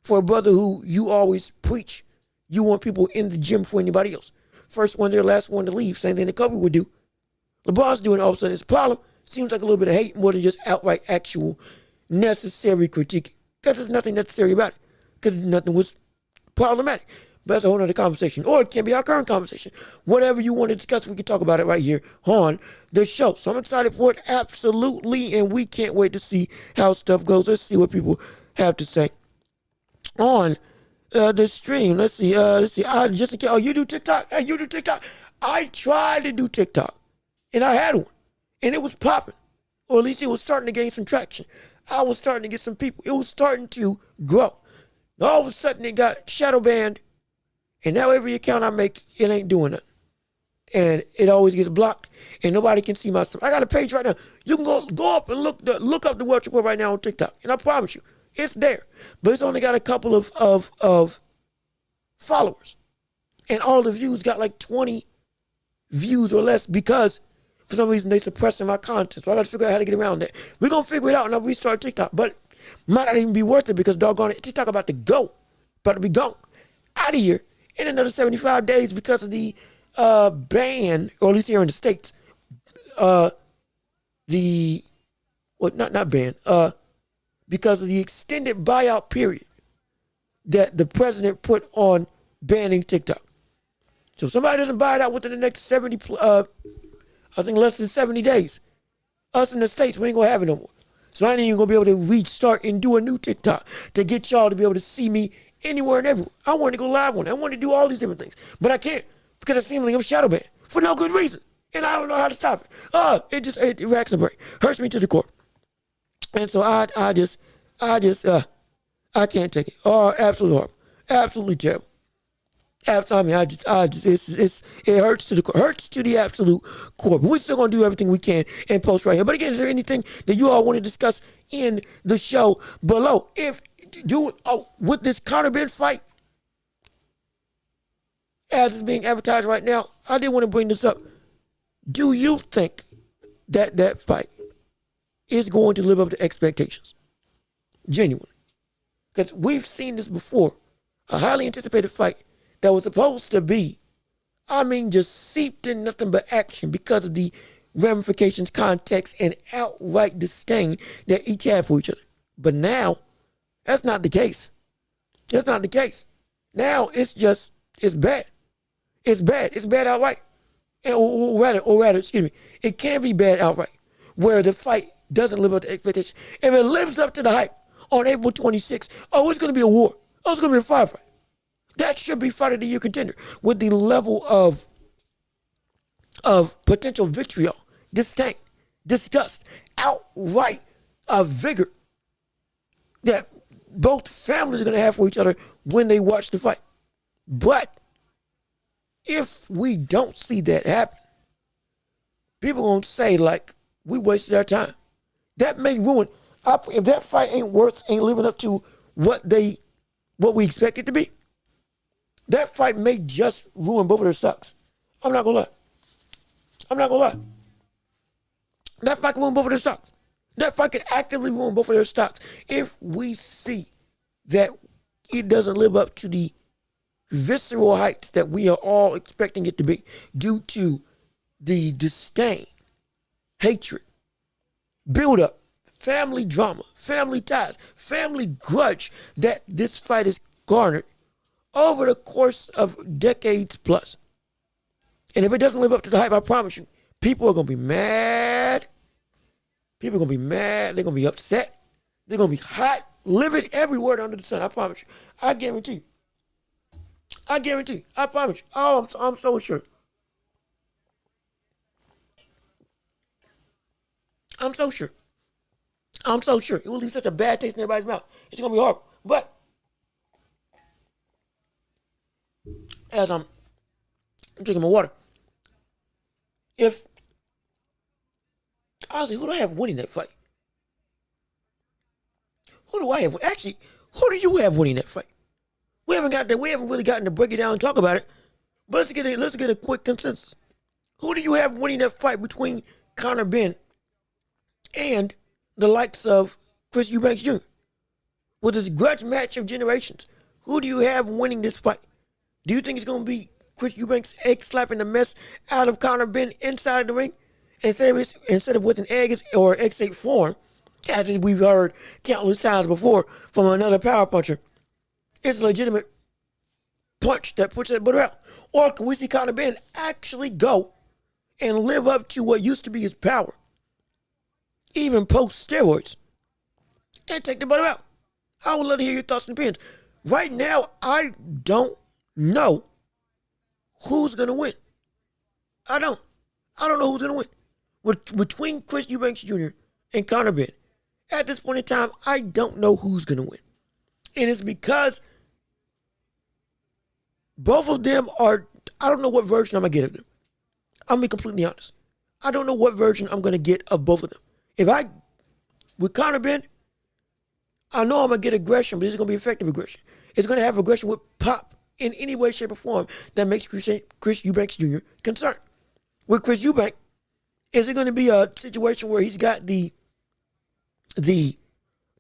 for a brother who you always preach you want people in the gym for anybody else. First one there, last one to leave. Same thing that Kobe would do. LeBron's doing it, all of a sudden it's a problem. Seems like a little bit of hate more than just outright actual necessary critique. Because there's nothing necessary about it. Because nothing was problematic. But that's a whole other conversation. Or it can be our current conversation. Whatever you want to discuss, we can talk about it right here on the show. So I'm excited for it, absolutely. And we can't wait to see how stuff goes. Let's see what people have to say on the stream. Let's see. Just in case. Oh, you do TikTok? Hey, you do TikTok? I tried to do TikTok, and I had one, and it was popping, or at least it was starting to gain some traction. I was starting to get some people. It was starting to grow. And all of a sudden, it got shadow banned, and now every account I make, it ain't doing nothing. And it always gets blocked, and nobody can see my stuff. I got a page right now. You can go up and look up the World Report right now on TikTok, and I promise you, it's there. But it's only got a couple of followers, and all the views got like 20 views or less because for some reason they suppressing my content. So I got to figure out how to get around that. We're gonna figure it out and I'll restart TikTok, but might not even be worth it because doggone it, TikTok about to be gone out of here in another 75 days because of the ban, or at least here in the States, not ban, because of the extended buyout period that the president put on banning TikTok. So if somebody doesn't buy it out within the next 70, I think less than 70 days, us in the States, we ain't gonna have it no more. So I ain't even gonna be able to restart and do a new TikTok to get y'all to be able to see me anywhere and everywhere. I want to go live on it. I want to do all these different things, but I can't because it seems like I'm shadow banned for no good reason, and I don't know how to stop it. It racks and brain, hurts me to the core, and so I can't take it. Oh, absolutely horrible, absolutely terrible. I mean, it hurts to the absolute core. But we're still gonna do everything we can and post right here. But again, is there anything that you all want to discuss in the show below? If you with this Conor Ben fight, as it's being advertised right now, I did want to bring this up. Do you think that fight is going to live up to expectations? Genuinely, because we've seen this before, a highly anticipated fight that was supposed to be, just seeped in nothing but action because of the ramifications, context, and outright disdain that each had for each other. But now, that's not the case. That's not the case. Now, it's bad. It's bad. It's bad outright. Or rather, excuse me, it can be bad outright, where the fight doesn't live up to expectation. If it lives up to the hype on April 26th, it's going to be a war. It's going to be a firefight. That should be fight of the year contender with the level of potential vitriol, disdain, disgust, outright vigor that both families are going to have for each other when they watch the fight. But if we don't see that happen, people are going to say, like, we wasted our time. That may ruin, if that fight ain't living up to what we expect it to be, that fight may just ruin both of their stocks. I'm not gonna lie. That fight can ruin both of their stocks. That fight can actively ruin both of their stocks if we see that it doesn't live up to the visceral heights that we are all expecting it to be due to the disdain, hatred, build-up, family drama, family ties, family grudge that this fight has garnered over the course of decades plus. And if it doesn't live up to the hype, I promise you, people are going to be mad. People are going to be mad. They're going to be upset. They're going to be hot, livid, every word under the sun. I promise you. I guarantee you. I promise you. Oh, I'm so sure. I'm so sure. It will leave such a bad taste in everybody's mouth. It's going to be horrible. But as I'm drinking my water, honestly, who do I have winning that fight? Who do I have? Actually, who do you have winning that fight? We haven't really gotten to break it down and talk about it. But let's get a quick consensus. Who do you have winning that fight between Conor Ben and the likes of Chris Eubanks Jr.? With this grudge match of generations, who do you have winning this fight? Do you think it's going to be Chris Eubanks egg slapping the mess out of Conor Ben inside of the ring? Instead of with an egg or egg-shaped form, as we've heard countless times before from another power puncher, it's a legitimate punch that puts that butter out. Or can we see Conor Ben actually go and live up to what used to be his power, even post steroids, and take the butter out? I would love to hear your thoughts and opinions. Right now, I don't know who's going to win. I don't. I don't know who's gonna win. Between Chris Eubanks Jr. and Conor Benn, at this point in time, I don't know who's gonna win. And it's because both of them are, I don't know what version I'm gonna get of them. I'm gonna be completely honest. I don't know what version I'm gonna get of both of them. With Conor Benn, I know I'm gonna get aggression, but it's gonna be effective aggression. It's gonna have aggression with pop in any way, shape, or form that makes Chris Eubanks Jr. concerned. With Chris Eubanks, is it gonna be a situation where he's got the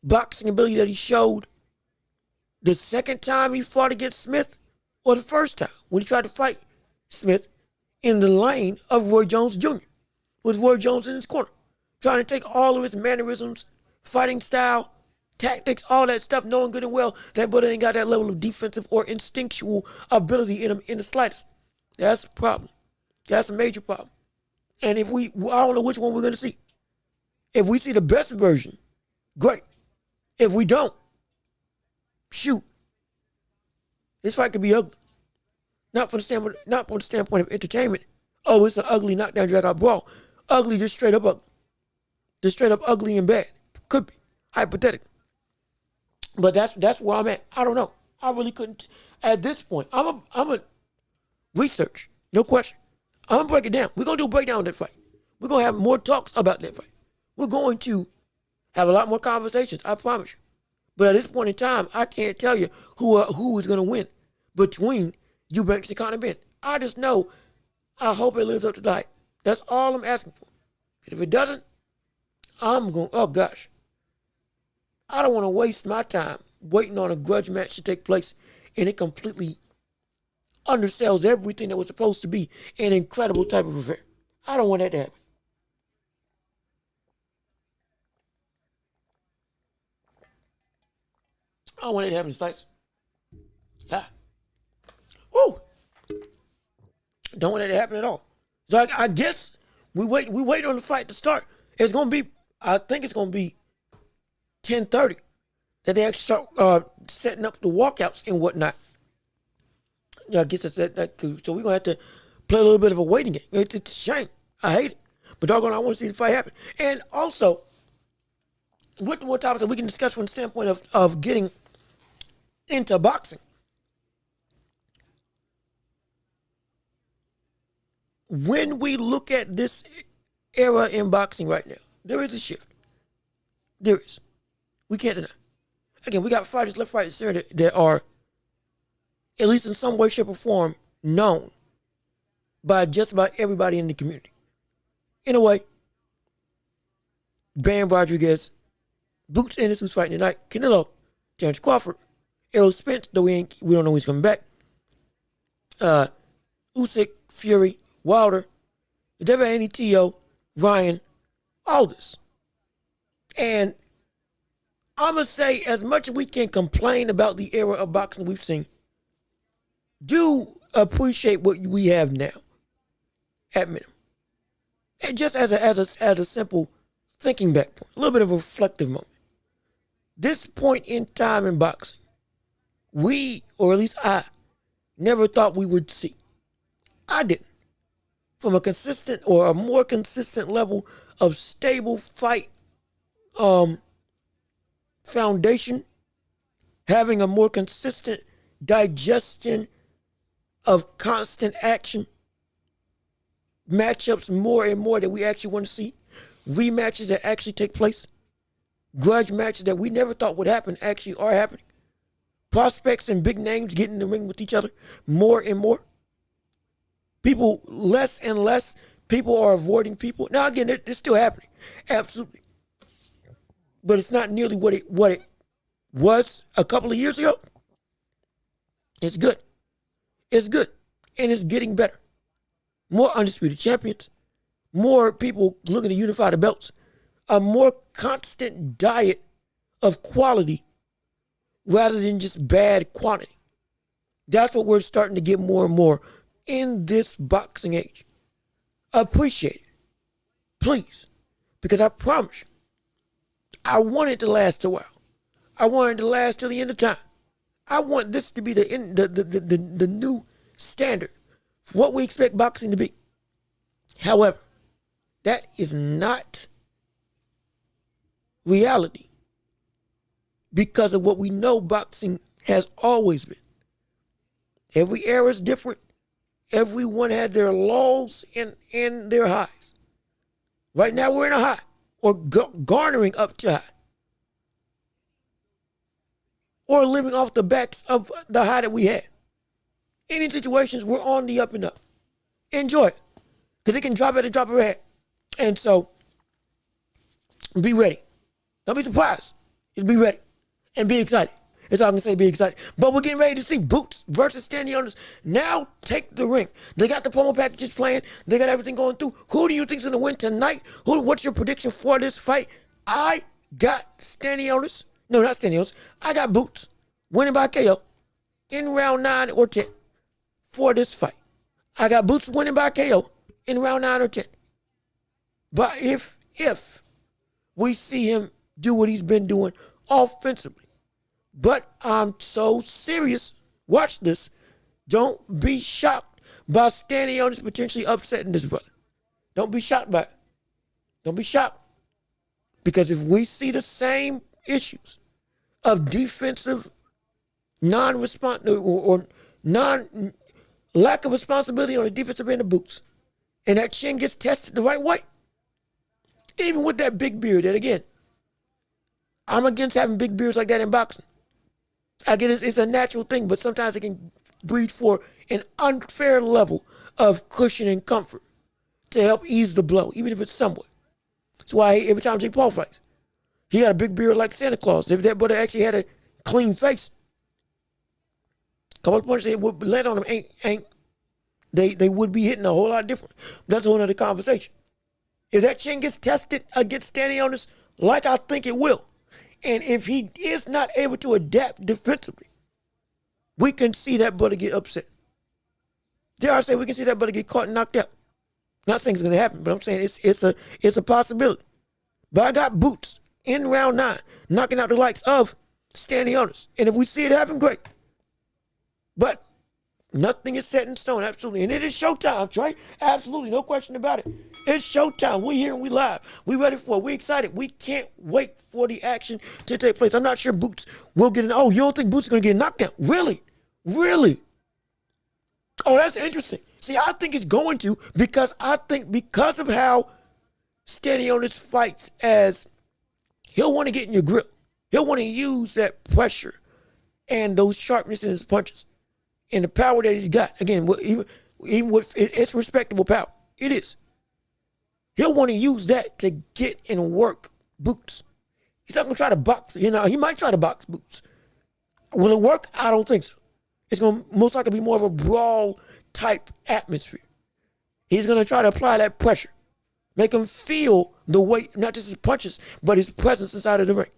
boxing ability that he showed the second time he fought against Smith, or the first time when he tried to fight Smith in the lane of Roy Jones Jr., with Roy Jones in his corner, trying to take all of his mannerisms, fighting style, tactics, all that stuff, knowing good and well that brother ain't got that level of defensive or instinctual ability in him in the slightest. That's a problem. That's a major problem. And I don't know which one we're going to see. If we see the best version, great. If we don't, shoot. This fight could be ugly. Not from the standpoint of entertainment. Oh, it's an ugly knockdown, drag out brawl. Ugly, just straight up ugly. Just straight up ugly and bad. Could be. Hypothetical. But that's where I'm at. I don't know. I really couldn't. At this point, I'm a research. No question. I'm going to break it down. We're going to do a breakdown of that fight. We're going to have more talks about that fight. We're going to have a lot more conversations, I promise you. But at this point in time, I can't tell you who is going to win between Eubanks and Conor Benn. I just know I hope it lives up to the hype. That's all I'm asking for. If it doesn't, I'm going, oh gosh. I don't want to waste my time waiting on a grudge match to take place and it completely undersells everything that was supposed to be an incredible type of affair. I don't want that to happen. I don't want that to happen, Slice. Ah. Woo! Don't want that to happen at all. So I guess we wait on the fight to start. It's gonna be, I think it's gonna be 10:30 that they actually start setting up the walkouts and whatnot. Yeah, I guess that's that. So we're gonna have to play a little bit of a waiting game. It's a shame. I hate it, but doggone, I want to see the fight happen. And also, what more topics that we can discuss from the standpoint of getting into boxing? When we look at this era in boxing right now, there is a shift. There is. We can't deny. Again, we got fighters left, right, and center that are, at least in some way, shape, or form, known by just about everybody in the community. Inoue, Bam Rodriguez, Boots Ennis, who's fighting tonight, Canelo, Terrence Crawford, Errol Spence, though we don't know when he's coming back, Usyk, Fury, Wilder, the WNTO, Ryan, all this. And I'm going to say, as much as we can complain about the era of boxing we've seen, do appreciate what we have now, at minimum. And just as a simple thinking back point, a little bit of a reflective moment. This point in time in boxing, we, or at least I, never thought we would see. I didn't. From a consistent or a more consistent level of stable fight foundation, having a more consistent digestion of constant action, matchups more and more that we actually want to see, rematches that actually take place, grudge matches that we never thought would happen actually are happening, prospects and big names getting in the ring with each other more and more. People, less and less people are avoiding people. Now again, it's still happening, absolutely, but it's not nearly what it was a couple of years ago. It's good. It's good, and it's getting better. More undisputed champions, more people looking to unify the belts, a more constant diet of quality rather than just bad quantity. That's what we're starting to get more and more in this boxing age. Appreciate it, please, because I promise you, I want it to last a while. I want it to last till the end of time. I want this to be the new standard for what we expect boxing to be. However, that is not reality because of what we know boxing has always been. Every era is different. Everyone had their lows and their highs. Right now we're in a high, or garnering up to high, or living off the backs of the high that we had. Any situations, we're on the up and up. Enjoy it, because it can drop at the drop of a hat. And so, be ready. Don't be surprised. Just be ready and be excited. That's all I can say, be excited. But we're getting ready to see Boots versus Stanionis now take the ring. They got the promo packages playing. They got everything going through. Who do you think's going to win tonight? What's your prediction for this fight? I got Stanionis. No, not Stanionis. I got Boots winning by KO in round 9 or 10 for this fight. I got Boots winning by KO in round 9 or 10. But if we see him do what he's been doing offensively, but I'm so serious. Watch this. Don't be shocked by Stanionis potentially upsetting this brother. Don't be shocked by it. Don't be shocked. Because if we see the same issues of defensive non-response or lack of responsibility on the defensive end of Boots, and that chin gets tested the right way, even with that big beard, that again, I'm against having big beards like that in boxing. I get it's a natural thing, but sometimes it can breed for an unfair level of cushion and comfort to help ease the blow, even if it's somewhat. That's why every time Jake Paul fights, he had a big beard like Santa Claus. If that brother actually had a clean face, a couple of punches that would land on him they would be hitting a whole lot different. That's a whole other conversation. If that chin gets tested against Stanionis, like I think it will, and if he is not able to adapt defensively, we can see that brother get upset. Dare I say we can see that brother get caught and knocked out. Not saying it's going to happen, but I'm saying it's a possibility. But I got Boots in round 9, knocking out the likes of Stanionis. And if we see it happen, great. But nothing is set in stone, absolutely. And it is showtime, right? Absolutely, no question about it. It's showtime. We here and we live. We ready for it. We excited. We can't wait for the action to take place. I'm not sure Boots will get oh, you don't think Boots is going to get knocked out? Really? Really? Oh, that's interesting. See, I think it's going to because of how Stanionis fights, as he'll want to get in your grip. He'll want to use that pressure and those sharpness in his punches and the power that he's got. Again, even with it's respectable power. It is. He'll want to use that to get and work Boots. He's not going to try to box. He might try to box Boots. Will it work? I don't think so. It's going to most likely be more of a brawl type atmosphere. He's going to try to apply that pressure. Make him feel the weight, not just his punches, but his presence inside of the ring.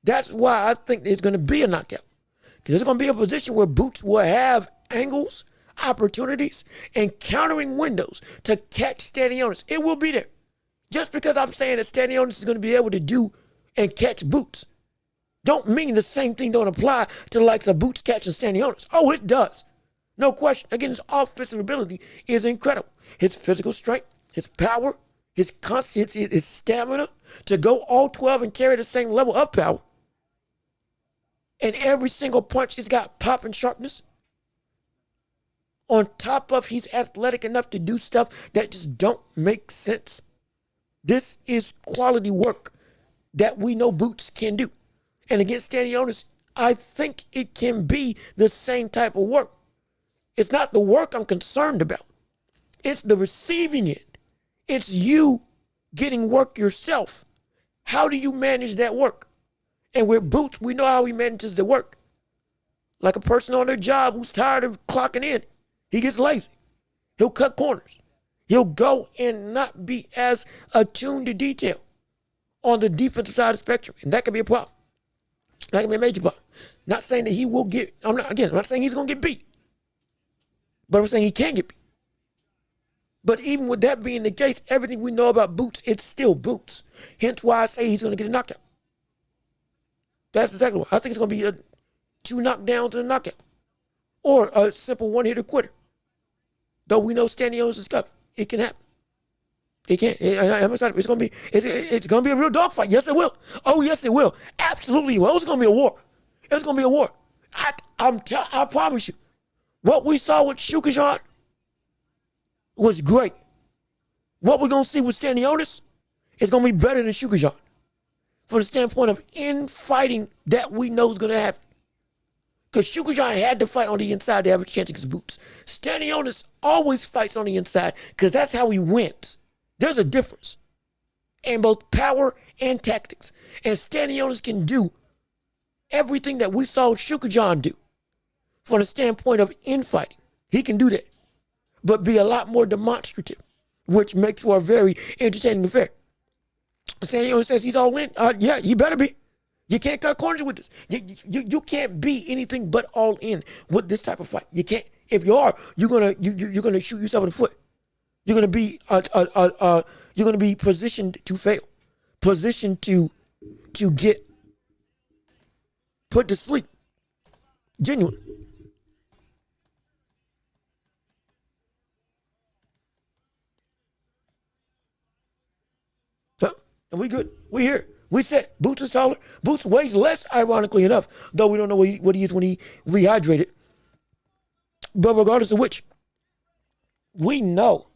That's why I think there's going to be a knockout. Because there's going to be a position where Boots will have angles, opportunities, and countering windows to catch Stanionis. It will be there. Just because I'm saying that Stanionis is going to be able to do and catch Boots, don't mean the same thing don't apply to the likes of Boots catching Stanionis. Oh, it does. No question. Again, his offensive ability is incredible. His physical strength, his power, his consistency, his stamina to go all 12 and carry the same level of power. And every single punch has got pop and sharpness. On top of he's athletic enough to do stuff that just don't make sense. This is quality work that we know Boots can do. And against Stanionis, I think it can be the same type of work. It's not the work I'm concerned about. It's the receiving end. It's you getting work yourself. How do you manage that work? And with Boots, we know how he manages the work. Like a person on their job who's tired of clocking in. He gets lazy. He'll cut corners. He'll go and not be as attuned to detail on the defensive side of the spectrum. And that can be a problem. That can be a major problem. Not saying that he will get, I'm not saying he's going to get beat. But I'm saying he can get beat. But even with that being the case, everything we know about Boots, it's still Boots. Hence why I say he's going to get a knockout. That's exactly why. I think it's going to be 2 knockdowns and a knockout. Or a simple one-hitter quitter. Though we know Stanionis is coming. It can happen. It can't. I'm excited. It's gonna be a real dogfight. Yes, it will. Oh, yes, it will. Absolutely. Well, it's gonna be a war. It's gonna be a war. I promise you. What we saw with Shukajan was great. What we're gonna see with Stanionis is gonna be better than Shukajan, from the standpoint of infighting that we know is gonna happen. Because Shukajan had to fight on the inside to have a chance against Boots. Stanionis always fights on the inside because that's how he wins. There's a difference in both power and tactics. And Stanionis can do everything that we saw Shukajan do from the standpoint of infighting. He can do that, but be a lot more demonstrative, which makes for a very entertaining affair. Stanionis says he's all in. Yeah, he better be. You can't cut corners with this. You can't be anything but all in with this type of fight. You can't. If you are, you're gonna shoot yourself in the foot. You're gonna be positioned to fail, positioned to get put to sleep. Genuine. And we good. We here. We said Boots is taller. Boots weighs less, ironically enough, though we don't know what he is when he rehydrated. But regardless of which, we know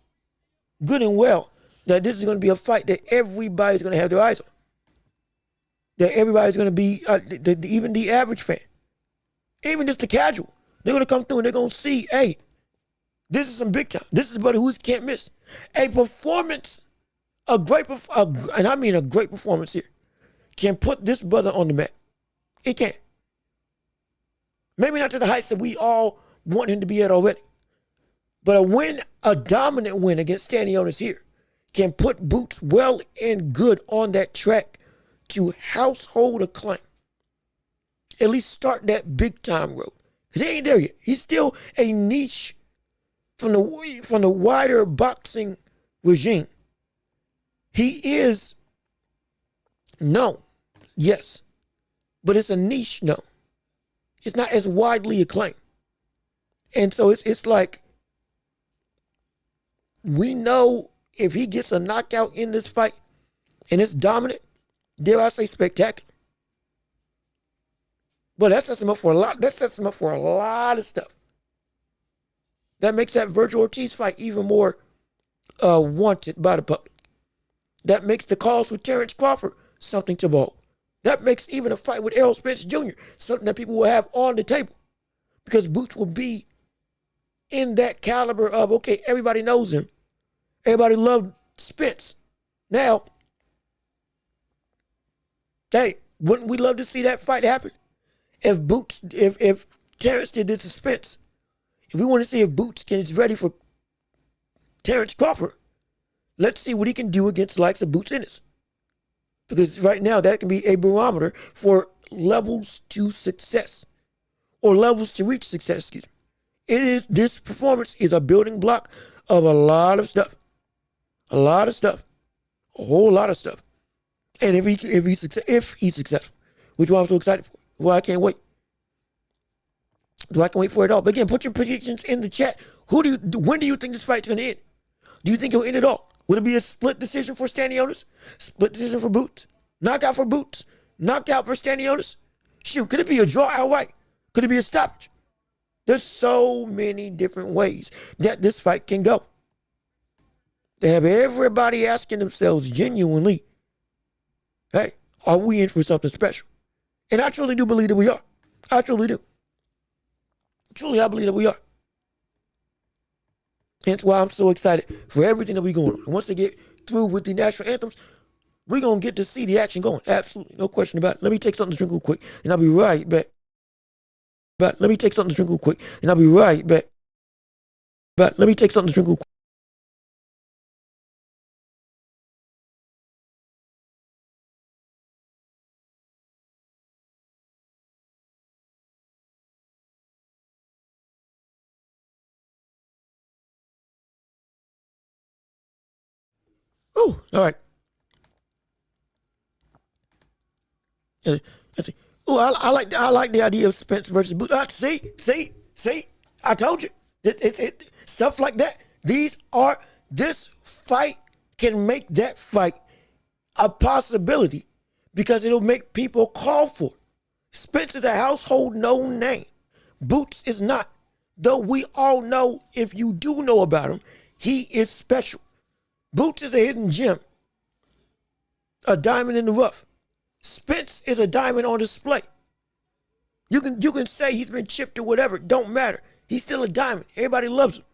good and well that this is going to be a fight that everybody's going to have their eyes on. That everybody's going to be, even the average fan, even just the casual, they're going to come through and they're going to see, hey, this is some big time. This is buddy who can't miss. A performance, and I mean a great performance here, can put this brother on the map. It can. Maybe not to the heights that we all want him to be at already. But a dominant win against Stanionis here can put Boots well and good on that track to household acclaim. At least start that big time road. Because he ain't there yet. He's still a niche from the wider boxing regime. He is known, yes, but it's a niche known. It's not as widely acclaimed. And so it's like, we know if he gets a knockout in this fight and it's dominant, dare I say spectacular. But that sets him up for a lot. That sets him up for a lot of stuff. That makes that Virgil Ortiz fight even more wanted by the public. That makes the calls for Terrence Crawford something to behold. That makes even a fight with Errol Spence Jr. something that people will have on the table. Because Boots will be in that caliber of, okay, everybody knows him. Everybody loved Spence. Now, hey, wouldn't we love to see that fight happen? If Terrence did this to Spence, if we want to see if Boots is ready for Terrence Crawford, let's see what he can do against the likes of Boots Ennis. Because right now, that can be a barometer for levels to success. Or levels to reach success, excuse me. This performance is a building block of a lot of stuff. A lot of stuff. A whole lot of stuff. And if he's successful, which I'm so excited for. Well, I can't wait. I can wait for it all. But again, put your predictions in the chat. When do you think this fight's gonna end? Do you think it'll end it all? Would it be a split decision for Stanionis? Split decision for Boots? Knockout for Boots? Knockout for Stanionis? Shoot, could it be a draw outright? Could it be a stoppage? There's so many different ways that this fight can go. They have everybody asking themselves genuinely, hey, are we in for something special? And I truly do believe that we are. I truly do. Truly, I believe that we are. Hence why I'm so excited for everything that we're going on. And once they get through with the national anthems, we're going to get to see the action going. Absolutely. No question about it. Let me take something to drink real quick, and I'll be right back. Let me take something to drink real quick, and I'll be right back. Let me take something to drink real quick. Oh, all right. Oh, I like the idea of Spence versus Boots. See, I told you. Stuff like that. This fight can make that fight a possibility because it'll make people call for it. Spence is a household known name. Boots is not. Though we all know, if you do know about him, he is special. Boots is a hidden gem, a diamond in the rough. Spence is a diamond on display. You can say he's been chipped or whatever. Don't matter. He's still a diamond. Everybody loves him.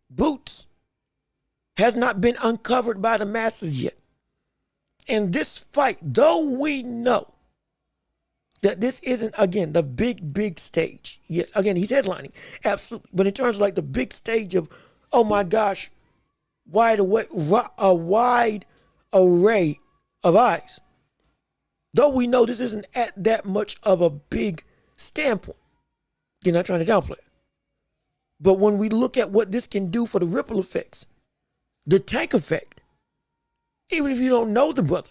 Boots has not been uncovered by the masses yet. And this fight, though we know that this isn't, again, the big stage. Yeah, again, he's headlining, absolutely. But in terms of like the big stage of, oh my gosh, a wide array of eyes. Though we know this isn't at that much of a big standpoint. You're not trying to downplay it. But when we look at what this can do for the ripple effects, the tank effect, even if you don't know the brother,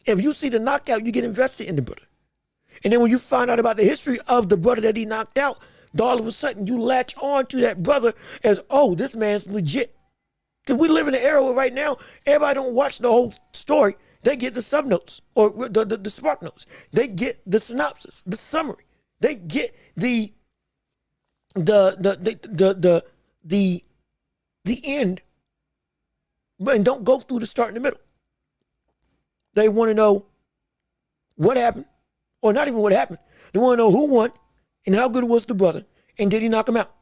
if you see the knockout, you get invested in the brother. And then when you find out about the history of the brother that he knocked out, all of a sudden you latch on to that brother as, oh, this man's legit. Because we live in an era where right now, everybody don't watch the whole story. They get the subnotes or the spark notes. They get the synopsis, the summary. They get the end, and don't go through the start and the middle. They want to know what happened, or not even what happened. They want to know who won and how good was the brother, and did he knock him out?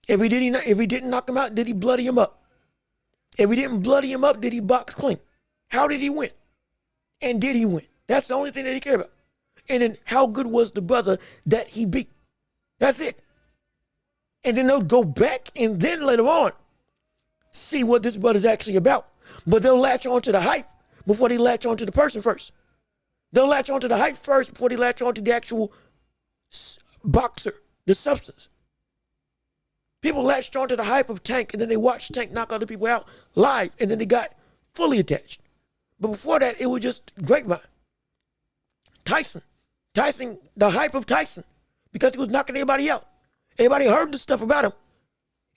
If he didn't knock him out, did he bloody him up? If he didn't bloody him up, did he box clean? How did he win? And did he win? That's the only thing that he cared about. And then how good was the brother that he beat? That's it. And then they'll go back and then later on see what this brother's actually about. But they'll latch onto the hype before they latch onto the person first. They'll latch onto the hype first before they latch onto the actual boxer, the substance. People latched onto the hype of Tank, and then they watched Tank knock other people out live, and then they got fully attached. But before that, it was just grapevine. Tyson, the hype of Tyson, because he was knocking everybody out. Everybody heard the stuff about him,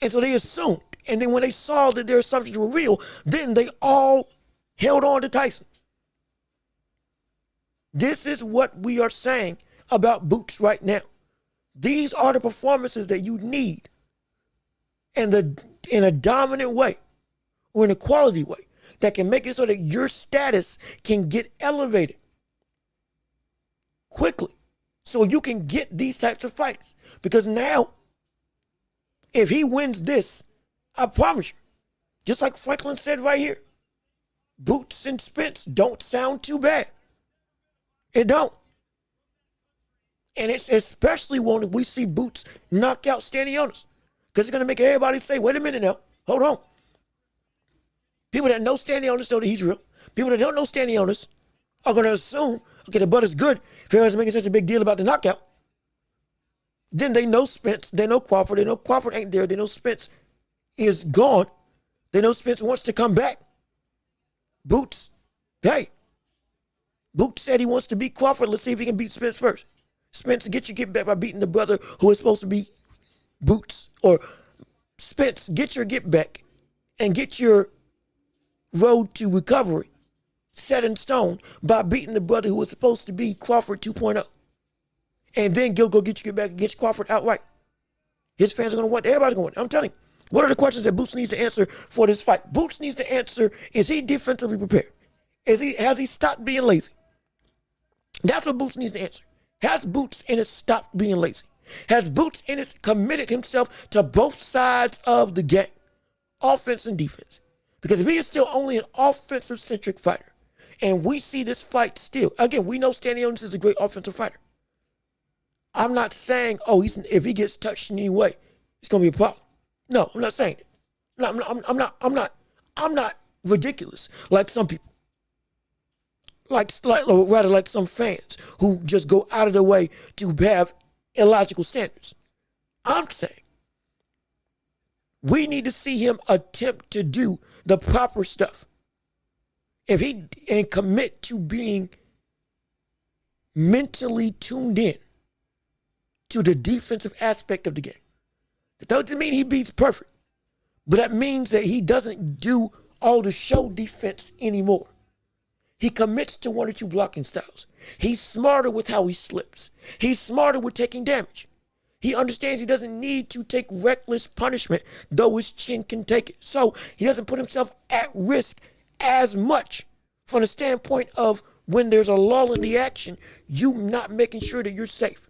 and so they assumed. And then when they saw that their assumptions were real, then they all held on to Tyson. This is what we are saying about Boots right now. These are the performances that you need in a dominant way or in a quality way that can make it so that your status can get elevated quickly so you can get these types of fights. Because now, if he wins this, I promise you, just like Franklin said right here, Boots and Spence don't sound too bad. It don't. And it's especially when we see Boots knock out Stanionis. Because it's going to make everybody say, wait a minute now, hold on. People that know Stanionis know that he's real. People that don't know Stanionis are going to assume, okay, the brother's good. If everyone's making such a big deal about the knockout, then they know Spence, they know Crawford, they know Crawford ain't there, they know Spence is gone. They know Spence wants to come back. Boots, hey, Boots said he wants to beat Crawford. Let's see if he can beat Spence first. Spence, get back by beating the brother who is supposed to be Boots. Or Spence, get your get back and get your road to recovery set in stone by beating the brother who was supposed to be Crawford 2.0. And then go get your get back against Crawford outright. His fans are going to want, everybody's going to want. I'm telling you, what are the questions that Boots needs to answer for this fight? Boots needs to answer, is he defensively prepared? Has he stopped being lazy? That's what Boots needs to answer. Has Boots Ennis stopped being lazy? Has Boots Ennis committed himself to both sides of the game, offense and defense? Because if he is still only an offensive-centric fighter, and we see this fight still, again, we know Stanionis is a great offensive fighter. I'm not saying, if he gets touched in any way, it's going to be a problem. No, I'm not saying it. I'm not ridiculous like some people. Like some fans who just go out of their way to have illogical standards. I'm saying we need to see him attempt to do the proper stuff. And commit to being mentally tuned in to the defensive aspect of the game. That doesn't mean he beats perfect, But that means that he doesn't do all the show defense anymore. He commits to one or two blocking styles. He's smarter with how he slips. He's smarter with taking damage. He understands he doesn't need to take reckless punishment, though his chin can take it. So he doesn't put himself at risk as much from the standpoint of when there's a lull in the action, you not making sure that you're safe.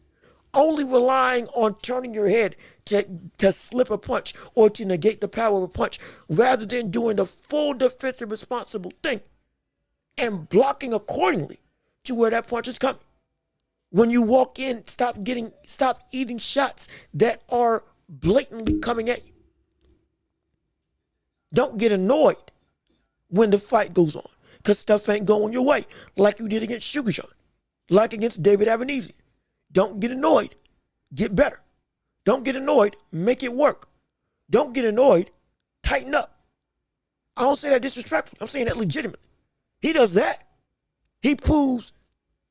Only relying on turning your head to slip a punch or to negate the power of a punch rather than doing the full defensive responsible thing and blocking accordingly to where that punch is coming. When you walk in, stop eating shots that are blatantly coming at you. Don't get annoyed when the fight goes on because stuff ain't going your way like you did against Sugar Sean, like against David Avanesian. Don't get annoyed. Get better. Don't get annoyed. Make it work. Don't get annoyed. Tighten up. I don't say that disrespectfully. I'm saying that legitimately. He does that. He proves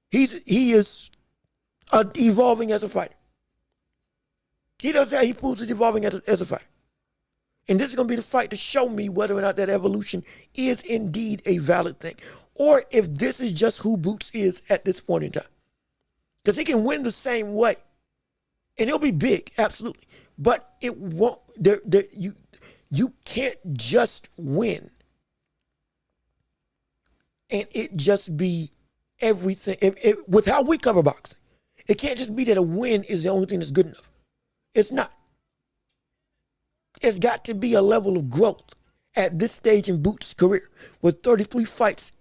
he is evolving as a fighter. He does that. He proves he's evolving as a fighter. And this is going to be the fight to show me whether or not that evolution is indeed a valid thing. Or if this is just who Boots is at this point in time. Because he can win the same way. And it'll be big, absolutely. But it won't, you can't just win. And it just be everything. With how we cover boxing, it can't just be that a win is the only thing that's good enough. It's not. It's got to be a level of growth at this stage in Boots' career with 33 fights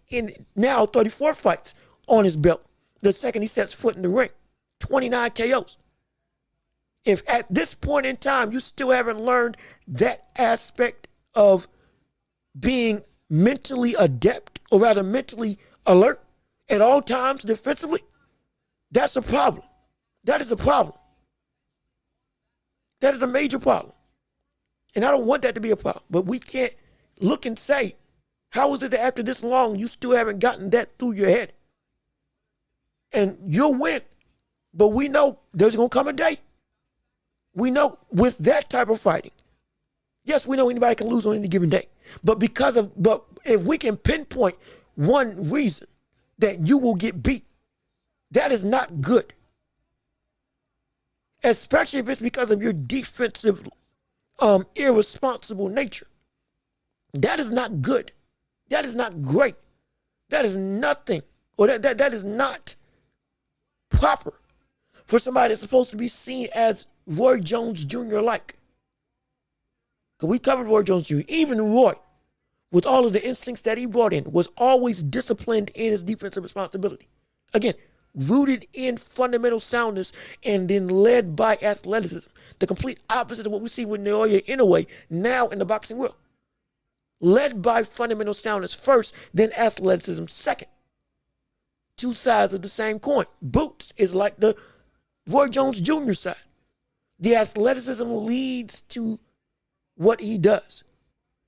now 34 fights on his belt. The second he sets foot in the ring, 29 KOs. If at this point in time you still haven't learned that aspect of being mentally adept, or rather mentally alert at all times defensively, that's a problem. That is a problem. That is a major problem. And I don't want that to be a problem. But we can't look and say, how is it that after this long you still haven't gotten that through your head? And you'll win. But we know there's going to come a day. We know with that type of fighting, yes, we know anybody can lose on any given day. But if we can pinpoint one reason that you will get beat, that is not good. Especially if it's because of your defensive, irresponsible nature. That is not good. That is not great. That is nothing, or that is not proper for somebody that's supposed to be seen as Roy Jones Jr. like. Because we covered Roy Jones Jr. Even Roy, with all of the instincts that he brought in, was always disciplined in his defensive responsibility. Again, rooted in fundamental soundness and then led by athleticism. The complete opposite of what we see with Naoya Inoue now in the boxing world. Led by fundamental soundness first, then athleticism second. Two sides of the same coin. Boots is like the Roy Jones Jr. side. The athleticism leads to what he does.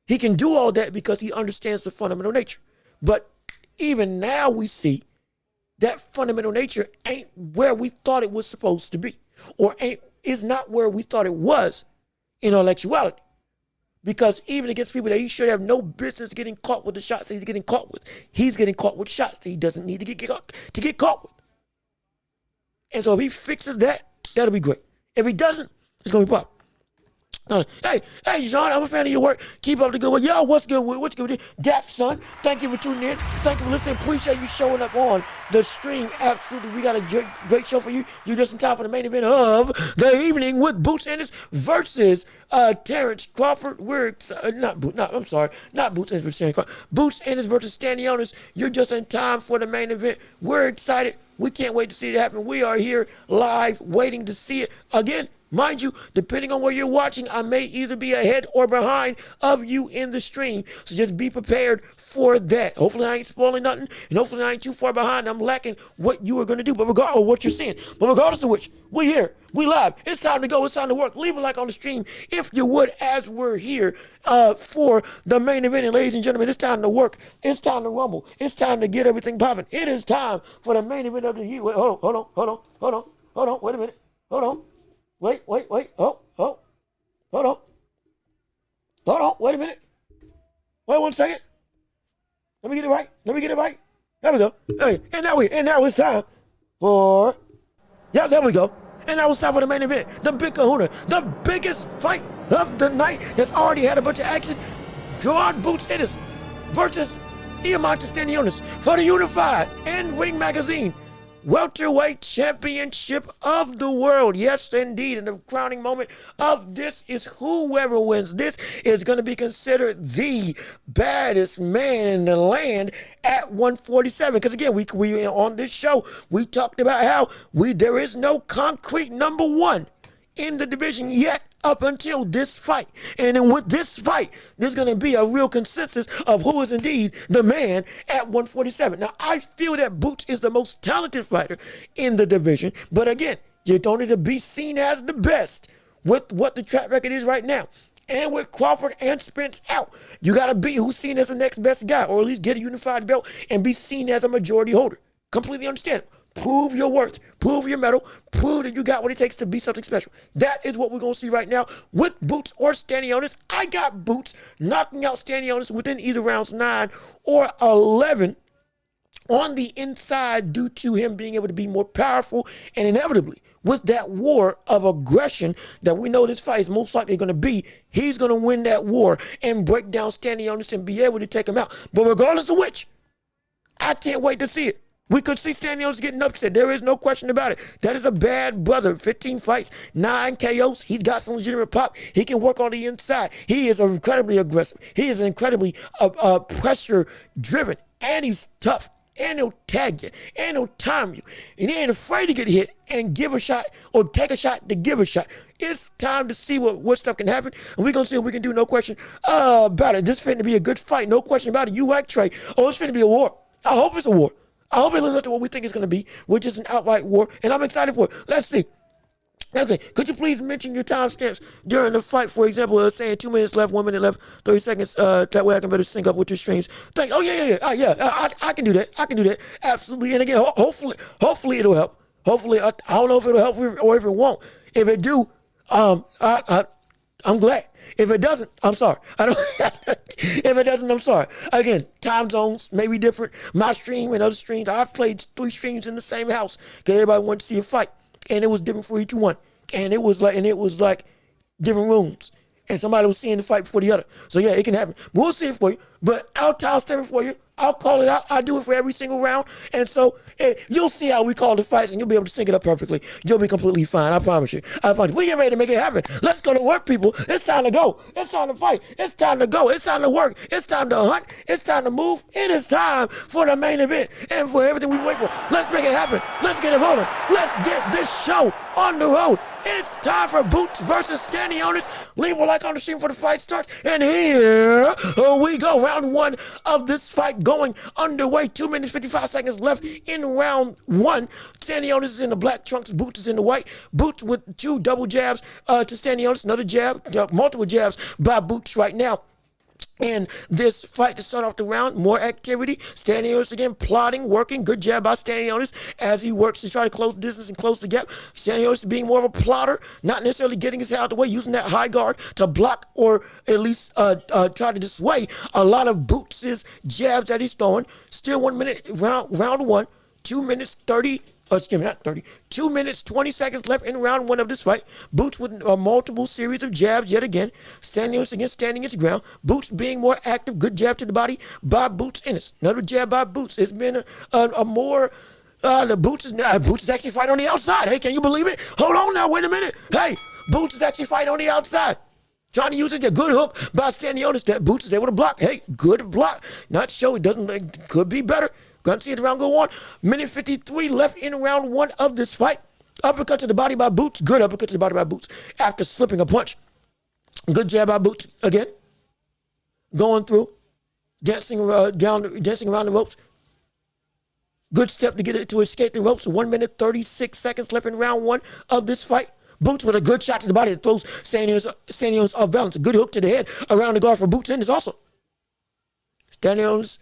He can do all that because he understands the fundamental nature. But even now we see that fundamental nature ain't where we thought it was supposed to be, or is not where we thought it was in intellectuality. Because even against people that he should have no business getting caught with the shots that he's getting caught with, he's getting caught with shots that he doesn't need to get caught with. And so if he fixes that, that'll be great. If he doesn't, it's gonna be pop. Hey, Jaron, I'm a fan of your work. Keep up the good work. Yo, what's good? What's good? Dap, son. Thank you for tuning in. Thank you for listening. Appreciate you showing up on the stream. Absolutely. We got a great show for you. You're just in time for the main event of the evening with Boots Ennis versus Terrence Crawford. Not Boots Ennis versus Terrence Crawford. Boots Ennis versus Stanionis. You're just in time for the main event. We're excited. We can't wait to see it happen. We are here live waiting to see it. Again, mind you, depending on where you're watching, I may either be ahead or behind of you in the stream. So just be prepared for that. Hopefully I ain't spoiling nothing, and hopefully I ain't too far behind. I'm lacking what you are going to do, but regardless of what you're seeing. But regardless of which, we here. We live. It's time to go. It's time to work. Leave a like on the stream if you would, as we're here for the main event. And ladies and gentlemen, it's time to work. It's time to rumble. It's time to get everything popping. It is time for the main event of the year. Wait, hold on. Wait a minute. Hold on. Wait. Hold on. Hold on, wait a minute. Wait 1 second. Let me get it right. There we go. Hey, and now it's time for, yeah, there we go. And now it's time for the main event, the big kahuna, the biggest fight of the night that's already had a bunch of action. Jaron Boots Ennis versus Eimantas Stanionis for the Unified and Ring Magazine Welterweight Championship of the world. Yes, indeed. And the crowning moment of this is whoever wins this is going to be considered the baddest man in the land at 147. Because again, we on this show, we talked about how there is no concrete number one in the division yet up until this fight. And then with this fight, there's going to be a real consensus of who is indeed the man at 147. Now, I feel that Boots is the most talented fighter in the division. But again, you don't need to be seen as the best with what the track record is right now. And with Crawford and Spence out, you got to be who's seen as the next best guy, or at least get a unified belt and be seen as a majority holder. Completely understand. Prove your worth, prove your mettle, prove that you got what it takes to be something special. That is what we're going to see right now with Boots or Stanionis. I got Boots knocking out Stanionis within either rounds 9 or 11 on the inside due to him being able to be more powerful, and inevitably with that war of aggression that we know this fight is most likely going to be, he's going to win that war and break down Stanionis and be able to take him out. But regardless of which, I can't wait to see it. We could see Stanionis getting upset. There is no question about it. That is a bad brother. 15 fights, 9 KOs. He's got some legitimate pop. He can work on the inside. He is incredibly aggressive. He is incredibly pressure-driven. And he's tough. And he'll tag you. And he'll time you. And he ain't afraid to get hit and give a shot or take a shot to give a shot. It's time to see what stuff can happen. And we're going to see what we can do. No question about it. This is finna to be a good fight. No question about it. You like Trey. Oh, it's finna to be a war. I hope it's a war. I hope it lives up to what we think it's going to be, which is an outright war, and I'm excited for it. Let's see. Could you please mention your timestamps during the fight? For example, saying 2 minutes left, 1 minute left, 30 seconds. That way I can better sync up with your streams. Oh, yeah. I can do that. Absolutely. And again, hopefully it'll help. Hopefully, I don't know if it'll help or if it won't. If it do, I'm glad. If it doesn't, I'm sorry. If it doesn't, I'm sorry. Again, time zones may be different. My stream and other streams, I've played 3 streams in the same house because everybody wanted to see a fight, and it was different for each one. And it was like different rooms, and somebody was seeing the fight before the other. So yeah, it can happen. We'll see it for you, but I'll timestamp it for you. I'll call it out. I do it for every single round. And so you'll see how we call the fights, and you'll be able to sync it up perfectly. You'll be completely fine. I promise you. We get ready to make it happen. Let's go to work, people. It's time to go. It's time to fight. It's time to go. It's time to work. It's time to hunt. It's time to move. It is time for the main event and for everything we wait for. Let's make it happen. Let's get it rolling. Let's get this show on the road. It's time for Boots versus Stanionis. Leave a like on the stream for the fight starts. And here we go. Round 1 of this fight going underway. 2 minutes, 55 seconds left in round 1. Stanionis is in the black trunks. Boots is in the white. Boots with 2 double jabs to Stanionis. Another jab, multiple jabs by Boots right now. And this fight to start off the round, more activity. Stanionis again plotting, working. Good jab by Stanionis as he works to try to close distance and close the gap. Stanionis being more of a plotter, not necessarily getting his head out the way, using that high guard to block or at least try to dissuade a lot of Boots' jabs that he's throwing. Still 1 minute, round 1, 2 minutes 30. 2 minutes, 20 seconds left in round 1 of this fight. Boots with a multiple series of jabs yet again. Stanionis again standing his ground. Boots being more active. Good jab to the body by Boots Ennis. Another jab by Boots. It's been a more... Boots is actually fighting on the outside. Hey, can you believe it? Hold on now. Wait a minute. Hey, Boots is actually fighting on the outside. Trying to use it. A good hook by Stanionis that Boots is able to block. Hey, good block. Not sure. It doesn't... Could be better. Gonna see the round go on. Minute 53 left in round 1 of this fight. Uppercut to the body by Boots. Good uppercut to the body by Boots after slipping a punch. Good jab by Boots again. Going through. Dancing around the ropes. Good step to get it to escape the ropes. 1 minute 36 seconds left in round 1 of this fight. Boots with a good shot to the body that throws Stanionis off balance. A good hook to the head around the guard for Boots Ennis also. Stanionis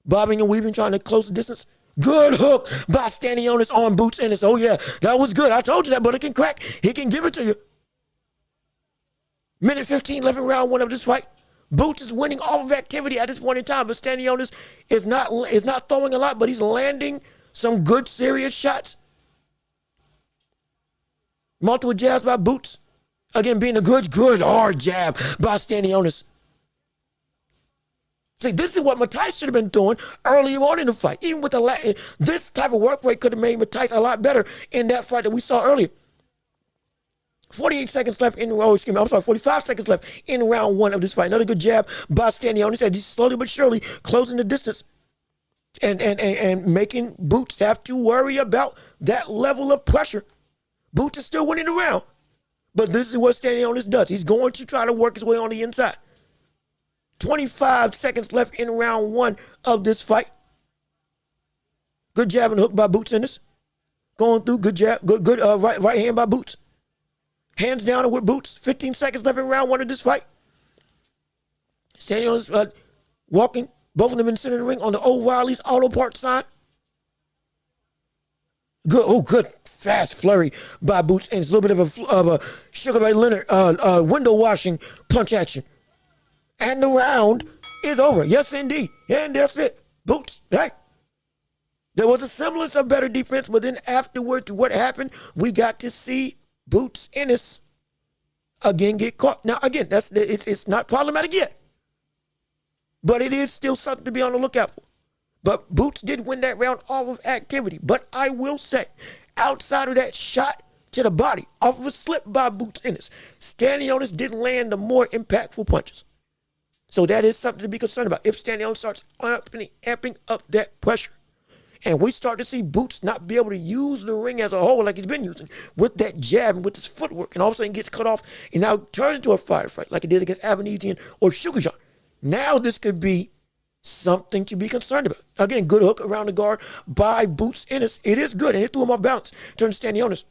bobbing and weaving, trying to close the distance. Good hook by Stanionis on Boots Ennis. Oh, yeah, that was good. I told you that, but it can crack. He can give it to you. Minute 15 left in round 1 of this fight. Boots is winning all of activity at this point in time, but Stanionis is not throwing a lot, but he's landing some good, serious shots. Multiple jabs by Boots. Again, being a good, hard jab by Stanionis. See, this is what Matthijs should have been doing earlier on in the fight. Even with this type of work rate could have made Matthijs a lot better in that fight that we saw earlier. 48 seconds left in, 45 seconds left in round 1 of this fight. Another good jab by Stanionis as he's slowly but surely closing the distance and making Boots have to worry about that level of pressure. Boots is still winning the round, but this is what Stanionis does. He's going to try to work his way on the inside. 25 seconds left in round 1 of this fight. Good jab and hook by Boots Ennis. Going through, good jab, good right hand by Boots. Hands down with Boots. 15 seconds left in round 1 of this fight. Stanionis walking. Both of them in the center of the ring on the O'Reilly's Auto Parts sign. Good fast flurry by Boots, and it's a little bit of a Sugar Ray Leonard window washing punch action. And the round is over. Yes, indeed. And that's it. Boots, hey. There was a semblance of better defense, but then afterwards, what happened? We got to see Boots Ennis again get caught. Now, again, it's not problematic yet, but it is still something to be on the lookout for. But Boots did win that round off of activity. But I will say, outside of that shot to the body, off of a slip by Boots Ennis, Stanionis didn't land the more impactful punches. So that is something to be concerned about. If Stanionis starts amping up that pressure, and we start to see Boots not be able to use the ring as a whole like he's been using with that jab and with his footwork, and all of a sudden gets cut off and now turns into a firefight like it did against Avanesian or Sugarjan. Now this could be something to be concerned about. Again, good hook around the guard by Boots Ennis. It is good, and it threw him off balance. Turns Stanionis.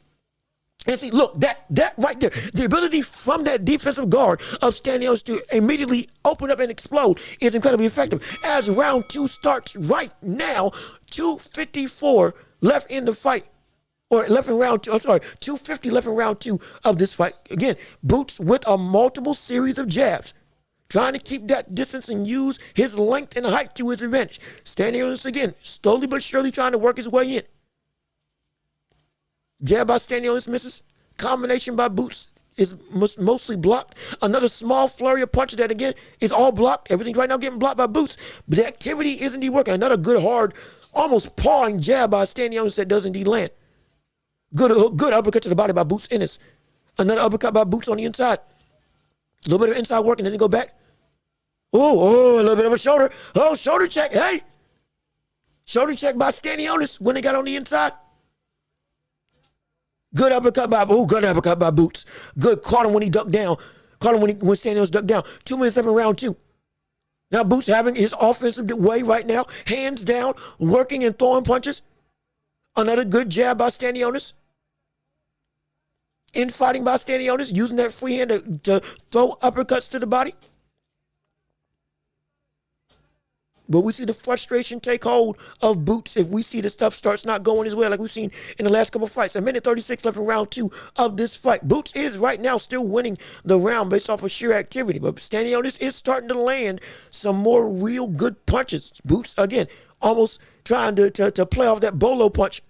And see, look, that right there, the ability from that defensive guard of Stanionis to immediately open up and explode is incredibly effective. As round 2 starts right now, 2:54 left in the fight, or left in round 2, 2:50 left in round 2 of this fight. Again, Boots with a multiple series of jabs, trying to keep that distance and use his length and height to his advantage. Stanionis again, slowly but surely trying to work his way in. Jab by Stanionis misses. Combination by Boots is mostly blocked. Another small flurry of punches that again is all blocked. Everything's right now getting blocked by Boots, but the activity is indeed working. Another good hard, almost pawing jab by Stanionis that does indeed land. Good uppercut to the body by Boots Ennis. Another uppercut by Boots on the inside. A little bit of inside work and then they go back. Oh, a little bit of a shoulder. Oh, shoulder check. Hey. Shoulder check by Stanionis when they got on the inside. Good uppercut by Boots. Good, caught him when he ducked down. Caught him when Stanionis ducked down. 2 minutes left in round 2. Now Boots having his offensive way right now. Hands down, working and throwing punches. Another good jab by Stanionis. Infighting by Stanionis, using that free hand to throw uppercuts to the body. But we see the frustration take hold of Boots if we see the stuff starts not going as well like we've seen in the last couple of fights. A minute 36 left in round 2 of this fight. Boots is right now still winning the round based off of sheer activity, but Stanionis is starting to land some more real good punches. Boots, again, almost trying to play off that bolo punch.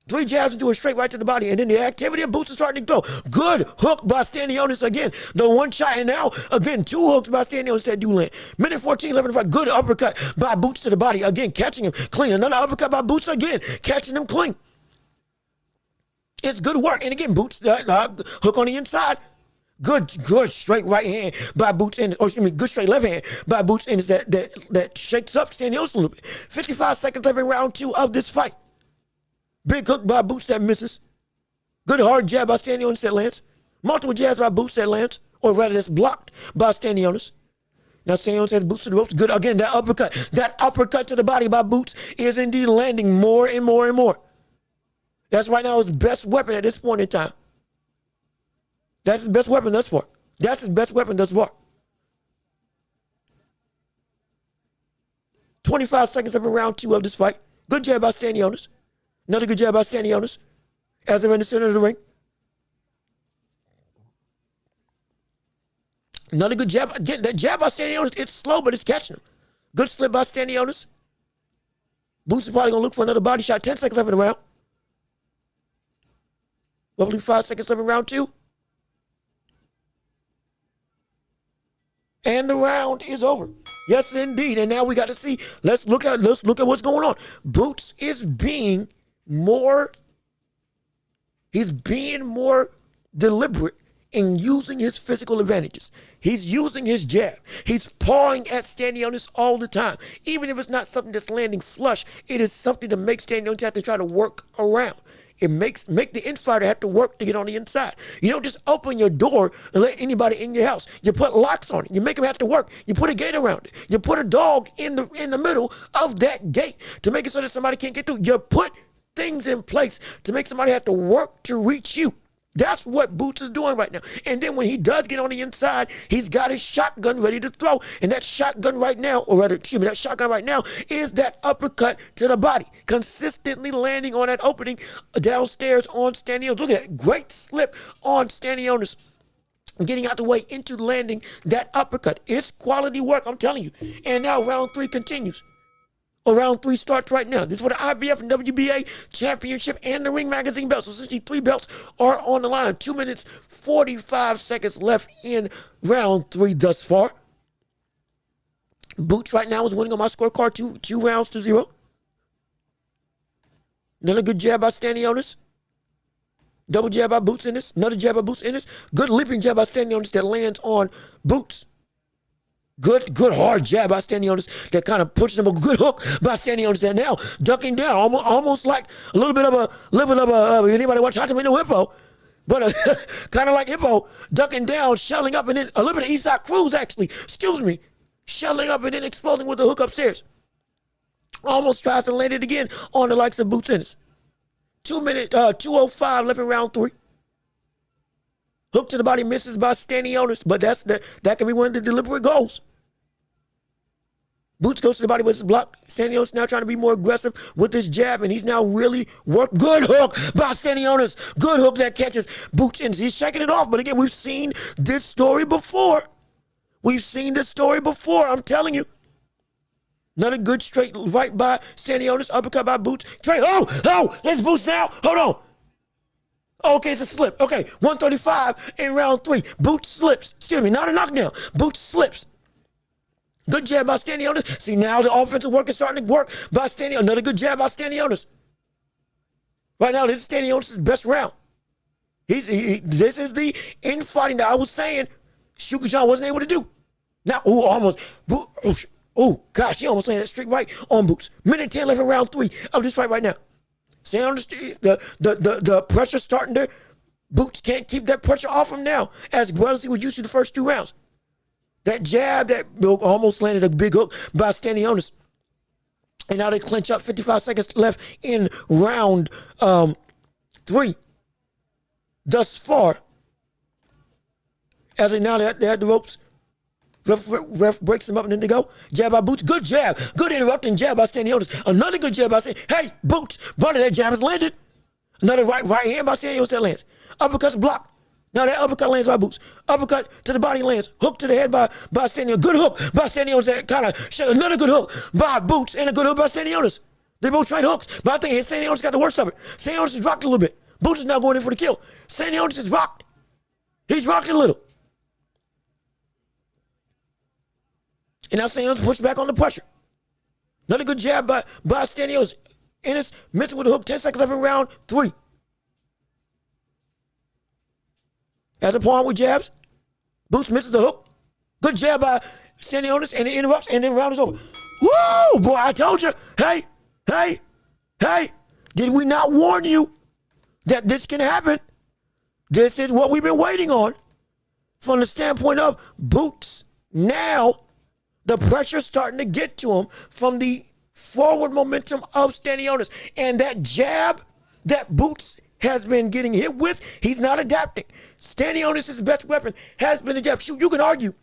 3 jabs into a straight right to the body, and then the activity of Boots is starting to go. Good hook by Stanionis again. The one shot, and now, again, 2 hooks by Stanionis that do land. Minute 14, 11 fight. Good uppercut by Boots to the body. Again, catching him clean. Another uppercut by Boots again, catching him clean. It's good work. And again, Boots, hook on the inside. Good straight right hand by Boots Ennis, good straight left hand by Boots Ennis that shakes up Stanionis a little bit. 55 seconds left in round 2 of this fight. Big hook by Boots that misses. Good hard jab by Stanionis that lands. Multiple jabs by Boots that lands, or rather that's blocked by Stanionis. Now Stanionis has Boots to the ropes. Good, again, that uppercut to the body by Boots is indeed landing more and more and more. That's right now his best weapon at this point in time. That's his best weapon thus far. 25 seconds left in round 2 of this fight. Good jab by Stanionis. Another good jab by Stanionis as they're in the center of the ring. Another good jab. Again, that jab by Stanionis, it's slow, but it's catching him. Good slip by Stanionis. Boots is probably going to look for another body shot. 10 seconds left in the round. Roughly 5 seconds left in round 2. And the round is over. Yes, indeed. And now we got to see. Let's look at what's going on. Boots is being more. He's being more deliberate in using his physical advantages. He's using his jab. He's pawing at Stanionis all the time. Even if it's not something that's landing flush, it is something that makes Stanionis have to try to work around. It make the infighter have to work to get on the inside. You don't just open your door and let anybody in your house. You put locks on it. You make them have to work. You put a gate around it. You put a dog in the middle of that gate to make it so that somebody can't get through. You put things in place to make somebody have to work to reach you. That's what Boots is doing right now. And then when he does get on the inside, he's got his shotgun ready to throw. And that shotgun right now, or rather, that shotgun right now is that uppercut to the body, consistently landing on that opening downstairs on Stanionis. Look at that. Great slip on Stanionis. Getting out the way into landing that uppercut. It's quality work, I'm telling you. And now round 3 continues. Round 3 starts right now. This is for the IBF and WBA championship and the Ring Magazine belts. So essentially 3 belts are on the line. 2 minutes, 45 seconds left in round 3 thus far. Boots right now is winning on my scorecard 2 rounds to 0. Another good jab by Stanionis. Double jab by Boots Ennis. Another jab by Boots Ennis. Good leaping jab by Stanionis that lands on Boots. Good hard jab by Stanionis that kind of pushes him. A good hook by Stanionis and now ducking down, almost like a little bit of a anybody watch Hajime Hippo, but kind of like Hippo ducking down, shelling up, and then a little bit of Eastside Cruz actually. Excuse me, shelling up and then exploding with the hook upstairs. Almost tries to land it again on the likes of Boots Ennis. 2:05 left in round 3. Hook to the body misses by Stanionis, but that can be one of the deliberate goals. Boots goes to the body, but it's blocked. Stanionis now trying to be more aggressive with this jab, and he's now really worked. Good hook by Stanionis. Good hook that catches Boots Ennis. He's shaking it off, but again, we've seen this story before. I'm telling you. Another good straight right by Stanionis, uppercut by Boots. Straight, there's Boots now. Hold on. Okay, it's a slip. Okay, 135 in round 3. Boots slips. Excuse me, not a knockdown. Boots slips. Good jab by Stanionis. See, now the offensive work is starting to work by Stanionis. Another good jab by Stanionis. Right now, this is Stanionis' best round. This is the infighting that I was saying Shukajan wasn't able to do. Now, almost. Gosh, he almost landed that straight right on Boots. Minute 10 left in round 3 of this fight right now. The pressure starting to. Boots can't keep that pressure off him now as well as he was used to the first 2 rounds. That jab that almost landed a big hook by Stanionis. And now they clinch up. 55 seconds left in round 3. Thus far, as they now they had the ropes. Ref breaks him up and then they go. Jab by Boots. Good jab. Good interrupting jab by Stanionis. Another good jab by Stanionis. Hey, Boots. Brother, that jab has landed. Another right hand by Stanionis that lands. Uppercut's blocked. Now that uppercut lands by Boots. Uppercut to the body lands. Hook to the head by Stanionis. Good hook by Stanionis that kind of another good hook by Boots and a good hook by Stanionis. They both trade hooks. But I think Stanionis got the worst of it. Stanionis is rocked a little bit. Boots is now going in for the kill. Stanionis is rocked. He's rocked a little. And now Stanionis pushed back on the pressure. Another good jab by Stanionis. Ennis missing with the hook. 10 seconds left in round 3. As a pawn with jabs. Boots misses the hook. Good jab by Stanionis and it interrupts and then round is over. Woo! Boy, I told you. Hey. Did we not warn you that this can happen? This is what we've been waiting on. From the standpoint of Boots now. The pressure's starting to get to him from the forward momentum of Stanionis. And that jab that Boots has been getting hit with, he's not adapting. Stanionis' best weapon has been the jab. Shoot, you can argue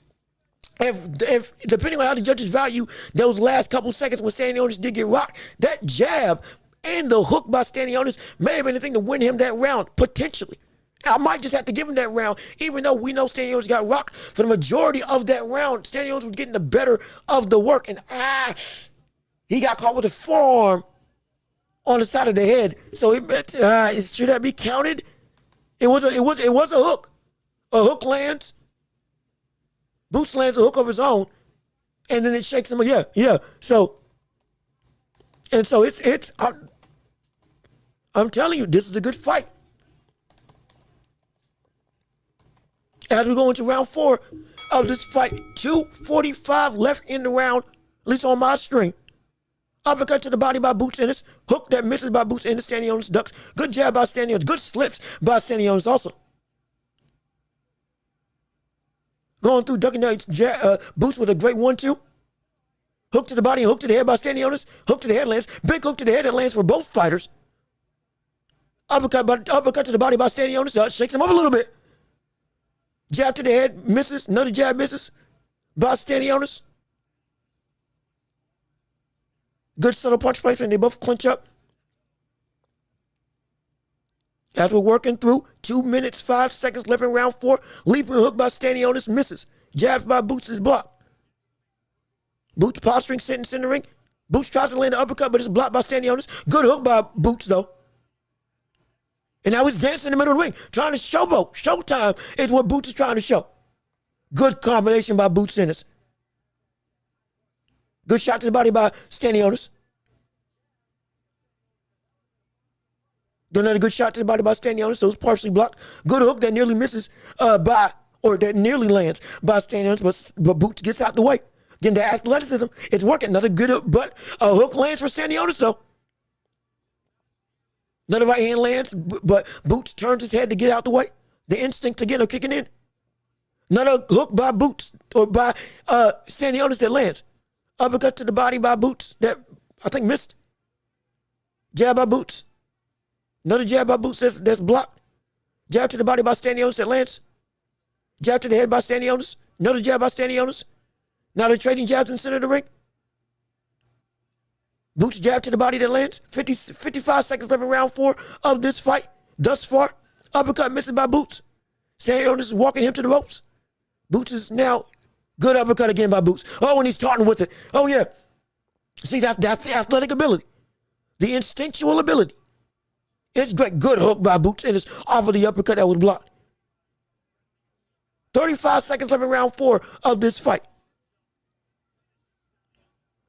if depending on how the judges value those last couple seconds when Stanionis did get rocked, that jab and the hook by Stanionis may have been the thing to win him that round, potentially. I might just have to give him that round, even though we know Stanionis got rocked for the majority of that round. Stanionis was getting the better of the work, and he got caught with a forearm on the side of the head. So should that be counted? It was a hook. A hook lands. Boots lands a hook of his own, and then it shakes him. Yeah. So it's. I'm telling you, this is a good fight. As we go into round 4 of this fight, 2:45 left in the round, at least on my screen. Uppercut to the body by Boots Ennis. Hook that misses by Boots Ennis. Stanionis ducks. Good jab by Stanionis. Good slips by Stanionis also. Going through, ducking down Boots with a great 1-2. Hook to the body and hook to the head by Stanionis. Hook to the head lands. Big hook to the head that lands for both fighters. Uppercut to the body by Stanionis. Shakes him up a little bit. Jab to the head, misses. Another jab misses by Stanionis. Good subtle punch placement. They both clinch up. As we're working through, 2 minutes, 5 seconds left in round 4. Leaping hook by Stanionis, misses. Jabs by Boots is blocked. Boots posturing, sitting, centering. Boots tries to land the uppercut, but it's blocked by Stanionis. Good hook by Boots, though. And now he's dancing in the middle of the ring, trying to showboat. Showtime is what Boots is trying to show. Good combination by Boots Ennis. Good shot to the body by Stanionis. Another good shot to the body by Stanionis, so it's partially blocked. Good hook that nearly misses that nearly lands by Stanionis, but Boots gets out the way. Again, the athleticism is working. Another good hook lands for Stanionis, though. Another right hand lands, but Boots turns his head to get out the way. The instincts again are kicking in. Another hook by Boots, or by Stanionis that lands. Uppercut to the body by Boots that I think missed. Jab by Boots. Another jab by Boots that's blocked. Jab to the body by Stanionis that lands. Jab to the head by Stanionis. Another jab by Stanionis. Now they're trading jabs in the center of the ring. Boots jab to the body that lands. 55 seconds left in round 4 of this fight. Thus far, uppercut missing by Boots. Stanionis is walking him to the ropes. Boots is now good uppercut again by Boots. Oh, and he's taunting with it. Oh, yeah. See, that's the athletic ability. The instinctual ability. It's great. Good hook by Boots and it's off of the uppercut that was blocked. 35 seconds left in round 4 of this fight.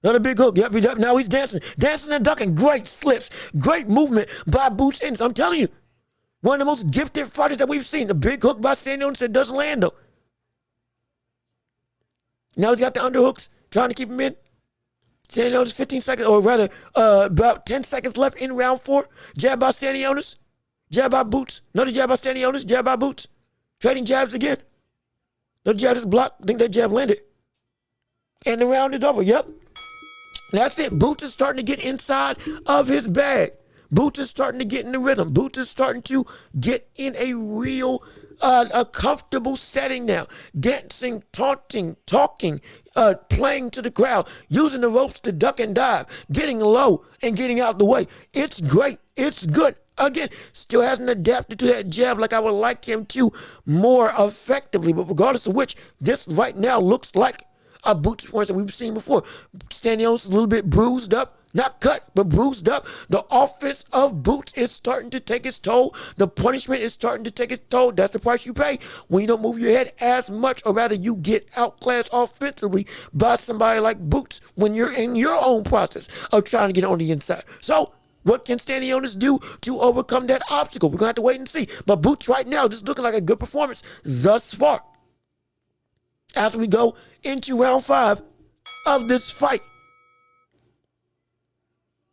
Another big hook. Yep. Now he's dancing. Dancing and ducking. Great slips. Great movement by Boots Ennis. I'm telling you. One of the most gifted fighters that we've seen. The big hook by Stanionis that doesn't land, though. Now he's got the underhooks. Trying to keep him in. Stanionis 15 seconds, or rather, about 10 seconds left in round 4. Jab by Stanionis. Jab by Boots. Another jab by Stanionis. Jab by Boots. Trading jabs again. Another jab is blocked. I think that jab landed. And the round is over. Yep. That's it. Boots is starting to get inside of his bag. Boots is starting to get in the rhythm. Boots is starting to get in a real, a comfortable setting now. Dancing, taunting, talking, playing to the crowd, using the ropes to duck and dive, getting low and getting out the way. It's great. It's good. Again, still hasn't adapted to that jab like I would like him to more effectively. But regardless of which, this right now looks like a Boots performance that we've seen before. Stanionis is a little bit bruised up. Not cut, but bruised up. The offense of Boots is starting to take its toll. The punishment is starting to take its toll. That's the price you pay when you don't move your head as much, or rather you get outclassed offensively by somebody like Boots when you're in your own process of trying to get on the inside. So what can Stanionis do to overcome that obstacle? We're going to have to wait and see. But Boots right now, this is looking like a good performance thus far. As we go into round 5 of this fight.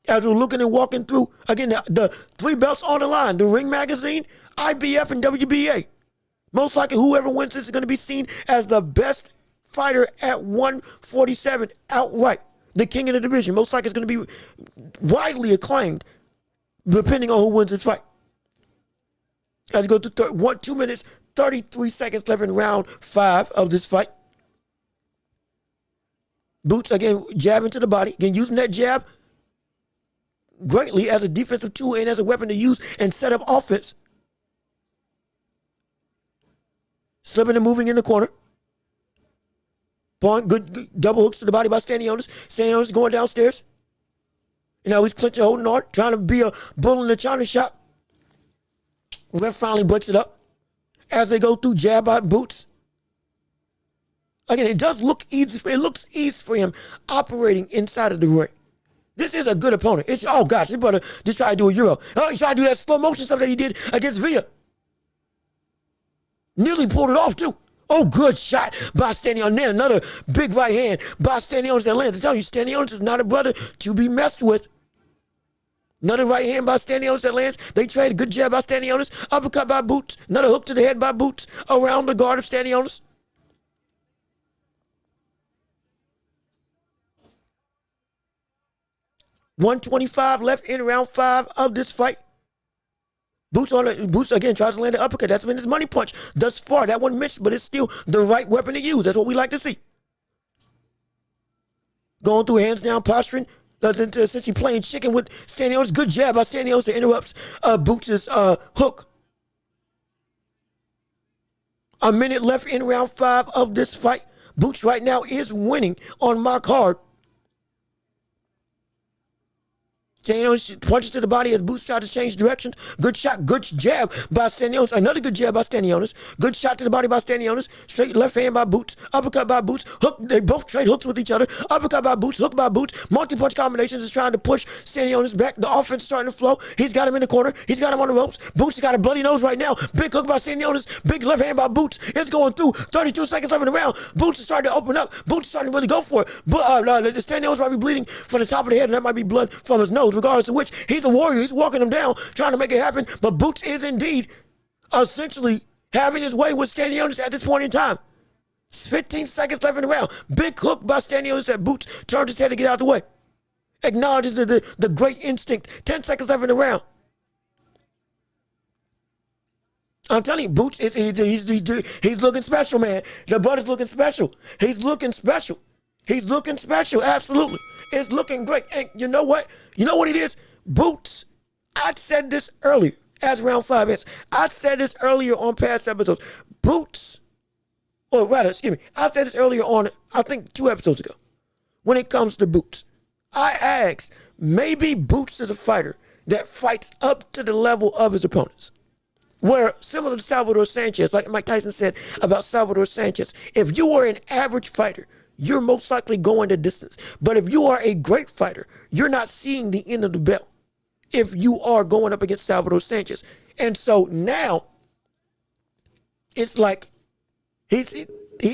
As we're looking and walking through, again, the 3 belts on the line, the Ring Magazine, IBF, and WBA. Most likely whoever wins this is going to be seen as the best fighter at 147 outright. The king of the division. Most likely it's going to be widely acclaimed depending on who wins this fight. As we go through 2 minutes, 33 seconds left in round 5 of this fight. Boots, again, jabbing to the body. Again, using that jab greatly as a defensive tool and as a weapon to use and set up offense. Slipping and moving in the corner. Point, good double hooks to the body by Stanionis. Stanionis going downstairs. You know, he's clinching, holding on, trying to be a bull in the china shop. Ref finally breaks it up as they go through jab by Boots. Again, it does look easy. It looks easy for him operating inside of the ring. This is a good opponent. It's, oh gosh, he better just try to do a Euro. Oh, he tried to do that slow motion stuff that he did against Villa. Nearly pulled it off too. Oh, good shot by Stanionis. Then another big right hand by Stanionis that lands. I tell you, Stanionis is not a brother to be messed with. Another right hand by Stanionis that lands. They trade a good jab by Stanionis. Uppercut by Boots. Another hook to the head by Boots around the guard of Stanionis. .125 left in round 5 of this fight. Boots again tries to land the uppercut. That's been his money punch thus far. That one missed, but it's still the right weapon to use. That's what we like to see. Going through hands down posturing. Essentially playing chicken with Stanionis. Good jab by Stanionis that interrupts Boots' hook. A minute left in round 5 of this fight. Boots right now is winning on my card. Stanionis punches to the body as Boots tries to change directions. Good shot, good jab by Stanionis. Another good jab by Stanionis. Good shot to the body by Stanionis. Straight left hand by Boots. Uppercut by Boots. Hook. They both trade hooks with each other. Uppercut by Boots. Hook by Boots. Multi-punch combinations is trying to push Stanionis back. The offense is starting to flow. He's got him in the corner. He's got him on the ropes. Boots has got a bloody nose right now. Big hook by Stanionis. Big left hand by Boots. It's going through. 32 seconds left in the round. Boots is starting to open up. Boots is starting to really go for it. But Stanionis might be bleeding from the top of the head, and that might be blood from his nose. Regardless of which, he's a warrior. He's walking him down, trying to make it happen. But Boots is indeed essentially having his way with Stanionis at this point in time. 15 seconds left in the round. Big hook by Stanionis at Boots. Turns his head to get out of the way. Acknowledges the great instinct. 10 seconds left in the round. I'm telling you, Boots, he's looking special, man. The brother's looking special. He's looking special. He's looking special, absolutely. It's looking great. And you know what? You know what it is? Boots, I said this earlier as round 5 ends. I said this earlier on past episodes. Boots, or rather, excuse me, I said this earlier on, I think 2 episodes ago. When it comes to Boots, I asked, maybe Boots is a fighter that fights up to the level of his opponents. Where, similar to Salvador Sanchez, like Mike Tyson said about Salvador Sanchez, if you were an average fighter, you're most likely going the distance. But if you are a great fighter, you're not seeing the end of the bell if you are going up against Salvador Sanchez. And so now, it's like he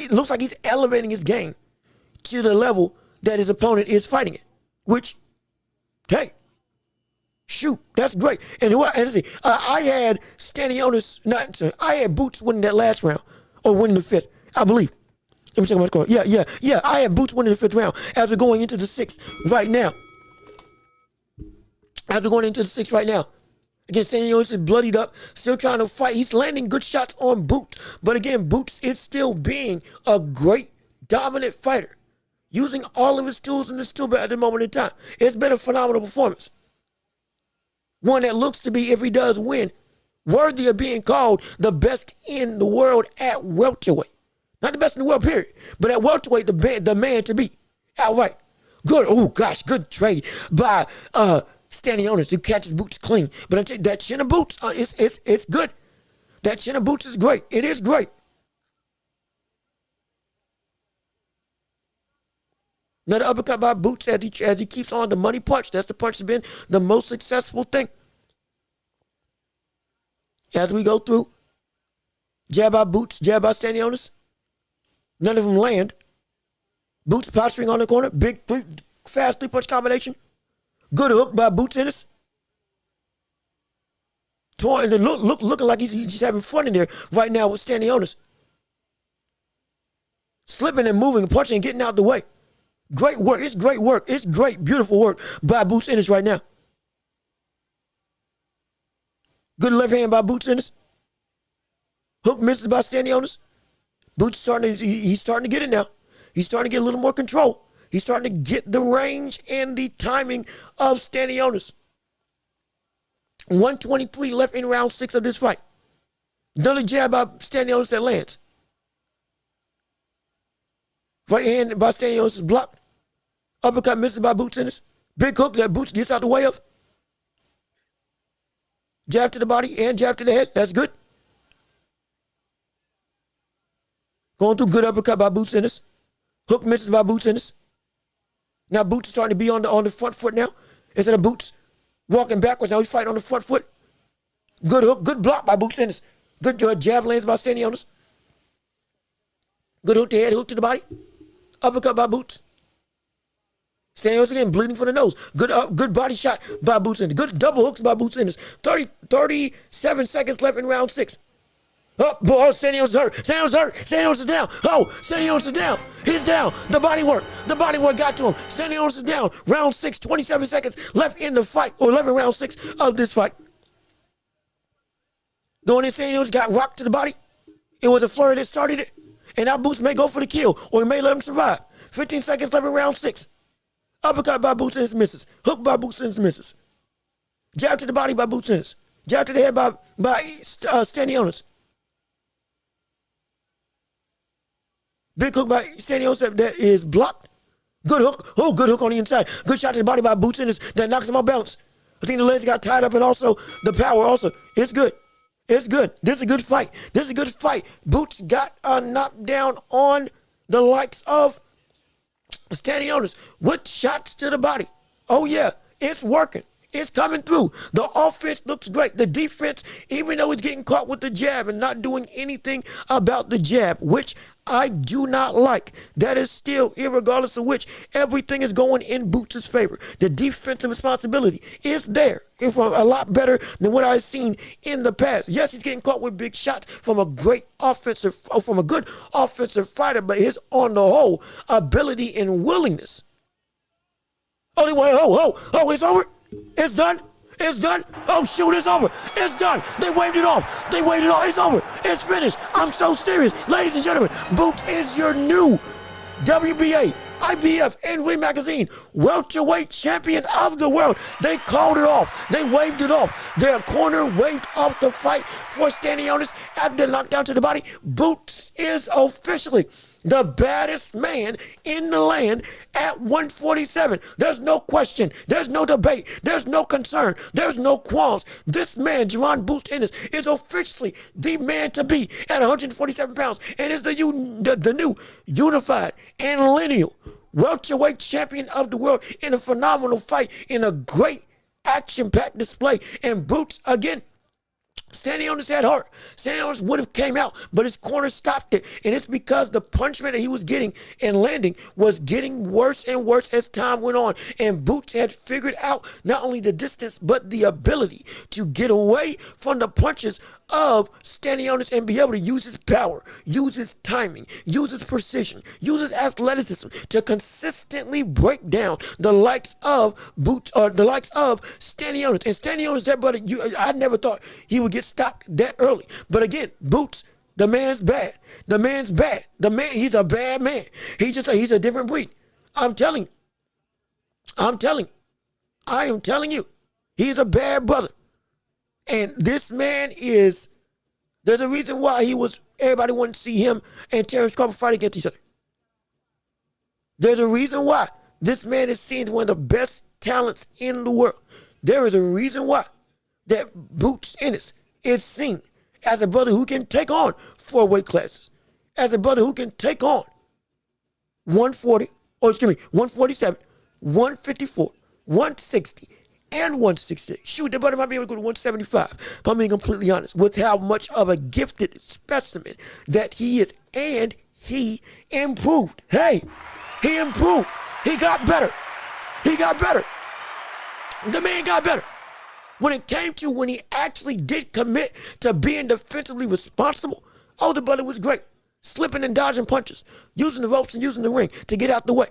looks like he's elevating his game to the level that his opponent is fighting it. Which, hey, shoot, that's great. And I had Stanionis, I had Boots winning that last round, or winning the 5th, I believe. Let me check my score. Yeah. I have Boots winning the 5th round as we're going into the 6th right now. Again, Stanionis is bloodied up, still trying to fight. He's landing good shots on Boots. But again, Boots is still being a great, dominant fighter, using all of his tools in his tool belt at the moment in time. It's been a phenomenal performance. One that looks to be, if he does win, worthy of being called the best in the world at welterweight. Not the best in the world, period. But at welterweight, the man to beat. Outright. Good. Oh, gosh. Good trade by Stanionis, who catches Boots clean. But I tell you, that chin of Boots, it's good. That chin of Boots is great. It is great. Another uppercut by Boots as he keeps on the money punch. That's the punch that's been the most successful thing. As we go through, jab by Boots, jab by Stanionis. None of them land. Boots posturing on the corner. Big, fast 3-punch combination. Good hook by Boots Ennis. Looking like he's just having fun in there right now with Stanionis. Slipping and moving, punching and getting out the way. Great work. It's great work. It's great, beautiful work by Boots Ennis right now. Good left hand by Boots Ennis. Hook misses by Stanionis. Boots he's starting to get it now. He's starting to get a little more control. He's starting to get the range and the timing of Stanionis. 123 left in round 6 of this fight. Another jab by Stanionis that lands. Right hand by Stanionis is blocked. Uppercut misses by Boots Ennis. Big hook that Boots gets out the way of. Jab to the body and jab to the head. That's good. Going through good uppercut by Boots Ennis. Hook misses by Boots Ennis. Now Boots is starting to be on the front foot now. Instead of Boots walking backwards, now he's fighting on the front foot. Good hook, good block by Boots Ennis. Good jab lands by Stanionis. Good hook to the head, hook to the body. Uppercut by Boots. Stanionis again bleeding from the nose. Good body shot by Boots Ennis. Good double hooks by Boots Ennis. 37 seconds left in round 6. Oh, Stanionis is hurt. Stanionis is hurt. Stanionis is down. Oh, Stanionis is down. He's down. The body work got to him. Stanionis is down. Round 6, 27 seconds left in the fight, or 11 round 6 of this fight. Going in, Stanionis got rocked to the body. It was a flurry that started it. And now Boots may go for the kill, or he may let him survive. 15 seconds left in round 6. Uppercut by Boots Ennis misses. Hook by Boots Ennis misses. Jab to the body by Boots Ennis. Jab to the head by Stanionis. Big hook by Stanionis that is blocked. Good hook. Oh, good hook on the inside. Good shot to the body by Boots Ennis that knocks him off balance. I think the legs got tied up and also the power also. It's good. It's good. This is a good fight. This is a good fight. Boots got a knockdown on the likes of Stanionis with shots to the body. Oh, yeah. It's working. It's coming through. The offense looks great. The defense, even though it's getting caught with the jab and not doing anything about the jab, which I do not like. That is still, irregardless of which, everything is going in Boots' favor. The defensive responsibility is there. It's a lot better than what I've seen in the past. Yes, he's getting caught with big shots from a good offensive fighter, but his, on the whole, ability and willingness. Only way, it's over. It's done. It's done. Oh, shoot, it's over. It's done. They waved it off. It's over. It's finished. I'm so serious. Ladies and gentlemen, Boots is your new WBA, IBF, and Ring Magazine welterweight champion of the world. They called it off. They waved it off. Their corner waved off the fight for Stanionis after the knockdown to the body. Boots is officially the baddest man in the land at 147. There's no question. There's no debate. There's no concern. There's no qualms. This man, Jaron Boots Ennis, is officially the man to be at 147 pounds and is the new unified and lineal welterweight champion of the world in a phenomenal fight, in a great action-packed display. And Boots, again, Stanionis had heart. Stanionis would have came out, but his corner stopped it. And it's because the punishment that he was getting and landing was getting worse and worse as time went on. And Boots had figured out not only the distance, but the ability to get away from the punches of Stanionis and be able to use his power, use his timing, use his precision, use his athleticism to consistently break down the likes of Boots, or the likes of Stanionis. And Stanionis, that brother, I never thought he would get stopped that early. But again, Boots, the man's bad. The man's bad. He's a bad man. He's a different breed. I am telling you. He's a bad brother. And this man there's a reason why everybody wanted to see him and Terrence Crawford fight against each other. There's a reason why this man is seen as one of the best talents in the world. There is a reason why that Boots Ennis is seen as a brother who can take on 4 weight classes, as a brother who can take on 147, 154, 160, and 160. Shoot, the brother might be able to go to 175, if I'm being completely honest, with how much of a gifted specimen that he is. And he improved. Hey, he improved. He got better. The man got better. When he actually did commit to being defensively responsible, the brother was great. Slipping and dodging punches, using the ropes and using the ring to get out the way.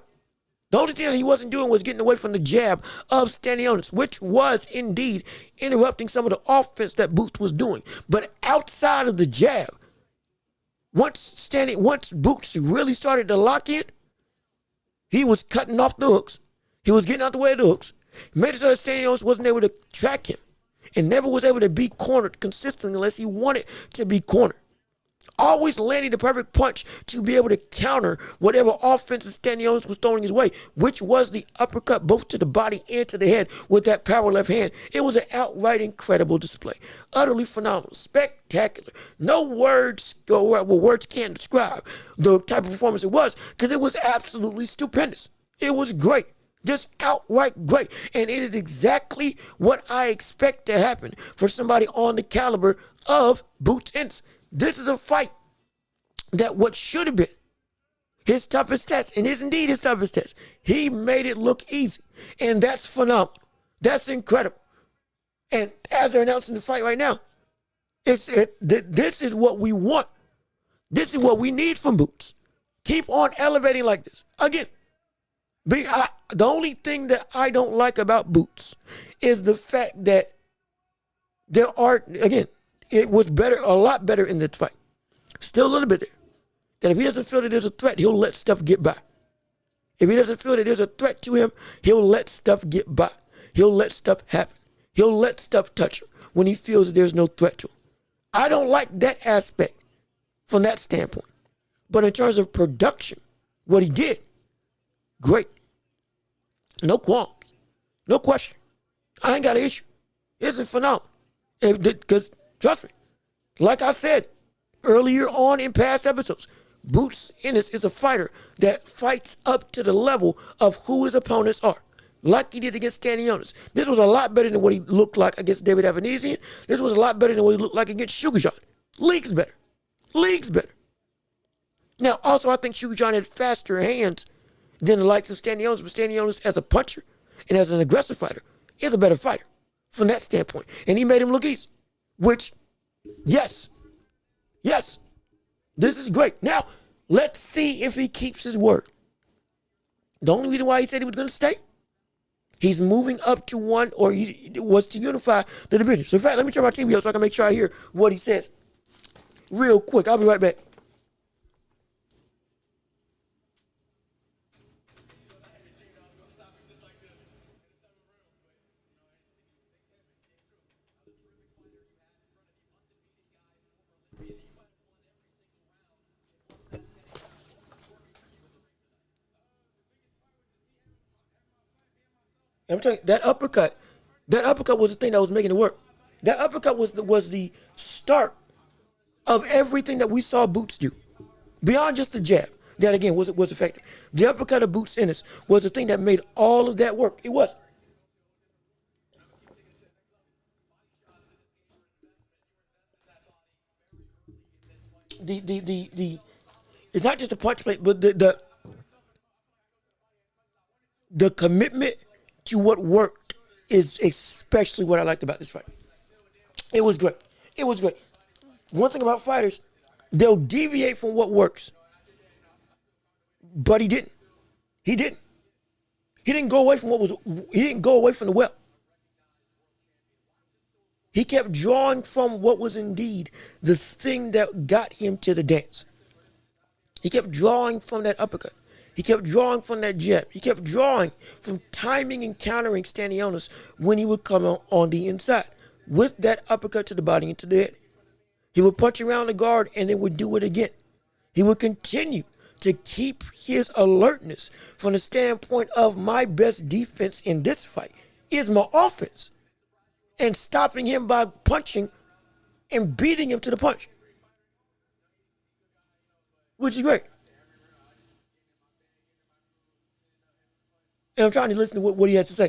The only thing that he wasn't doing was getting away from the jab of Stanionis, which was indeed interrupting some of the offense that Boots was doing. But outside of the jab, once Boots really started to lock in, he was cutting off the hooks. He was getting out the way of the hooks. Made it so that Stanionis wasn't able to track him and never was able to be cornered consistently unless he wanted to be cornered. Always landing the perfect punch to be able to counter whatever offensive Stanionis was throwing his way, which was the uppercut both to the body and to the head with that power left hand. It was an outright incredible display. Utterly phenomenal. Spectacular. No words go well, words can't describe the type of performance it was, because it was absolutely stupendous. It was great. Just outright great. And it is exactly what I expect to happen for somebody on the caliber of Boots Ennis. This is a fight that what should have been his toughest test, and is indeed his toughest test, he made it look easy. And that's phenomenal. That's incredible. And as they're announcing the fight right now, this is what we want. This is what we need from Boots. Keep on elevating like this. Again, the only thing that I don't like about Boots is the fact that there are, again, it was better, a lot better in this fight. Still a little bit there. That if he doesn't feel that there's a threat, he'll let stuff get by. If he doesn't feel that there's a threat to him, he'll let stuff get by. He'll let stuff happen. He'll let stuff touch him when he feels that there's no threat to him. I don't like that aspect from that standpoint. But in terms of production, what he did, great. No qualms. No question. I ain't got an issue. This is phenomenal. Because, trust me, like I said earlier on in past episodes, Boots Ennis is a fighter that fights up to the level of who his opponents are. Like he did against Stanionis. This was a lot better than what he looked like against David Avanesian. This was a lot better than what he looked like against Sugar John. Leagues better. Leagues better. Now, also, I think Sugar John had faster hands than the likes of Stanionis, but Stanionis as a puncher and as an aggressive fighter is a better fighter from that standpoint. And he made him look easy, which, yes, this is great. Now, let's see if he keeps his word. The only reason why he said he was going to stay, he's moving up to one, or he was to unify the division. So, in fact, let me turn my TV up so I can make sure I hear what he says real quick. I'll be right back. I'm telling you, that uppercut was the thing that was making it work. That uppercut was the start of everything that we saw Boots do. Beyond just the jab, that again was effective. The uppercut of Boots Ennis was the thing that made all of that work. It was. The it's not just the punch plate, but the commitment to what worked is especially what I liked about this fight. It was great. It was great. One thing about fighters, they'll deviate from what works. But he didn't. He didn't. He didn't go away from the well. He kept drawing from what was indeed the thing that got him to the dance. He kept drawing from that uppercut. He kept drawing from that jab. He kept drawing from timing and countering Stanionis when he would come on the inside with that uppercut to the body and to the head. He would punch around the guard and then would do it again. He would continue to keep his alertness from the standpoint of my best defense in this fight is my offense, and stopping him by punching and beating him to the punch, which is great. And I'm trying to listen to what he has to say.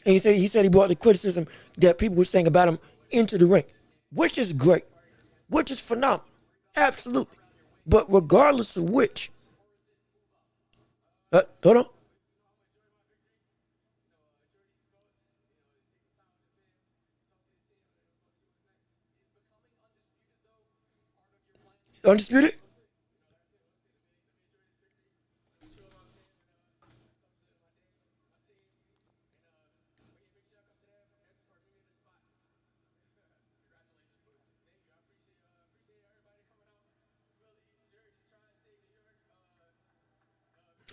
And he said he brought the criticism that people were saying about him into the ring, which is great, which is phenomenal, absolutely. But regardless of which, hold on. Undisputed?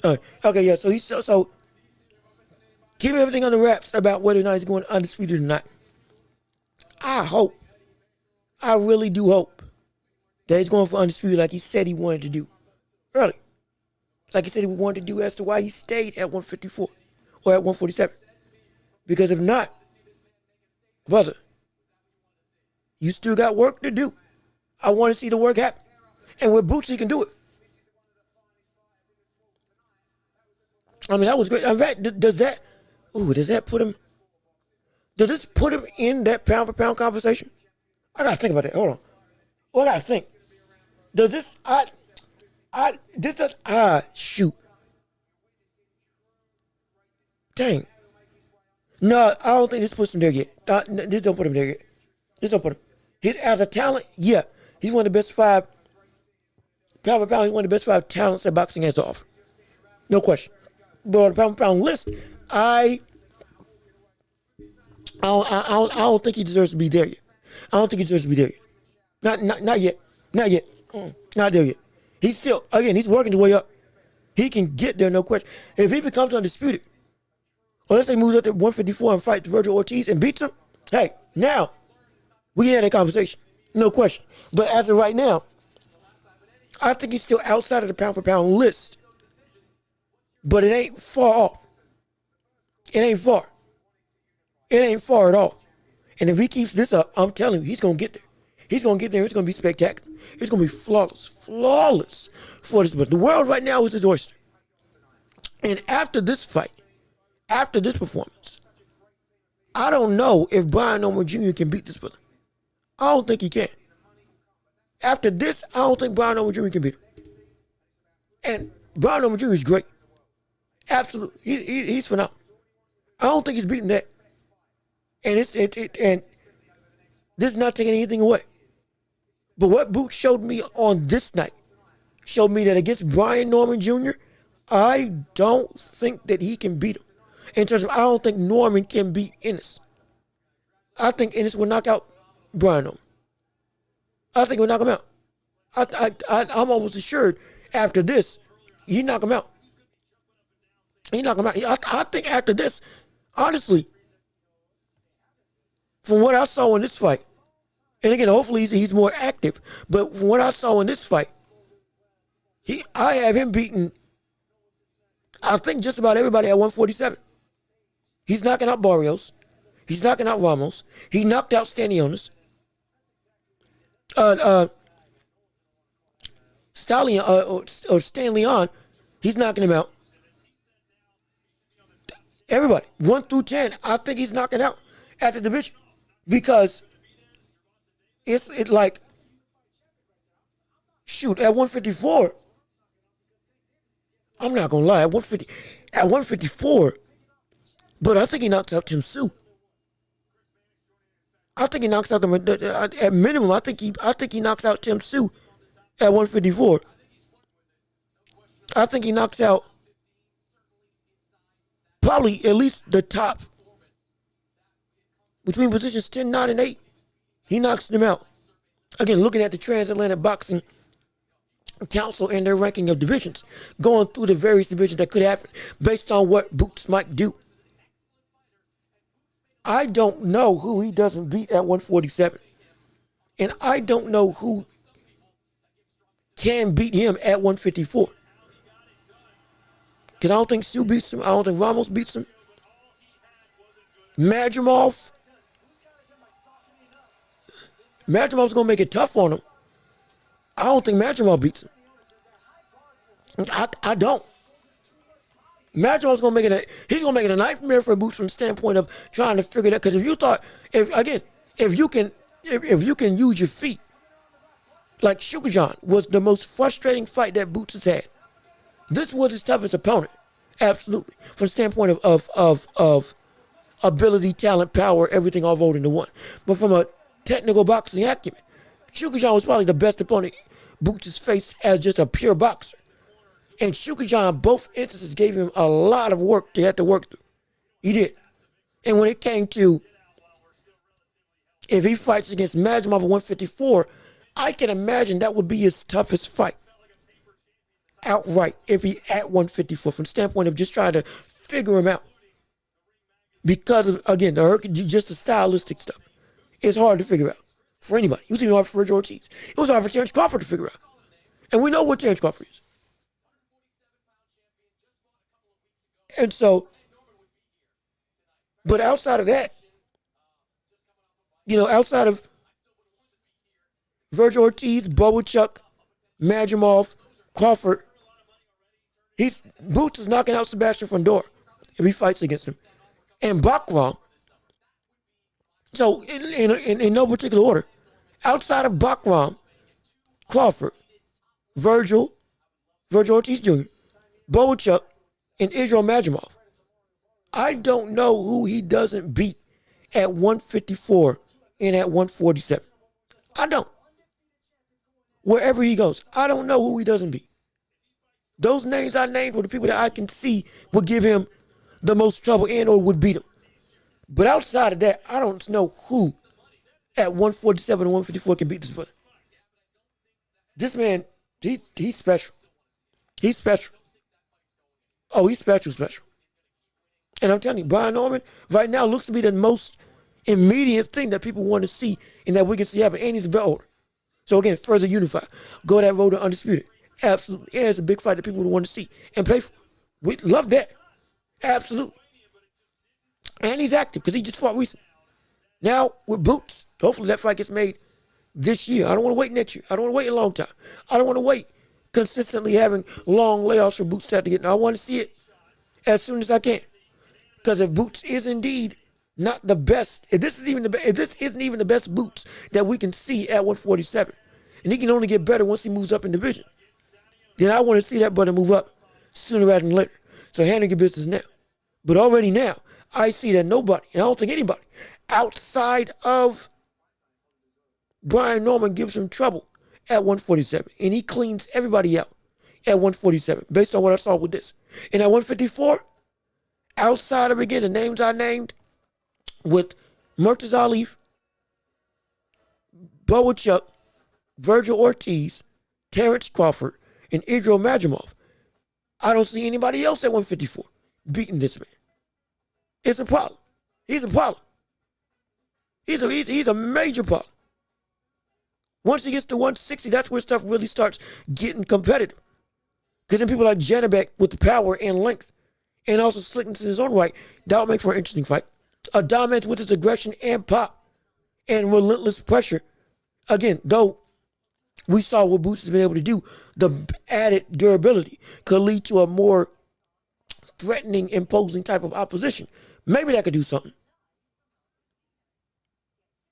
Okay, yeah. So he's so keep everything on the wraps about whether or not he's going undisputed or not. I really do hope that he's going for undisputed like he said he wanted to do. Really. Like he said he wanted to do as to why he stayed at 154 or at 147. Because if not, brother, you still got work to do. I want to see the work happen. And with Boots, he can do it. I mean, that was great. In fact, does that put him, does this put him in that pound for pound conversation? I gotta think about that. Hold on. Well, I gotta think. Does this, shoot. Dang. No, I don't think this puts him there yet. This don't put him there yet. This don't put him. As a talent, yeah. He's one of the best 5, pound for pound, he's one of the best 5 talents that boxing has to offer. No question. But on the pound for pound list, I don't think he deserves to be there yet. I don't think he deserves to be there yet. Not yet. Not yet. Not there yet. He's still, again, he's working his way up. He can get there, no question. If he becomes undisputed, or let's say moves up to 154 and fights Virgil Ortiz and beats him, hey, now we can have that conversation. No question. But as of right now, I think he's still outside of the pound for pound list. But it ain't far off. It ain't far. It ain't far at all. And if he keeps this up, I'm telling you, he's going to get there. He's going to get there. It's going to be spectacular. It's going to be flawless. Flawless for this. But the world right now is his oyster. And after this fight, after this performance, I don't know if Brian Norman Jr. can beat this brother. I don't think he can. After this, I don't think Brian Norman Jr. can beat him. And Brian Norman Jr. is great. Absolutely. He's phenomenal. I don't think he's beating that. And and this is not taking anything away. But what Boots showed me on this night showed me that against Brian Norman Jr., I don't think that he can beat him. In terms of, I don't think Norman can beat Ennis. I think Ennis will knock out Brian Norman. I think he'll knock him out. I'm almost assured after this, he knock him out. He knock him out. I think after this, honestly, from what I saw in this fight, and again, hopefully he's more active, but from what I saw in this fight, I have him beaten, I think, just about everybody at 147. He's knocking out Barrios. He's knocking out Ramos. He knocked out Stanionis. Stallion or Stan Leon, he's knocking him out. Everybody, 1 through 10, I think he's knocking out at the division because it's like, shoot, at 154, I'm not gonna lie, at 154, but I think he knocks out Tim Tszyu. I think he knocks out them at minimum. I think he knocks out Tim Tszyu at 154. I think he knocks out probably at least the top between positions 10, 9, and 8. He knocks them out. Again, looking at the Transatlantic Boxing Council and their ranking of divisions, going through the various divisions that could happen based on what Boots might do. I don't know who he doesn't beat at 147. And I don't know who can beat him at 154. Because I don't think Tszyu beats him. I don't think Ramos beats him. Madramov's going to make it tough on him. I don't think Madrimov beats him. I don't. Madramov's going to make it he's going to make it a nightmare for Boots from the standpoint of trying to figure that. Because if you thought, if you can use your feet, like Shukajan was the most frustrating fight that Boots has had. This was his toughest opponent, absolutely, from the standpoint of ability, talent, power, everything all rolled into one. But from a technical boxing acumen, Shukajan was probably the best opponent Boots has faced as just a pure boxer. And Shukajan, both instances, gave him a lot of work to have to work through. He did. And when it came to if he fights against Madrimov at 154, I can imagine that would be his toughest fight. outright if he at 154 from the standpoint of just trying to figure him out. Because of, again, just the stylistic stuff. It's hard to figure out for anybody. It was even hard for Virgil Ortiz. It was hard for Terrence Crawford to figure out. And we know what Terrence Crawford is. And so, but outside of that, outside of Virgil Ortiz, Boachuk, Madrimov, Crawford, Boots is knocking out Sebastian Fundora if he fights against him. And Backrang, so in no particular order, outside of Backrang, Crawford, Virgil Ortiz Jr., Boachuk, and Israel Madrimov, I don't know who he doesn't beat at 154 and at 147. I don't. Wherever he goes, I don't know who he doesn't beat. Those names I named were the people that I can see would give him the most trouble and or would beat him. But outside of that, I don't know who at 147 and 154 can beat this brother. This man, he's special. He's special. Oh, he's special. And I'm telling you, Brian Norman right now looks to be the most immediate thing that people want to see and that we can see happen. And he's a belt holder. So again, further unify. Go that road to undisputed. Absolutely. Yeah, it's a big fight that people would want to see and play for. We love that. Absolutely. And he's active because he just fought recently. Now, with Boots, hopefully that fight gets made this year. I don't want to wait next year. I don't want to wait a long time. I don't want to wait consistently having long layoffs for Boots to get. I want to see it as soon as I can. Because if Boots is indeed not the best, if this isn't even the best Boots that we can see at 147, and he can only get better once he moves up in division, then I want to see that brother move up sooner rather than later. So handle your business now. But already now, I see that nobody, and I don't think anybody, outside of Brian Norman gives him trouble at 147. And he cleans everybody out at 147, based on what I saw with this. And at 154, outside of, again, the names I named, with Murtaza Ali, Boachuk, Virgil Ortiz, Terrence Crawford, and Israel Madrimov, I don't see anybody else at 154 beating this man. It's a problem. He's a problem. He's a major problem. Once he gets to 160, that's where stuff really starts getting competitive. Because then people like Janabek with the power and length, and also slickness in his own right, that'll make for an interesting fight. A dominance with his aggression and pop and relentless pressure. Again, though we saw what Boots has been able to do, the added durability could lead to a more threatening, imposing type of opposition. Maybe that could do something.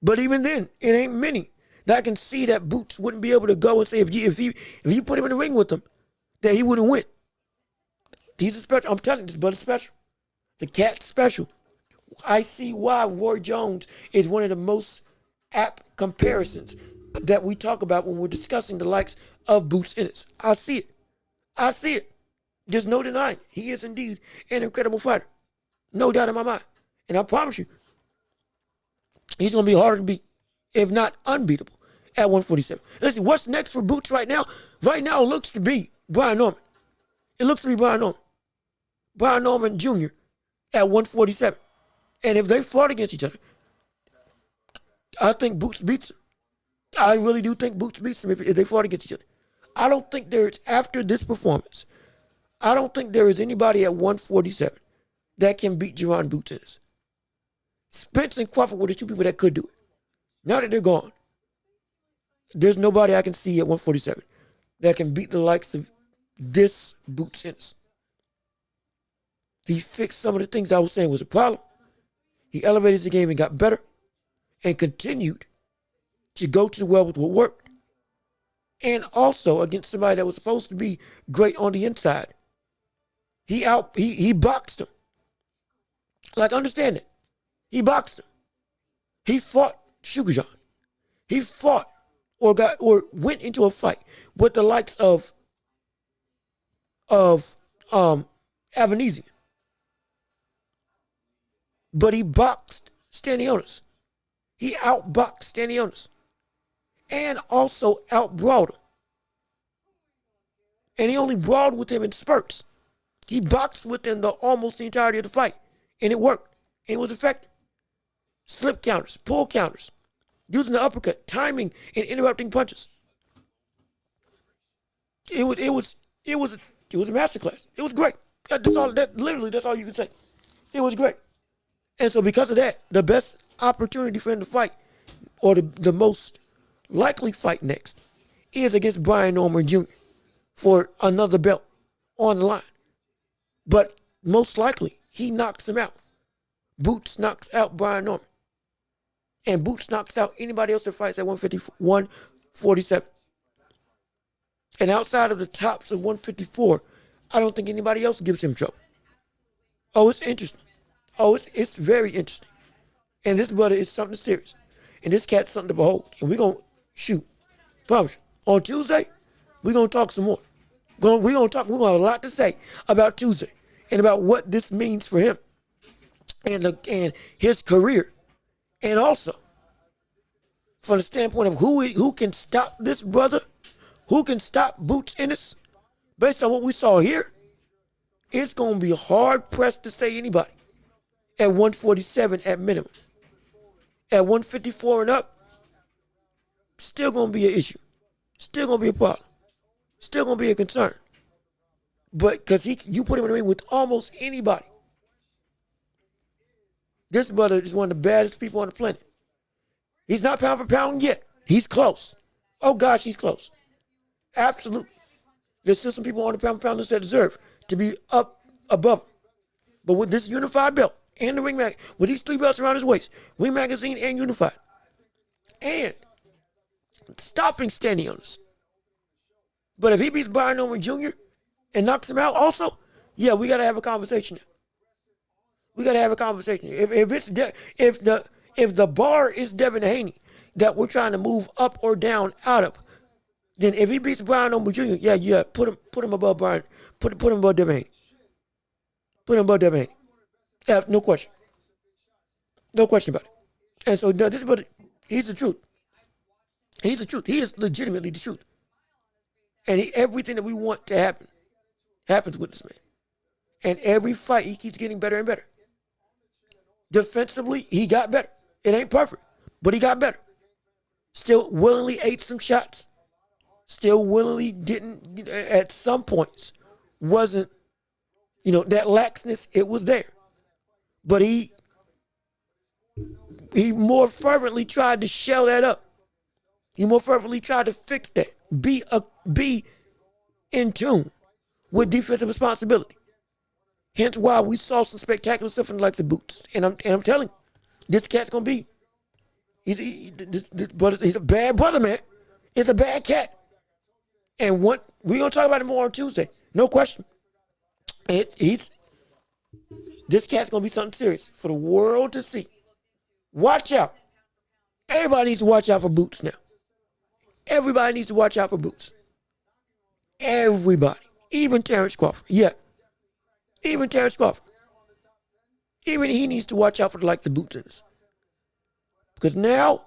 But even then, it ain't many that I can see that Boots wouldn't be able to go and say if you put him in the ring with him, that he wouldn't win. He's a special. I'm telling you, this brother's special. The cat's special. I see why Roy Jones is one of the most apt comparisons that we talk about when we're discussing the likes of Boots Ennis. I see it. I see it. There's no denying. He is indeed an incredible fighter. No doubt in my mind. And I promise you, he's going to be harder to beat, if not unbeatable, at 147. Listen, what's next for Boots right now? Right now, it looks to be Brian Norman. It looks to be Brian Norman. Brian Norman Jr. at 147. And if they fought against each other, I think Boots beats him. I really do think Boots beats him if they fought against each other. I don't think there is, after this performance, I don't think there is anybody at 147 that can beat Jaron Boots Ennis. Spence and Crawford were the two people that could do it. Now that they're gone, there's nobody I can see at 147 that can beat the likes of this Boots Ennis. He fixed some of the things I was saying was a problem. He elevated the game and got better and continued to go to the well with what worked. And also against somebody that was supposed to be great on the inside. He boxed him. Like, understand it. He boxed him. He fought Sugarjohn. He fought or went into a fight with the likes of Avanesian. But he boxed Stanionis. He outboxed Stanionis. And also outbrawled him. And he only brawled with him in spurts. He boxed with him almost the entirety of the fight. And it worked. And it was effective. Slip counters, pull counters, using the uppercut, timing, and interrupting punches. It was a masterclass. It was great. That's all you can say. It was great. And so because of that, the best opportunity for him to fight, or the most likely fight next, is against Brian Norman Jr. for another belt on the line. But most likely, he knocks him out. Boots knocks out Brian Norman. And Boots knocks out anybody else that fights at 147. And outside of the tops of 154, I don't think anybody else gives him trouble. Oh, it's interesting. Oh, it's very interesting. And this brother is something serious. And this cat's something to behold. And we're going to shoot. Promise you. On Tuesday, we're going to talk some more. We're going to have a lot to say about Tuesday and about what this means for him and his career. And also, from the standpoint of who can stop this brother, who can stop Boots Ennis, based on what we saw here, it's going to be hard-pressed to say anybody at 147 at minimum. At 154 and up, still going to be an issue. Still going to be a problem. Still going to be a concern. But because you put him in the ring with almost anybody. This brother is one of the baddest people on the planet. He's not pound for pound yet. He's close. Oh, gosh, he's close. Absolutely. There's still some people on the pound for pound list that deserve to be up above him. But with this unified belt and the ring mag, with these 3 belts around his waist, Ring Magazine and unified, and stopping Stanionis. But if he beats Brian Norman Jr. and knocks him out also, yeah, we got to have a conversation now. We got to have a conversation. If the bar is Devin Haney that we're trying to move up or down out of, then if he beats Brian Norman Jr., yeah, put him above Brian, put him above Devin Haney. Put him above Devin Haney. Yeah, no question. No question about it. And so this brother, he's the truth. He's the truth. He is legitimately the truth. And everything that we want to happen happens with this man. And every fight, he keeps getting better and better. Defensively, he got better. It ain't perfect, but he got better. Still willingly ate some shots. Still willingly didn't, at some points, wasn't, that laxness, it was there. But he more fervently tried to shell that up. He more fervently tried to fix that. Be in tune with defensive responsibility. Hence why we saw some spectacular stuff in the likes of Boots. And I'm telling you, this cat's gonna be. He's a bad brother, man. It's a bad cat. And we're gonna talk about it more on Tuesday. No question. This cat's gonna be something serious for the world to see. Watch out. Everybody needs to watch out for Boots now. Everybody needs to watch out for Boots. Everybody. Even Terrence Crawford. Yeah. Even Terrence Crawford. Even he needs to watch out for the likes of Boots in this. Because now,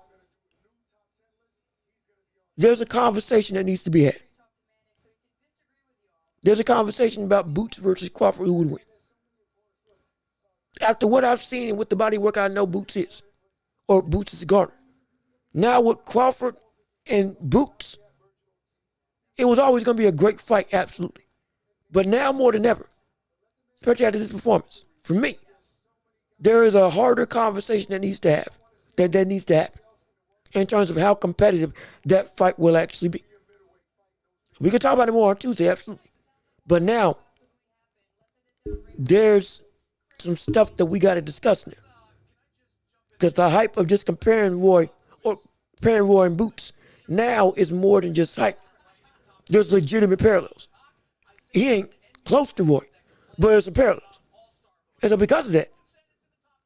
there's a conversation that needs to be had. There's a conversation about Boots versus Crawford, who would win. After what I've seen and with the body work I know Boots is, or Boots is a Garner. Now with Crawford and Boots, it was always going to be a great fight, absolutely. But now more than ever, especially after this performance, for me, there is a harder conversation that needs to have, that needs to happen, in terms of how competitive that fight will actually be. We can talk about it more on Tuesday, absolutely. But now, there's some stuff that we got to discuss now. Because the hype of just comparing Roy and Boots now is more than just hype. There's legitimate parallels. He ain't close to Roy, but there's some parallels. And so because of that,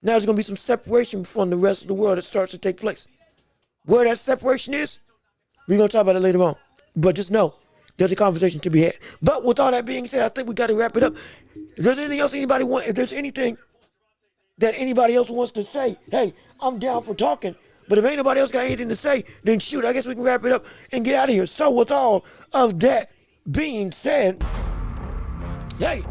now there's going to be some separation from the rest of the world that starts to take place. Where that separation is, we're going to talk about it later on. But just know, there's a conversation to be had. But with all that being said, I think we got to wrap it up. If there's anything else if there's anything that anybody else wants to say, hey, I'm down for talking. But if ain't nobody else got anything to say, then shoot, I guess we can wrap it up and get out of here. So with all of that being said, hey,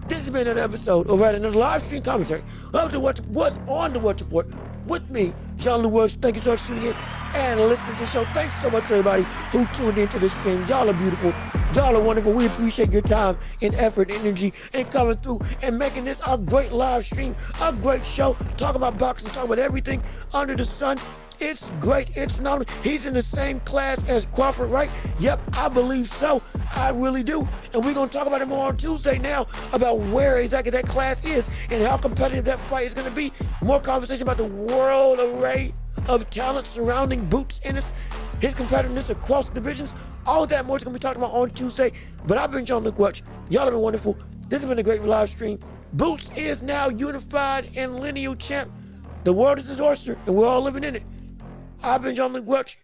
this has been an episode, or rather another live stream commentary of the What's on the Watch Report with me, John Lewis. Thank you so much for tuning in and listening to the show. Thanks so much to everybody who tuned into this stream. Y'all are beautiful. Y'all are wonderful. We appreciate your time and effort and energy and coming through and making this a great live stream, a great show, talking about boxing, talking about everything under the sun. It's great. It's phenomenal. He's in the same class as Crawford, right? Yep, I believe so. I really do. And we're going to talk about it more on Tuesday now about where exactly that class is and how competitive that fight is going to be. More conversation about the world array of talent surrounding Boots Ennis, his competitiveness across divisions. All of that more is going to be talked about on Tuesday. But I've been John Luke. Y'all have been wonderful. This has been a great live stream. Boots is now unified and lineal champ. The world is his oyster, and we're all living in it. I've been John Luke.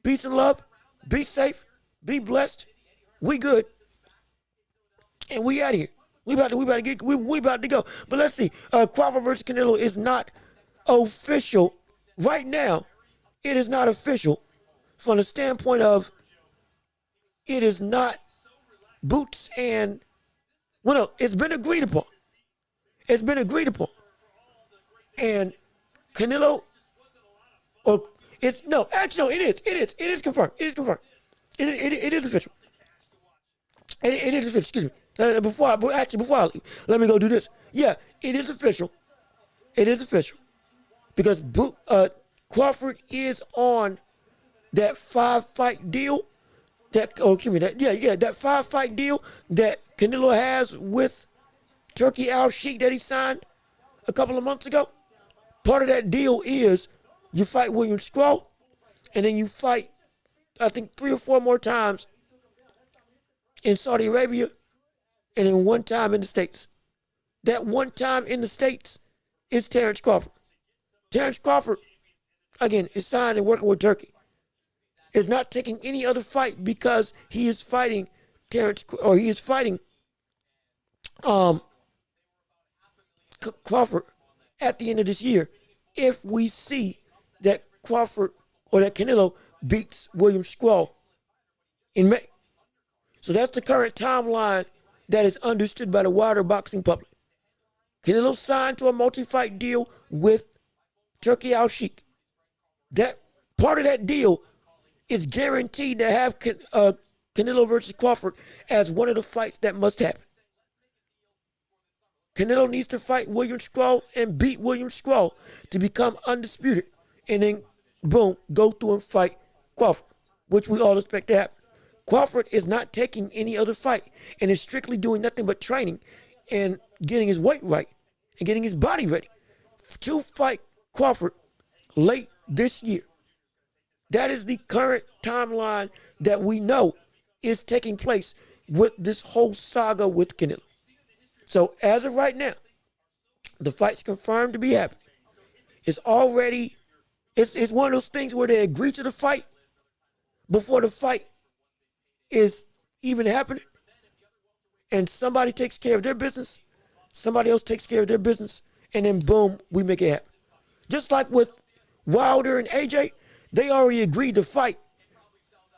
Peace and love. Be safe. Be blessed. We good. And we out of here. We about to go. But let's see. Crawford versus Canelo is not official. Right now, it is not official from the standpoint of it is not Boots and, well, no, it's been agreed upon. It's been agreed upon. And Canelo, or it's, no, actually, no, it is confirmed. It is confirmed. It is official. It is official, excuse me. Before I leave, let me go do this. Yeah, it is official. It is official. Because Crawford is on that 5-fight deal. That 5-fight deal that Canelo has with Turkey Al-Sheikh that he signed a couple of months ago. Part of that deal is you fight William Scroll, and then you fight, I think, 3 or 4 more times in Saudi Arabia, and then 1 time in the States. That 1 time in the States is Terrence Crawford. Terrence Crawford, again, is signed and working with Turkey. Is not taking any other fight because he is fighting Crawford at the end of this year if we see that Crawford or that Canelo beats William Scroll in May. So that's the current timeline that is understood by the wider boxing public. Canelo signed to a multi-fight deal with Turkey Al-Sheikh. That part of that deal is guaranteed to have Canelo versus Crawford as one of the fights that must happen. Canelo needs to fight William Scroll and beat William Scroll to become undisputed, and then, boom, go through and fight Crawford, which we all expect to happen. Crawford is not taking any other fight and is strictly doing nothing but training and getting his weight right and getting his body ready to fight Crawford late this year. That is the current timeline that we know is taking place with this whole saga with Canelo. So as of right now, the fight's confirmed to be happening. It's already, it's one of those things where they agree to the fight before the fight is even happening. And somebody takes care of their business, somebody else takes care of their business, and then boom, we make it happen. Just like with Wilder and AJ, they already agreed to fight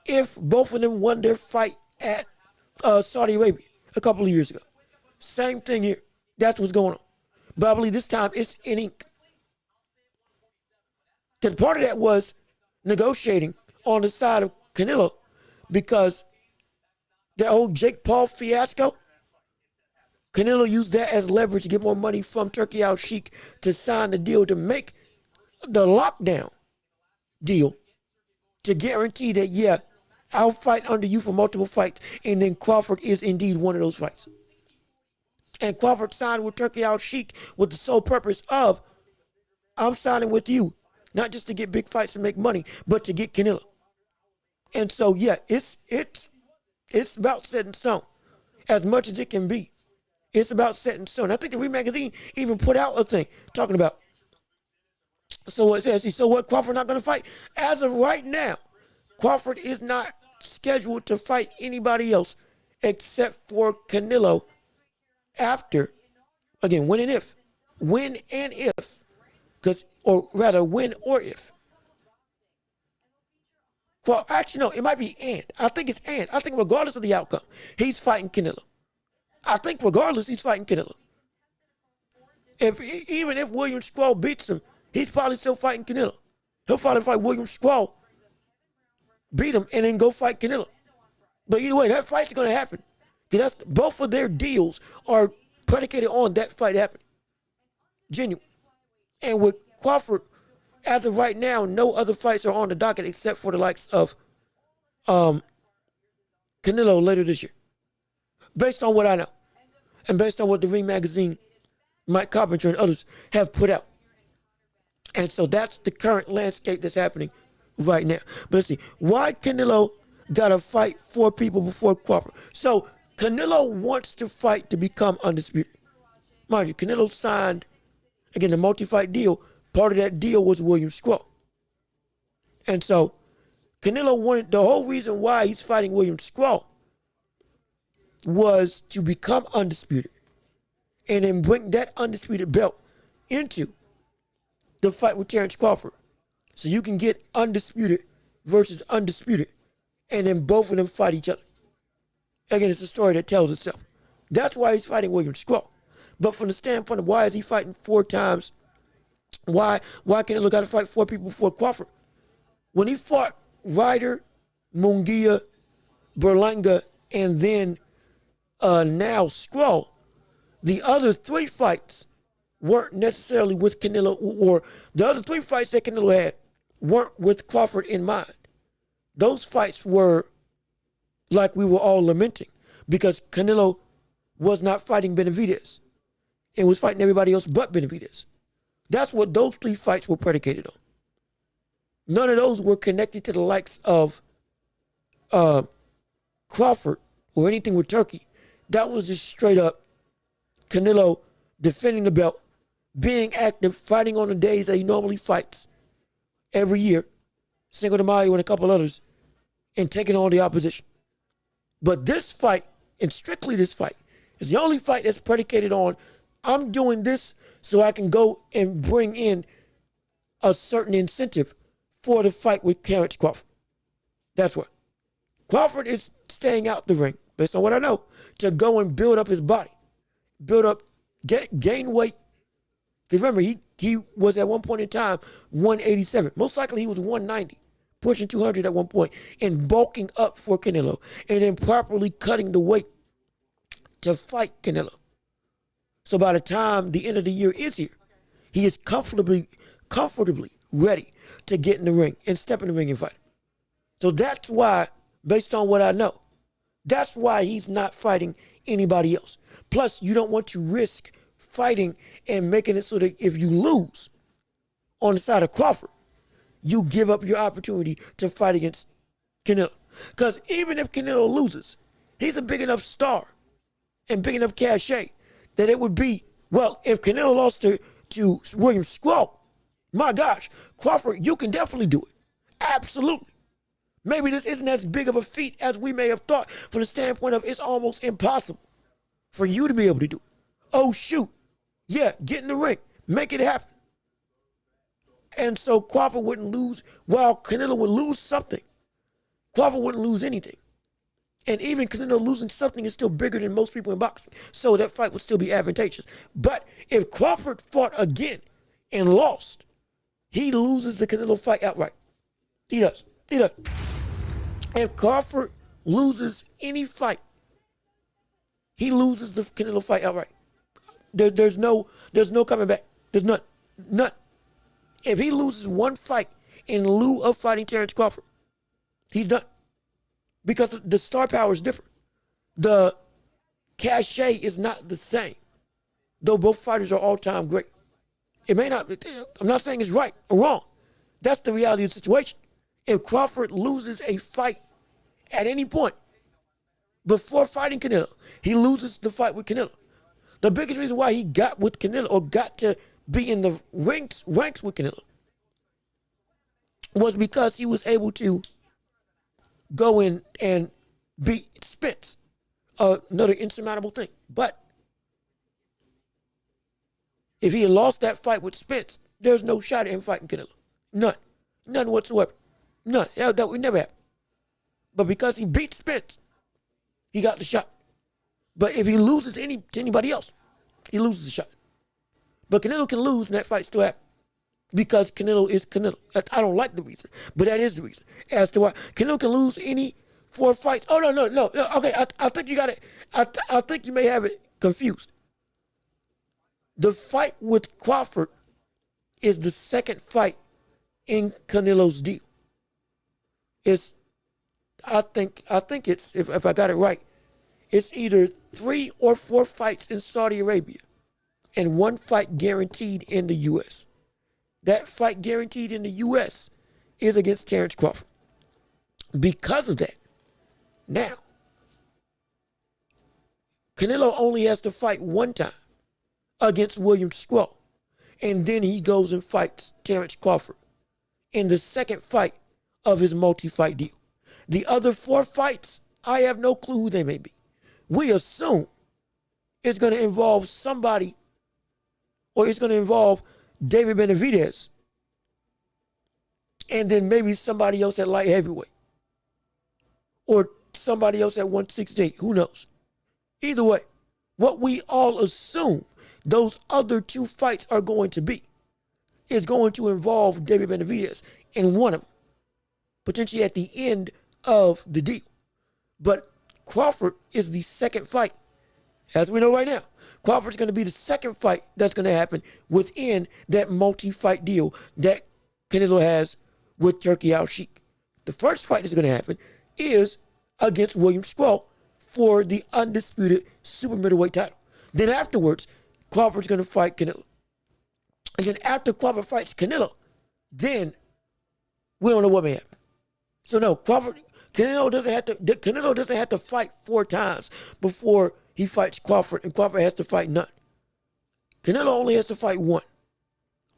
if both of them won their fight at Saudi Arabia a couple of years ago. Same thing here. That's what's going on. But I believe this time it's in ink. Because part of that was negotiating on the side of Canelo because that whole Jake Paul fiasco, Canelo used that as leverage to get more money from Turkey Al-Sheikh to sign the deal to make the lockdown deal to guarantee that, yeah, I'll fight under you for multiple fights, and then Crawford is indeed one of those fights. And Crawford signed with Turkey Al-Sheikh with the sole purpose of, I'm signing with you, not just to get big fights and make money, but to get Canelo. And so, yeah, it's about set in stone. As much as it can be, it's about set in stone. I think the Read Magazine even put out a thing talking about, so it says, so what, Crawford not going to fight? As of right now, Crawford is not scheduled to fight anybody else except for Canelo after, again, when and if, because, or rather, when or if Well, actually, no, it might be and. I think it's and. I think regardless of the outcome, he's fighting Canelo. I think regardless, he's fighting Canelo. Even if William Squall beats him, he's probably still fighting Canelo. He'll probably fight William Squall, beat him, and then go fight Canelo. But either way, that fight's going to happen. Because both of their deals are predicated on that fight happening. Genuine. And with Crawford, as of right now, no other fights are on the docket except for the likes of Canelo later this year. Based on what I know. And based on what the Ring Magazine, Mike Carpenter and others have put out. And so that's the current landscape that's happening right now. But let's see. Why Canelo got to fight 4 people before Crawford? So Canelo wants to fight to become undisputed. Mind you, Canelo signed, again, the multi-fight deal. Part of that deal was William Squall. And so Canelo wanted, the whole reason why he's fighting William Squall was to become undisputed and then bring that undisputed belt into the fight with Terrence Crawford. So you can get undisputed versus undisputed and then both of them fight each other. Again, it's a story that tells itself. That's why he's fighting William Squall. But from the standpoint of why is he fighting 4 times, why Canelo got to fight 4 people before Crawford? When he fought Ryder, Munguia, Berlanga, and then now Squall, the other 3 fights weren't necessarily with Canelo, or the other 3 fights that Canelo had weren't with Crawford in mind. Those fights were like we were all lamenting because Canelo was not fighting Benavidez and was fighting everybody else but Benavidez. That's what those 3 fights were predicated on. None of those were connected to the likes of Crawford or anything with Turkey. That was just straight up Canelo defending the belt, being active, fighting on the days that he normally fights every year, Cinco de Mayo and a couple others, and taking on the opposition. But this fight, and strictly this fight, is the only fight that's predicated on I'm doing this so I can go and bring in a certain incentive for the fight with Terrence Crawford. That's what. Crawford is staying out the ring, based on what I know, to go and build up his body. Build up, gain weight. Because remember, he was at one point in time 187. Most likely he was 190, pushing 200 at one point, and bulking up for Canelo, and then properly cutting the weight to fight Canelo. So by the time the end of the year is here, he is comfortably ready to get in the ring and step in the ring and fight. So that's why, based on what I know, that's why he's not fighting anybody else. Plus, you don't want to risk fighting and making it so that if you lose on the side of Crawford, you give up your opportunity to fight against Canelo. Because even if Canelo loses, he's a big enough star and big enough cachet that it would be, well, if Canelo lost to William Squall, my gosh, Crawford, you can definitely do it. Absolutely. Maybe this isn't as big of a feat as we may have thought from the standpoint of it's almost impossible for you to be able to do it. Oh, shoot. Yeah, get in the ring. Make it happen. And so Crawford wouldn't lose, while Canelo would lose something. Crawford wouldn't lose anything. And even Canelo losing something is still bigger than most people in boxing. So that fight would still be advantageous. But if Crawford fought again and lost, he loses the Canelo fight outright. He does. If Crawford loses any fight, he loses the Canelo fight outright. There's no coming back. There's none. If he loses one fight in lieu of fighting Terrence Crawford, he's done. Because the star power is different. The cachet is not the same. Though both fighters are all-time great. It may not, I'm not saying it's right or wrong. That's the reality of the situation. If Crawford loses a fight at any point before fighting Canelo, he loses the fight with Canelo. The biggest reason why he got with Canelo or got to be in the ranks with Canelo was because he was able to go in and beat Spence, another insurmountable thing. But if he had lost that fight with Spence, there's no shot at him fighting Canelo. None whatsoever. None. That would never happen. But because he beat Spence, he got the shot. But if he loses to anybody else, he loses the shot. But Canelo can lose and that fight still happen. Because Canelo is Canelo. I don't like the reason, but that is the reason as to why Canelo can lose any 4 fights. Oh, no. Okay, I think you got it. I think you may have it confused. The fight with Crawford is the second fight in Canelo's deal. I think it's, if I got it right, it's either 3 or 4 fights in Saudi Arabia and 1 fight guaranteed in the U.S. That fight guaranteed in the U.S. is against Terrence Crawford. Because of that, now, Canelo only has to fight 1 time against William Scroll, and then he goes and fights Terrence Crawford in the second fight of his multi-fight deal. The other 4 fights, I have no clue who they may be. We assume it's going to involve somebody, or it's going to involve David Benavidez, and then maybe somebody else at light heavyweight, or somebody else at 168. Who knows? Either way, what we all assume those other 2 fights are going to be is going to involve David Benavidez in one of them, potentially at the end of the deal. But Crawford is the second fight. As we know right now, Crawford's going to be the second fight that's going to happen within that multi-fight deal that Canelo has with Turki Al-Sheikh. The first fight that's going to happen is against William Scroll for the undisputed super middleweight title. Then afterwards, Crawford's going to fight Canelo. And then after Crawford fights Canelo, then we don't know what may happen. So no, Canelo doesn't have to fight 4 times before he fights Crawford, and Crawford has to fight none. Canelo only has to fight 1.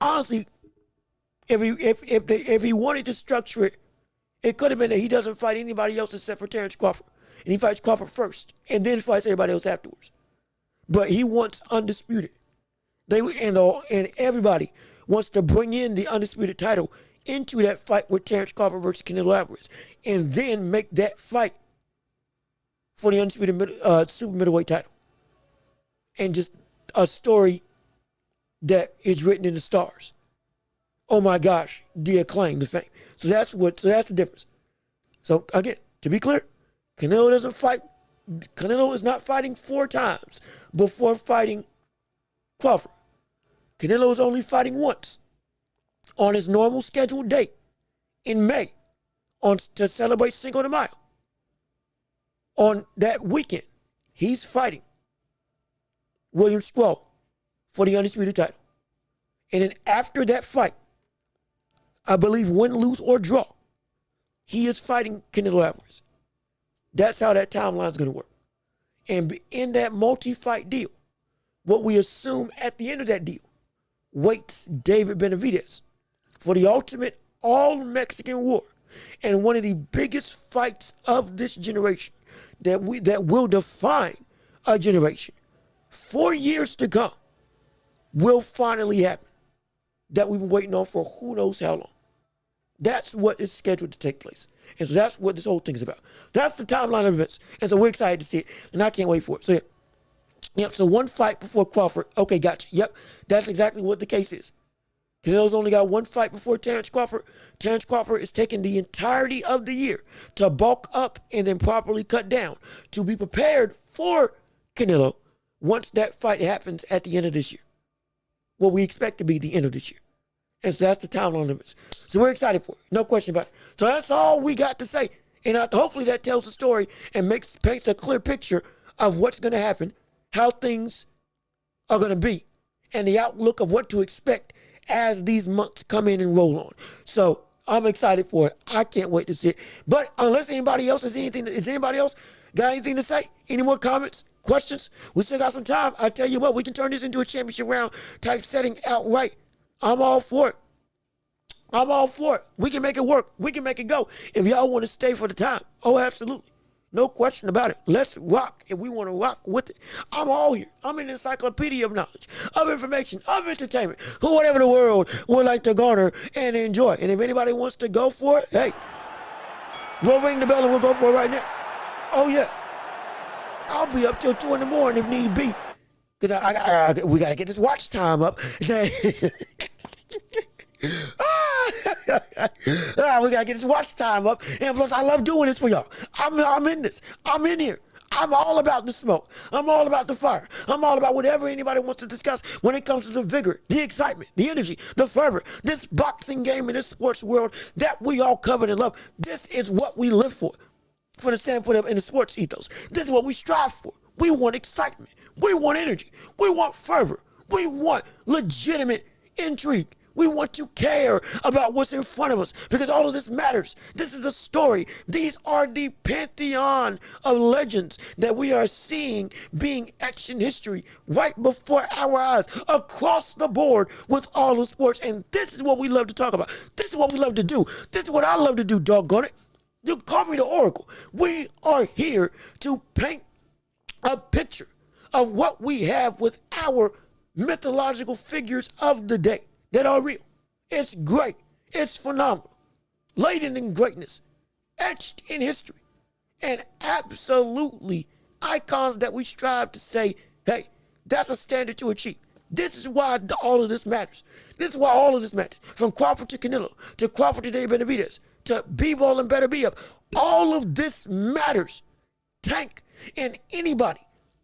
Honestly, if he wanted to structure it, it could have been that he doesn't fight anybody else except for Terrence Crawford, and he fights Crawford first, and then fights everybody else afterwards. But he wants undisputed. And everybody wants to bring in the undisputed title into that fight with Terrence Crawford versus Canelo Alvarez, and then make that fight for the undisputed super middleweight title. And just a story that is written in the stars. Oh my gosh, the acclaim, the fame. So that's the difference. So again, to be clear, Canelo is not fighting 4 times before fighting Crawford. Canelo is only fighting once on his normal scheduled date in May to celebrate Cinco de Mayo. On that weekend, he's fighting William Scroll for the undisputed title. And then after that fight, I believe win, lose, or draw, he is fighting Canelo Alvarez. That's how that timeline is going to work. And in that multi-fight deal, what we assume at the end of that deal waits David Benavidez for the ultimate all-Mexican war and one of the biggest fights of this generation that will define a generation. 4 years to come will finally happen that we've been waiting on for who knows how long. That's what is scheduled to take place. And so that's what this whole thing is about. That's the timeline of events. And so we're excited to see it. And I can't wait for it. So yeah. Yep, so 1 fight before Crawford. Okay, gotcha. Yep, that's exactly what the case is. Canelo's only got 1 fight before Terrence Crawford. Terrence Crawford is taking the entirety of the year to bulk up and then properly cut down to be prepared for Canelo once that fight happens at the end of this year. What we expect to be the end of this year. And so that's the timeline limits. So we're excited for it. No question about it. So that's all we got to say. And hopefully that tells the story and paints a clear picture of what's going to happen, how things are going to be, and the outlook of what to expect as these months come in and roll on. So I'm excited for it. I can't wait to see it. But unless anybody else has anything, is anybody else got anything to say? Any more comments, questions? We still got some time. I tell you what, we can turn this into a championship round type setting outright. I'm all for it. I'm all for it. We can make it work. We can make it go. If y'all want to stay for the time, oh, absolutely. No question about it. Let's rock if we want to rock with it. I'm all here. I'm an encyclopedia of knowledge, of information, of entertainment, for whatever the world would like to garner and enjoy. And if anybody wants to go for it, hey, We'll ring the bell and we'll go for it right now. Oh, yeah. I'll be up till 2 in the morning if need be. Because we got to get this watch time up. We got to get this watch time up. And plus, I love doing this for y'all. I'm in this. I'm in here. I'm all about the smoke. I'm all about the fire. I'm all about whatever anybody wants to discuss when it comes to the vigor, the excitement, the energy, the fervor, this boxing game in this sports world that we all covet and love. This is what we live for the standpoint of in the sports ethos. This is what we strive for. We want excitement. We want energy. We want fervor. We want legitimate intrigue. We want to care about what's in front of us because all of this matters. This is the story. These are the pantheon of legends that we are seeing being etched in history right before our eyes across the board with all the sports. And this is what we love to talk about. This is what we love to do. This is what I love to do, doggone it. You call me the Oracle. We are here to paint a picture of what we have with our mythological figures of the day that are real. It's great. It's phenomenal. Laden in greatness. Etched in history. And absolutely icons that we strive to say, hey, that's a standard to achieve. This is why all of this matters. This is why all of this matters. From Crawford to Canelo, to Crawford to Dave Benavidez, to B-Ball and Better Be Up. All of this matters. Tank and anybody.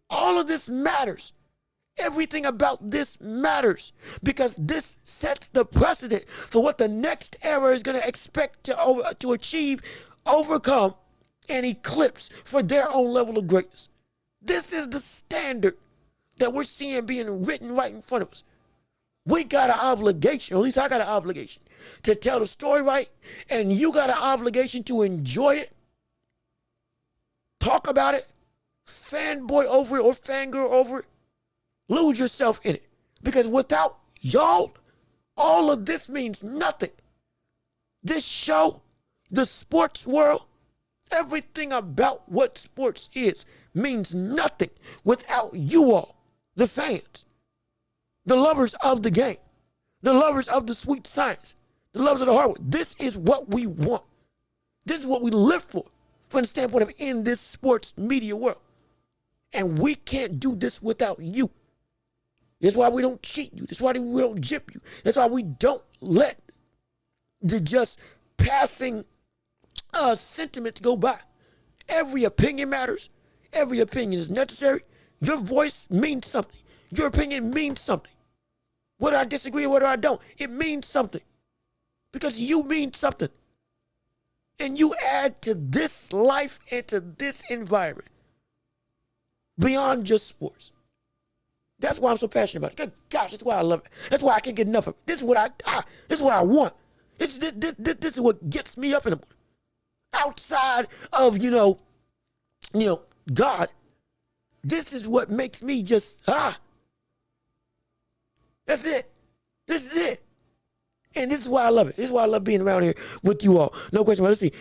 All of this matters. Everything about this matters because this sets the precedent for what the next era is going to expect to achieve, overcome, and eclipse for their own level of greatness. This is the standard that we're seeing being written right in front of us. We got an obligation, or at least I got an obligation, to tell the story right, and you got an obligation to enjoy it, talk about it, fanboy over it or fangirl over it. Lose yourself in it. Because without y'all, all of this means nothing. This show, the sports world, everything about what sports is means nothing without you all, the fans, the lovers of the game, the lovers of the sweet science, the lovers of the hard work. This is what we want. This is what we live for from the standpoint of in this sports media world. And we can't do this without you. That's why we don't cheat you. That's why we don't gyp you. That's why we don't let the just passing sentiments go by. Every opinion matters. Every opinion is necessary. Your voice means something. Your opinion means something. Whether I disagree or whether I don't, it means something. Because you mean something. And you add to this life and to this environment beyond just sports. That's why I'm so passionate about it. Good gosh, that's why I love it. That's why I can't get enough of it. This is what this is what I want. This is what gets me up in the morning. Outside of, God, this is what makes me just, that's it. This is it. And this is why I love it. This is why I love being around here with you all. No question. Let's see.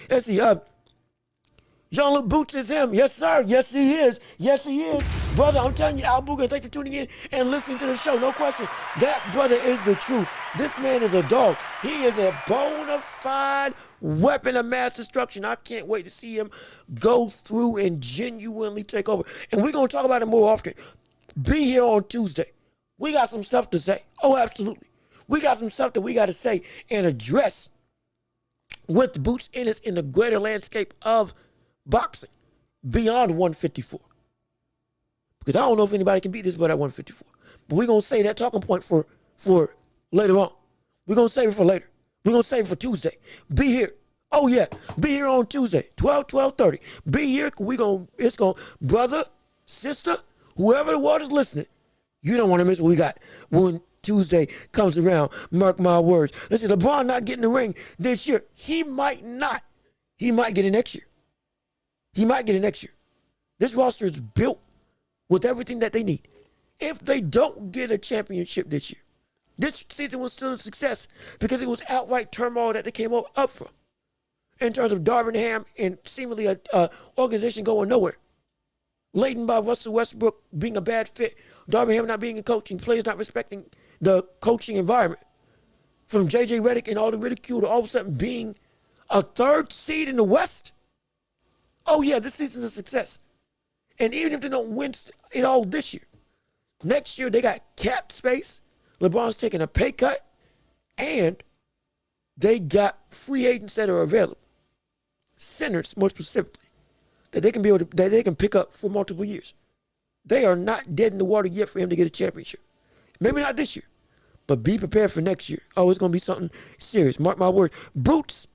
Jean-Luc Boots is him. Yes, sir. Yes, he is. Yes, he is. Brother, I'm telling you, Al Booger, thank you for tuning in and listening to the show. No question. That brother is the truth. This man is a dog. He is a bona fide weapon of mass destruction. I can't wait to see him go through and genuinely take over. And we're going to talk about it more often. Be here on Tuesday. We got some stuff to say. Oh, absolutely. We got some stuff that we got to say and address with Boots Ennis in the greater landscape of boxing beyond 154. Because I don't know if anybody can beat this but at 154. But we're going to save that talking point for later on. We're going to save it for later. We're going to save it for Tuesday. Be here. Oh, yeah. Be here on Tuesday, 12:30. Be here. Brother, sister, whoever the world is listening, you don't want to miss what we got when Tuesday comes around. Mark my words. Listen, LeBron not getting the ring this year. He might not. He might get it next year. This roster is built with everything that they need. If they don't get a championship this year, this season was still a success because it was outright turmoil that they came up from in terms of Darvingham and seemingly a organization going nowhere. Laden by Russell Westbrook being a bad fit, Darvingham not being in coaching, players not respecting the coaching environment. From J.J. Redick and all the ridicule to all of a sudden being a third seed in the West. oh yeah, this season's a success. And even if they don't win it all this year, next year they got cap space. LeBron's taking a pay cut, and they got free agents that are available, centers more specifically, that they can pick up for multiple years. They are not dead in the water yet for him to get a championship. Maybe not this year, but be prepared for next year. Oh, it's gonna be something serious. Mark my words. Boots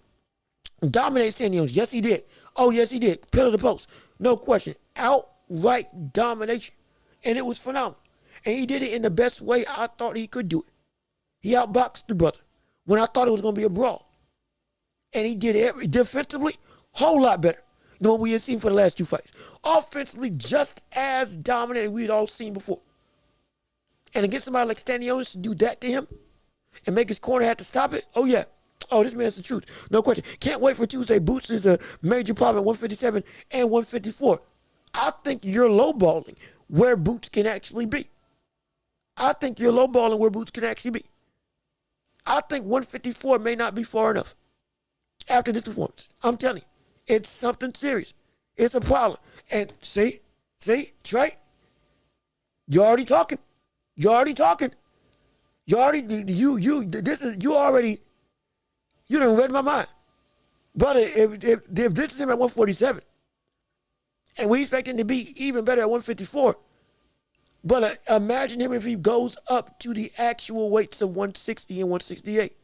dominated Stanionis. Yes, he did. Oh, yes, he did. Pillar to post, no question. Outright domination, and it was phenomenal. And he did it in the best way I thought he could do it. He outboxed the brother when I thought it was going to be a brawl. And he did it defensively, whole lot better than what we had seen for the last two fights. Offensively, just as dominant we had all seen before. And against somebody like Stanionis to do that to him and make his corner have to stop it, oh yeah. Oh, this man's the truth. No question. Can't wait for Tuesday. Boots is a major problem at 157 and 154. I think you're lowballing where Boots can actually be. I think you're lowballing where Boots can actually be. I think 154 may not be far enough after this performance. I'm telling you, it's something serious. It's a problem. And see, Trey, you already talking. You already, you done read my mind. Brother, if this is him at 147, and we expect him to be even better at 154, but imagine him if he goes up to the actual weights of 160 and 168.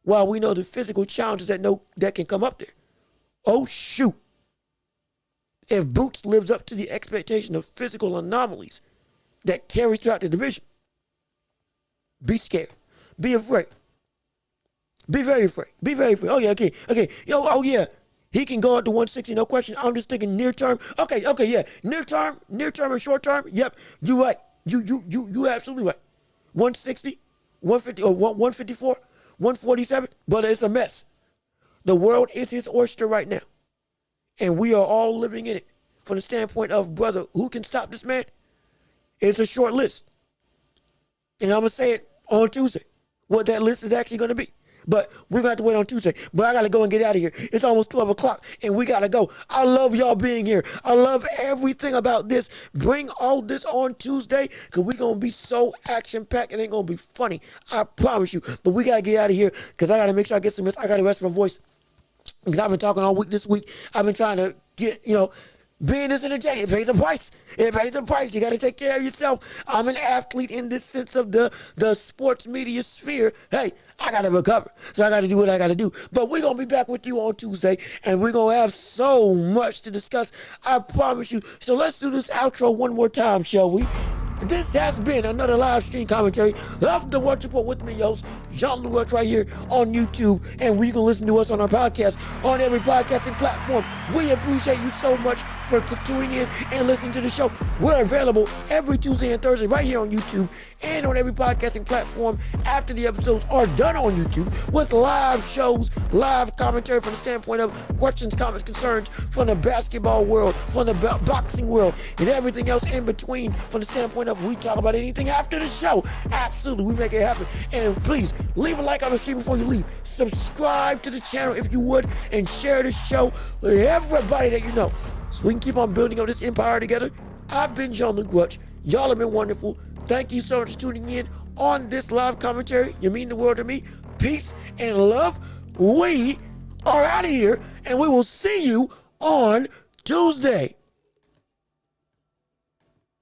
While we know the physical challenges that can come up there. Oh, shoot. If Boots lives up to the expectation of physical anomalies that carries throughout the division, be scared. Be afraid. Be very afraid. Be very afraid. Oh, yeah, okay. Oh, yeah. He can go up to 160, no question. I'm just thinking near term. Okay, yeah. Near term and short term. Yep, you right. You absolutely right. 160, 150, or 154, 147. But it's a mess. The world is his oyster right now. And we are all living in it. From the standpoint of, brother, who can stop this man? It's a short list. And I'm going to say it on Tuesday, what that list is actually going to be. But we're going to have to wait on Tuesday. But I got to go and get out of here. It's almost 12 o'clock, and we got to go. I love y'all being here. I love everything about this. Bring all this on Tuesday, because we're going to be so action-packed. It ain't going to be funny. I promise you. But we got to get out of here, because I got to make sure I get some rest. I got to rest my voice, because I've been talking all week this week. I've been trying to get, being this energetic, it pays a price. It pays a price. You got to take care of yourself. I'm an athlete in this sense of the sports media sphere. Hey, I got to recover. So I got to do what I got to do. But we're going to be back with you on Tuesday, and we're going to have so much to discuss. I promise you. So let's do this outro one more time, shall we? This has been another live stream commentary of the Watch Report with me, host, Jean-Louis, right here on YouTube. And you can listen to us on our podcast on every podcasting platform. We appreciate you so much for tuning in and listening to the show. We're available every Tuesday and Thursday right here on YouTube and on every podcasting platform after the episodes are done on YouTube with live shows, live commentary from the standpoint of questions, comments, concerns from the basketball world, from the boxing world, and everything else in between from the standpoint of we talk about anything after the show. Absolutely, we make it happen. And please, leave a like on the stream before you leave. Subscribe to the channel if you would, and share the show with everybody that you know, so we can keep on building up this empire together. I've been Jean-Luc. Y'all have been wonderful. Thank you so much for tuning in on this live commentary. You mean the world to me. Peace and love. We are out of here, and we will see you on Tuesday.